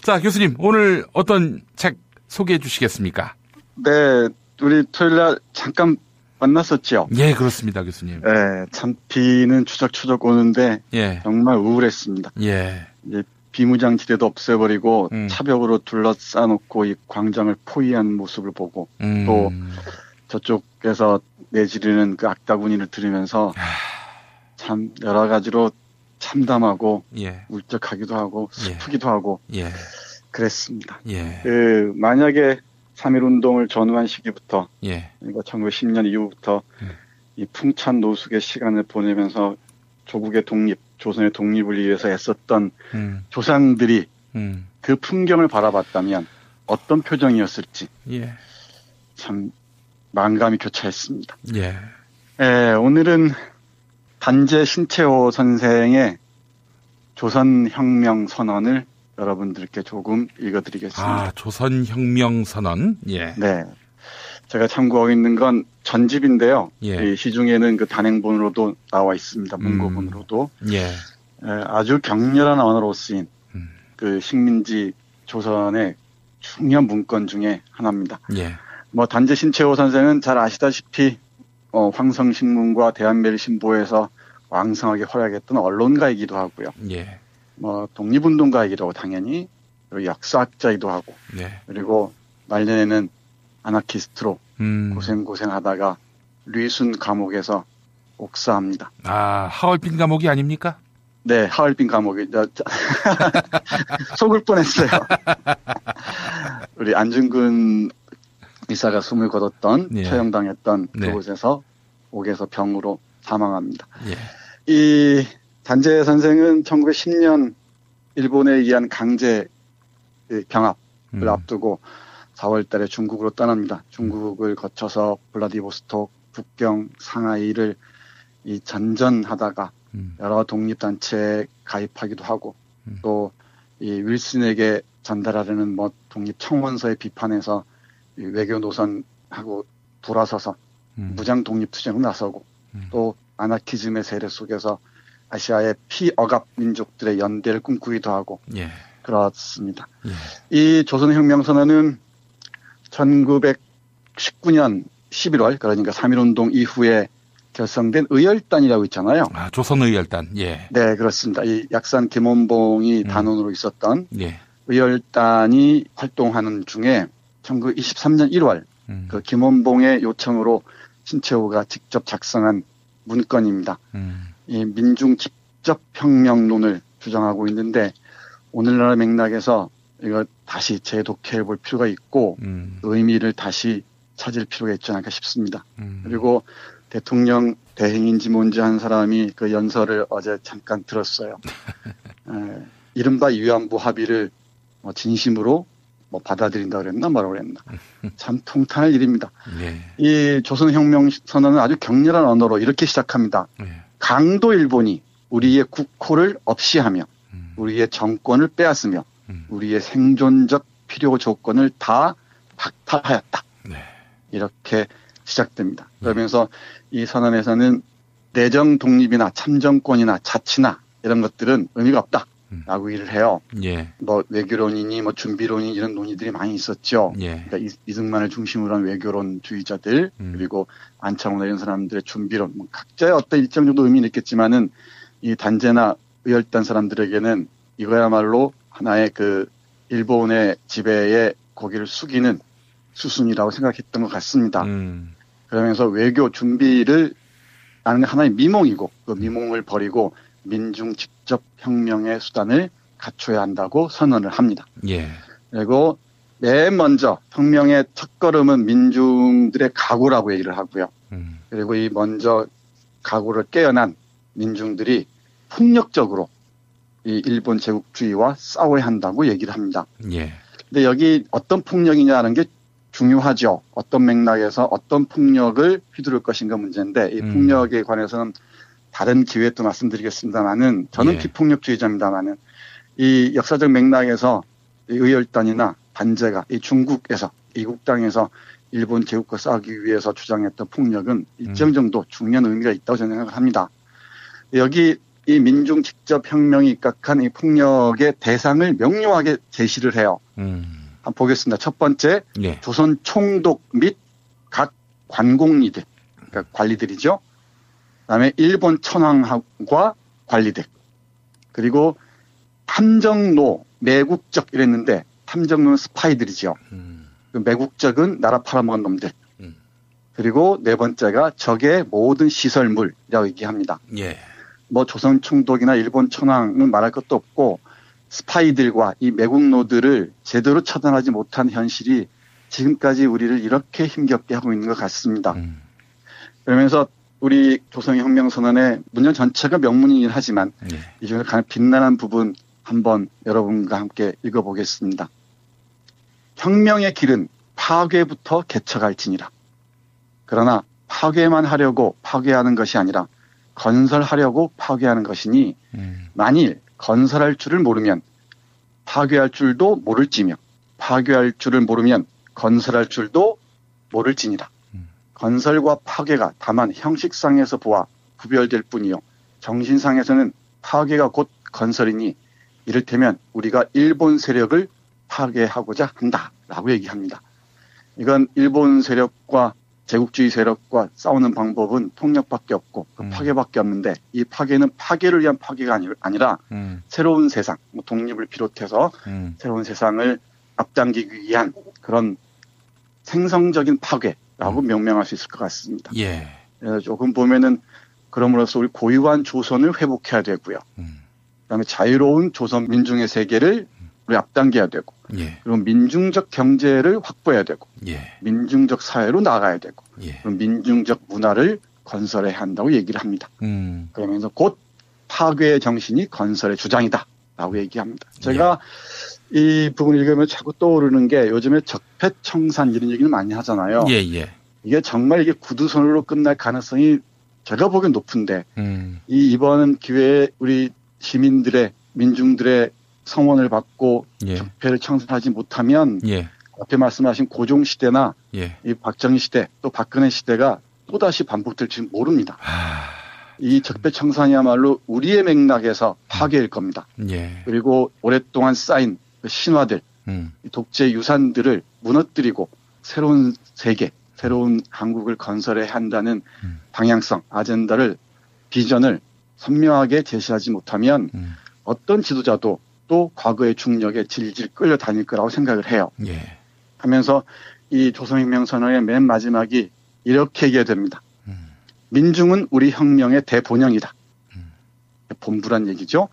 자, 교수님, 오늘 어떤 책 소개해 주시겠습니까? 네, 우리 토요일 날 잠깐 만났었죠? 예, 그렇습니다, 교수님. 네, 참 비는 추적추적 오는데 예. 정말 우울했습니다. 예. 이제 비무장지대도 없애버리고 차벽으로 둘러싸놓고 이 광장을 포위한 모습을 보고 또 저쪽에서 내지르는 그 악다구니를 들으면서 참 여러 가지로 참담하고 예. 울적하기도 하고 슬프기도 하고 예. 그랬습니다. 예. 만약에 3.1운동을 전후한 시기부터 예. 그러니까 1910년 이후부터 이 풍찬 노숙의 시간을 보내면서 조국의 독립, 조선의 독립을 위해서 애썼던 조상들이 그 풍경을 바라봤다면 어떤 표정이었을지 예. 참 만감이 교차했습니다. 예. 오늘은 단재 신채호 선생의 조선혁명 선언을 여러분들께 조금 읽어드리겠습니다. 아, 조선혁명 선언. 예. 네. 제가 참고하고 있는 건 전집인데요. 예. 이 시중에는 그 단행본으로도 나와 있습니다. 문고본으로도. 예. 아주 격렬한 언어로 쓰인 그 식민지 조선의 중요한 문건 중에 하나입니다. 예. 뭐 단재 신채호 선생은 잘 아시다시피 황성신문과 대한매일신보에서 왕성하게 활약했던 언론가이기도 하고요. 예. 뭐 독립운동가이기도 하고 당연히 그리고 역사학자이기도 하고 네. 그리고 말년에는 아나키스트로 고생하다가 류순 감옥에서 옥사합니다. 아, 하얼빈 감옥이 아닙니까? 네, 하얼빈 감옥이 속을 뻔했어요. 우리 안중근 이사가 숨을 거뒀던 예. 처형당했던 네. 그곳에서 옥에서 병으로 사망합니다. 예. 이 단재 선생은 1910년 일본에 의한 강제 병합을 앞두고 4월 달에 중국으로 떠납니다. 중국을 거쳐서 블라디보스톡, 북경, 상하이를 이 전전하다가 여러 독립단체에 가입하기도 하고 또 이 윌슨에게 전달하려는 뭐 독립청원서의 비판에서 이 외교 노선하고 돌아서서 무장 독립투쟁으로 나서고 또 아나키즘의 세례 속에서 아시아의 피억압 민족들의 연대를 꿈꾸기도 하고 예. 그렇습니다. 예. 이 조선혁명선언은 1919년 11월 그러니까 3.1운동 이후에 결성된 의열단이라고 있잖아요. 아, 조선의열단. 예. 네, 그렇습니다. 이 약산 김원봉이 단원으로 있었던 예. 의열단이 활동하는 중에 1923년 1월 그 김원봉의 요청으로 신채호가 직접 작성한 문건입니다. 이 민중 직접혁명론을 주장하고 있는데 오늘날 맥락에서 이거 다시 재독해 볼 필요가 있고 의미를 다시 찾을 필요가 있지 않을까 싶습니다. 그리고 대통령 대행인지 뭔지 한 사람이 그 연설을 어제 잠깐 들었어요. 이른바 위안부 합의를 진심으로 받아들인다 그랬나 뭐라고 그랬나. 참 통탄할 일입니다. 예. 이 조선혁명 선언은 아주 격렬한 언어로 이렇게 시작합니다. 예. 강도 일본이 우리의 국호를 없이하며 우리의 정권을 빼앗으며 우리의 생존적 필요 조건을 다 박탈하였다. 네. 이렇게 시작됩니다. 그러면서 이 선언에서는 내정 독립이나 참정권이나 자치나 이런 것들은 의미가 없다. 라고 일을 해요. 예. 뭐 외교론이니 뭐 준비론이 이런 논의들이 많이 있었죠. 예. 그러니까 이승만을 중심으로 한 외교론주의자들 그리고 안창호나 이런 사람들의 준비론 뭐 각자의 어떤 일정 정도 의미는 있겠지만은 이 단재나 의열단 사람들에게는 이거야말로 하나의 그 일본의 지배에 고개를 숙이는 수순이라고 생각했던 것 같습니다. 그러면서 외교 준비를 하는 하나의 미몽이고 그 미몽을 버리고 민중 직접 혁명의 수단을 갖춰야 한다고 선언을 합니다. 예. 그리고 맨 먼저 혁명의 첫걸음은 민중들의 각오라고 얘기를 하고요. 그리고 이 먼저 각오를 깨어난 민중들이 폭력적으로 이 일본 제국주의와 싸워야 한다고 얘기를 합니다. 예. 근데 여기 어떤 폭력이냐는 게 중요하죠. 어떤 맥락에서 어떤 폭력을 휘두를 것인가 문제인데 이 폭력에 관해서는 다른 기회에 또 말씀드리겠습니다만은 저는 비폭력주의자입니다만은 이 역사적 맥락에서 의열단이나 반제가 이 중국에서 이국 땅에서 일본 제국과 싸우기 위해서 주장했던 폭력은 일정 정도 중요한 의미가 있다고 저는 생각을 합니다. 여기 이 민중 직접 혁명이 입각한 이 폭력의 대상을 명료하게 제시를 해요. 한번 보겠습니다. 첫 번째, 조선 총독 및 각 관공리들, 그러니까 관리들이죠. 그다음에 일본 천황과 관리들, 그리고 탐정노, 매국적 이랬는데 탐정노는 스파이들이죠. 매국적은 나라 팔아먹은 놈들. 그리고 네 번째가 적의 모든 시설물이라고 얘기합니다. 뭐 조선 총독이나 일본 천황은 말할 것도 없고 스파이들과 이 매국노들을 제대로 처단하지 못한 현실이 지금까지 우리를 이렇게 힘겹게 하고 있는 것 같습니다. 그러면서 우리 조선혁명선언의 문장 전체가 명문이긴 하지만 이 중에 가장 빛나는 부분 한번 여러분과 함께 읽어보겠습니다. 혁명의 길은 파괴부터 개척할지니라. 그러나 파괴만 하려고 파괴하는 것이 아니라 건설하려고 파괴하는 것이니 만일 건설할 줄을 모르면 파괴할 줄도 모를지며 파괴할 줄을 모르면 건설할 줄도 모를지니라. 건설과 파괴가 다만 형식상에서 보아 구별될 뿐이요 정신상에서는 파괴가 곧 건설이니 이를테면 우리가 일본 세력을 파괴하고자 한다라고 얘기합니다. 이건 일본 세력과 제국주의 세력과 싸우는 방법은 폭력밖에 없고 파괴밖에 없는데 이 파괴는 파괴를 위한 파괴가 아니라 새로운 세상, 뭐 독립을 비롯해서 새로운 세상을 앞당기기 위한 그런 생성적인 파괴라고 명명할 수 있을 것 같습니다. 조금 보면은 그럼으로써 우리 고유한 조선을 회복해야 되고요. 그다음에 자유로운 조선 민중의 세계를 우리 앞당겨야 되고 그리고 민중적 경제를 확보해야 되고 민중적 사회로 나가야 되고 그리고 민중적 문화를 건설해야 한다고 얘기를 합니다. 그러면서 곧 파괴의 정신이 건설의 주장이다라고 얘기합니다. 제가 이 부분을 읽으면 자꾸 떠오르는 게 요즘에 적폐청산 이런 얘기를 많이 하잖아요. 이게 정말 이게 구두손으로 끝날 가능성이 제가 보기엔 높은데 이번 기회에 우리 시민들의 민중들의 성원을 받고 적폐를 청산하지 못하면 앞에 말씀하신 고종 시대나 이 박정희 시대 또 박근혜 시대가 또다시 반복될지 모릅니다. 이 적폐 청산이야말로 우리의 맥락에서 파괴일 겁니다. 그리고 오랫동안 쌓인 신화들, 독재 유산들을 무너뜨리고 새로운 세계, 새로운 한국을 건설해야 한다는 방향성, 아젠다를, 비전을 선명하게 제시하지 못하면 어떤 지도자도 또 과거의 중력에 질질 끌려다닐 거라고 생각을 해요. 하면서 이 조선혁명선언의 맨 마지막이 이렇게 얘기됩니다. 민중은 우리 혁명의 대본영이다. 본부란 얘기죠.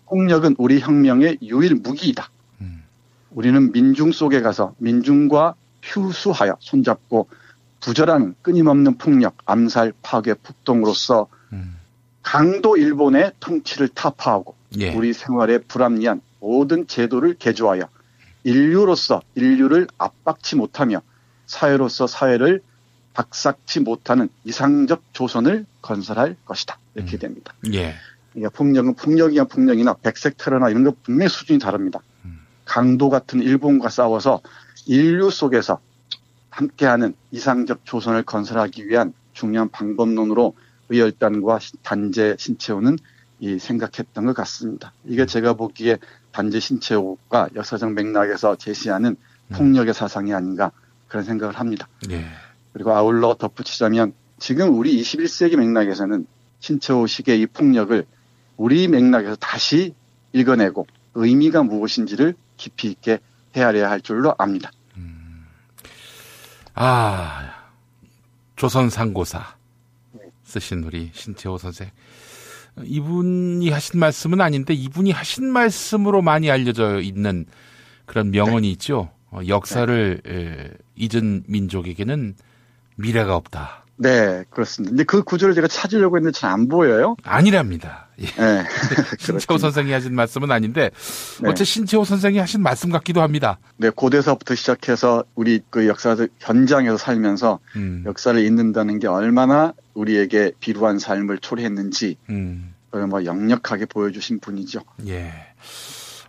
폭력은 우리 혁명의 유일 무기이다. 우리는 민중 속에 가서 민중과 휴수하여 손잡고 부절한 끊임없는 폭력, 암살, 파괴, 폭동으로서 강도 일본의 통치를 타파하고 우리 생활에 불합리한 모든 제도를 개조하여 인류로서 인류를 압박치 못하며 사회로서 사회를 박삭치 못하는 이상적 조선을 건설할 것이다. 이렇게 됩니다. 그러니까 폭력은 폭력이나 폭력이나 백색 테러나 이런 거 분명히 수준이 다릅니다. 강도 같은 일본과 싸워서 인류 속에서 함께하는 이상적 조선을 건설하기 위한 중요한 방법론으로 의열단과 단재 신채호는 생각했던 것 같습니다. 이게 제가 보기에 단재 신채호가 역사적 맥락에서 제시하는 폭력의 사상이 아닌가 그런 생각을 합니다. 그리고 아울러 덧붙이자면 지금 우리 21세기 맥락에서는 신채호식의 이 폭력을 우리 맥락에서 다시 읽어내고 의미가 무엇인지를 깊이 있게 헤아려야 할 줄로 압니다. 조선상고사 쓰신 우리 신채호 선생. 이분이 하신 말씀은 아닌데 이분이 하신 말씀으로 많이 알려져 있는 그런 명언이 있죠. 역사를 잊은 민족에게는 미래가 없다. 네, 그렇습니다. 근데 그 구조를 제가 찾으려고 했는데 잘 안 보여요? 아니랍니다. 예. 네. 신채호 선생이 하신 말씀은 아닌데, 네. 어째 신채호 선생이 하신 말씀 같기도 합니다. 네, 고대사부터 시작해서 우리 그 역사 현장에서 살면서 역사를 읽는다는 게 얼마나 우리에게 비루한 삶을 초래했는지, 그걸 뭐 역력하게 보여주신 분이죠. 예.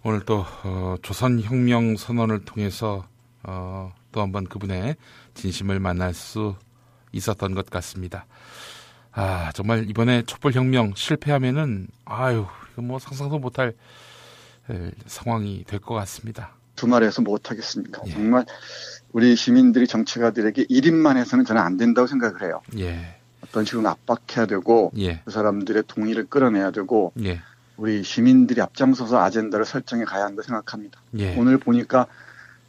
오늘 또, 조선혁명 선언을 통해서, 또 한번 그분의 진심을 만날 수 있었던 것 같습니다. 아, 정말 이번에 촛불혁명 실패하면은, 아유, 이거 뭐 상상도 못할 상황이 될 것 같습니다. 두말해서 못하겠습니까? 예. 정말 우리 시민들이 정치가들에게 1인만 해서는 저는 안 된다고 생각을 해요. 예. 어떤 식으로 압박해야 되고, 예. 그 사람들의 동의를 끌어내야 되고, 예. 우리 시민들이 앞장서서 아젠다를 설정해 가야 한다고 생각합니다. 예. 오늘 보니까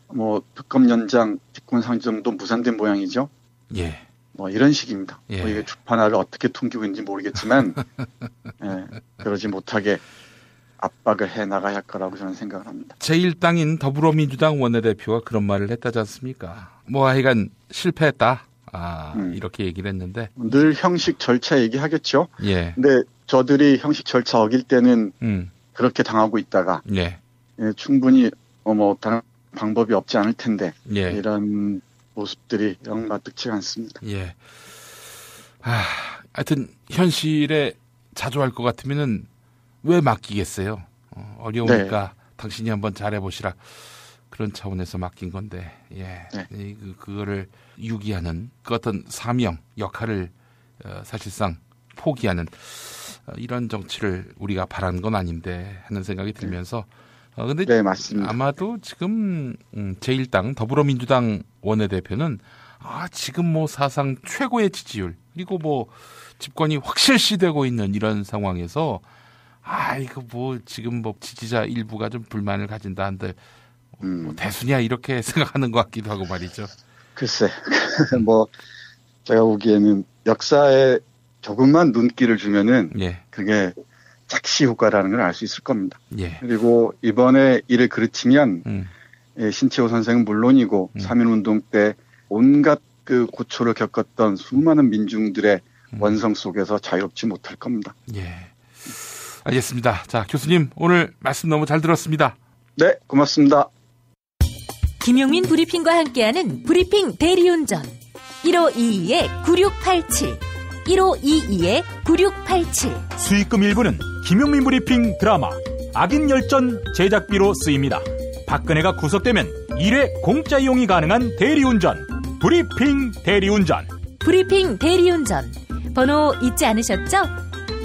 뭐 특검 연장, 직권 상정도 무산된 모양이죠. 예. 뭐 이런 식입니다. 예. 뭐 이게 주판화를 어떻게 통기고 있는지 모르겠지만 예, 그러지 못하게 압박을 해 나가야 할 거라고 저는 생각을 합니다. 제1당인 더불어민주당 원내대표가 그런 말을 했다지 않습니까? 뭐 하여간 실패했다. 이렇게 얘기를 했는데 늘 형식 절차 얘기하겠죠. 예. 근데 저들이 형식 절차 어길 때는 그렇게 당하고 있다가 예. 예, 충분히 뭐 다른 방법이 없지 않을 텐데 예. 이런 모습들이 영 마뜩치가 않습니다. 예. 하여튼 현실에 자조할 것 같으면은 왜 맡기겠어요? 어려우니까 네. 당신이 한번 잘해보시라. 그런 차원에서 맡긴 건데, 예. 네. 그거를 유기하는 그 어떤 사명, 역할을 사실상 포기하는 이런 정치를 우리가 바라는 건 아닌데 하는 생각이 들면서 근데 네, 맞습니다. 아마도 지금 제1당 더불어민주당 원내대표는 지금 뭐 사상 최고의 지지율 그리고 뭐 집권이 확실시되고 있는 이런 상황에서 이거 뭐 지금 뭐 지지자 일부가 좀 불만을 가진다 한들 뭐 대수냐 이렇게 생각하는 것 같기도 하고 말이죠. 글쎄 뭐 제가 보기에는 역사에 조금만 눈길을 주면은 예. 그게 착시 효과라는 걸 알 수 있을 겁니다. 예. 그리고 이번에 이를 그르치면 신채호 선생은 물론이고 3.1운동 때 온갖 그 고초를 겪었던 수많은 민중들의 원성 속에서 자유롭지 못할 겁니다. 예, 알겠습니다. 자, 교수님 오늘 말씀 너무 잘 들었습니다. 네, 고맙습니다. 김용민 브리핑과 함께하는 브리핑 대리운전 1522-9687 1522-9687 수익금 일부는 김용민 브리핑 드라마 악인 열전 제작비로 쓰입니다. 박근혜가 구속되면 1회 공짜 이용이 가능한 대리운전 브리핑 대리운전 브리핑 대리운전 번호 잊지 않으셨죠?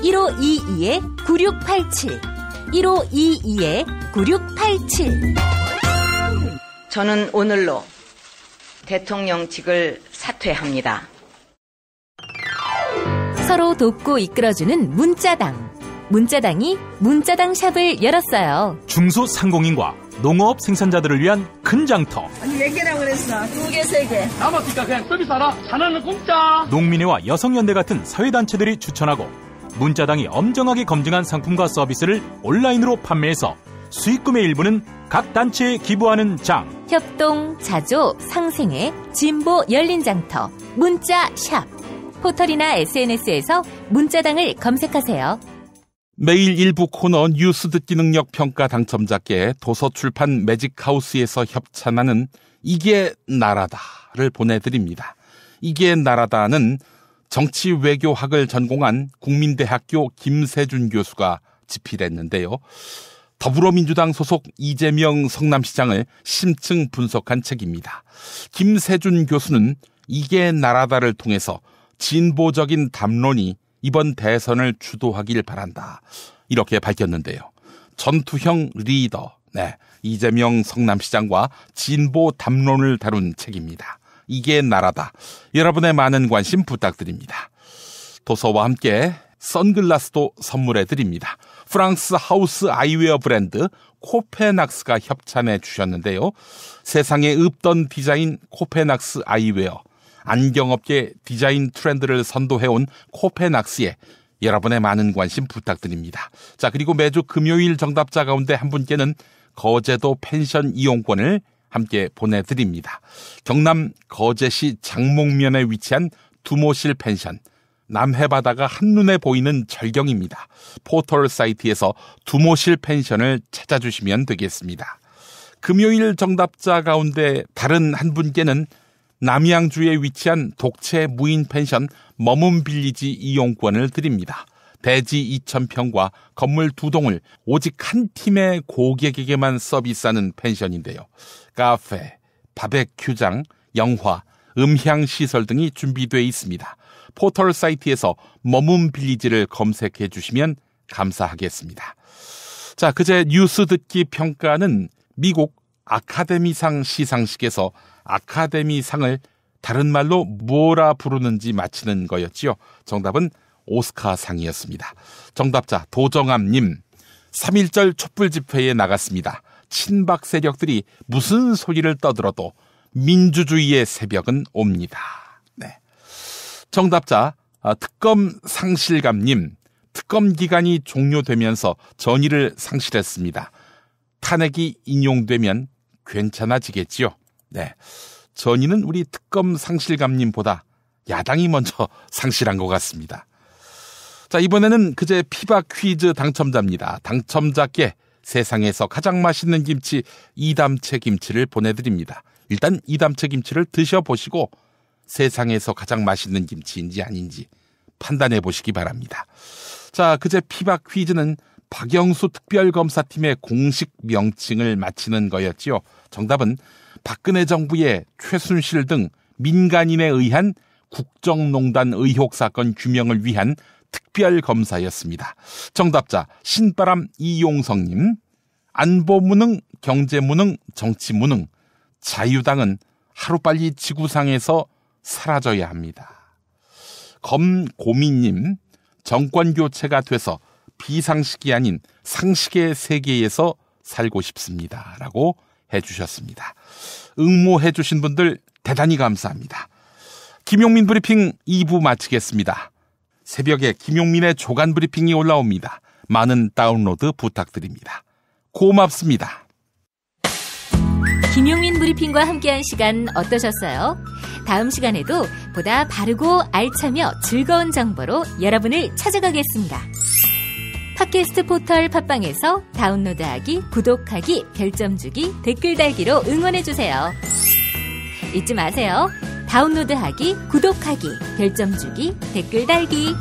1522-9687 1522-9687 저는 오늘로 대통령직을 사퇴합니다. 서로 돕고 이끌어주는 문자당. 문자당이 문자당 샵을 열었어요. 중소상공인과 농업 생산자들을 위한 큰 장터. 아니 몇 개라고 그랬어? 2개, 3개. 남았으니까 그냥 서비스 하나. 하나는 공짜. 농민회와 여성연대 같은 사회단체들이 추천하고 문자당이 엄정하게 검증한 상품과 서비스를 온라인으로 판매해서 수익금의 일부는 각 단체에 기부하는 장. 협동, 자조, 상생회, 진보 열린 장터, 문자샵. 포털이나 SNS에서 문자당을 검색하세요. 매일 일부 코너 뉴스 듣기 능력 평가 당첨자께 도서출판 매직하우스에서 협찬하는 이게 나라다를 보내드립니다. 이게 나라다는 정치외교학을 전공한 국민대학교 김세준 교수가 집필했는데요. 더불어민주당 소속 이재명 성남시장을 심층 분석한 책입니다. 김세준 교수는 이게 나라다를 통해서 진보적인 담론이 이번 대선을 주도하길 바란다. 이렇게 밝혔는데요. 전투형 리더, 이재명 성남시장과 진보 담론을 다룬 책입니다. 이게 나라다. 여러분의 많은 관심 부탁드립니다. 도서와 함께 선글라스도 선물해 드립니다. 프랑스 하우스 아이웨어 브랜드 코페낙스가 협찬해 주셨는데요. 세상에 없던 디자인 코페낙스 아이웨어. 안경업계 디자인 트렌드를 선도해온 코페낙스에 여러분의 많은 관심 부탁드립니다. 자, 그리고 매주 금요일 정답자 가운데 한 분께는 거제도 펜션 이용권을 함께 보내드립니다. 경남 거제시 장목면에 위치한 두모실 펜션. 남해바다가 한눈에 보이는 절경입니다. 포털 사이트에서 두모실 펜션을 찾아주시면 되겠습니다. 금요일 정답자 가운데 다른 한 분께는 남양주에 위치한 독채 무인 펜션 머문빌리지 이용권을 드립니다. 대지 2,000평과 건물 2동을 오직 한 팀의 고객에게만 서비스하는 펜션인데요. 카페, 바베큐장, 영화, 음향시설 등이 준비되어 있습니다. 포털 사이트에서 머문빌리지를 검색해 주시면 감사하겠습니다. 자, 그제 뉴스 듣기 평가는 미국 아카데미상 시상식에서 아카데미상을 다른 말로 뭐라 부르는지 맞히는 거였지요. 정답은 오스카상이었습니다. 정답자 도정암님, 3.1절 촛불 집회에 나갔습니다. 친박 세력들이 무슨 소리를 떠들어도 민주주의의 새벽은 옵니다. 네. 정답자 특검 상실감님, 특검 기간이 종료되면서 전의를 상실했습니다. 탄핵이 인용되면 괜찮아지겠지요. 네. 전의는 우리 특검 상실감님보다 야당이 먼저 상실한 것 같습니다. 자, 이번에는 그제 피바 퀴즈 당첨자입니다. 당첨자께 세상에서 가장 맛있는 김치 이담채 김치를 보내드립니다. 일단 이담채 김치를 드셔보시고 세상에서 가장 맛있는 김치인지 아닌지 판단해 보시기 바랍니다. 자, 그제 피바 퀴즈는 박영수 특별검사팀의 공식 명칭을 맞히는 거였지요. 정답은 박근혜 정부의 최순실 등 민간인에 의한 국정농단 의혹 사건 규명을 위한 특별검사였습니다. 정답자 신바람 이용성님, 안보무능, 경제무능, 정치무능, 자유당은 하루빨리 지구상에서 사라져야 합니다. 검고미님, 정권교체가 돼서 비상식이 아닌 상식의 세계에서 살고 싶습니다. 라고 해주셨습니다. 응모해주신 분들 대단히 감사합니다. 김용민 브리핑 2부 마치겠습니다. 새벽에 김용민의 조간 브리핑이 올라옵니다. 많은 다운로드 부탁드립니다. 고맙습니다. 김용민 브리핑과 함께한 시간 어떠셨어요? 다음 시간에도 보다 바르고 알차며 즐거운 정보로 여러분을 찾아가겠습니다. 팟캐스트 포털 팟빵에서 다운로드하기, 구독하기, 별점 주기, 댓글 달기로 응원해주세요. 잊지 마세요. 다운로드하기, 구독하기, 별점 주기, 댓글 달기.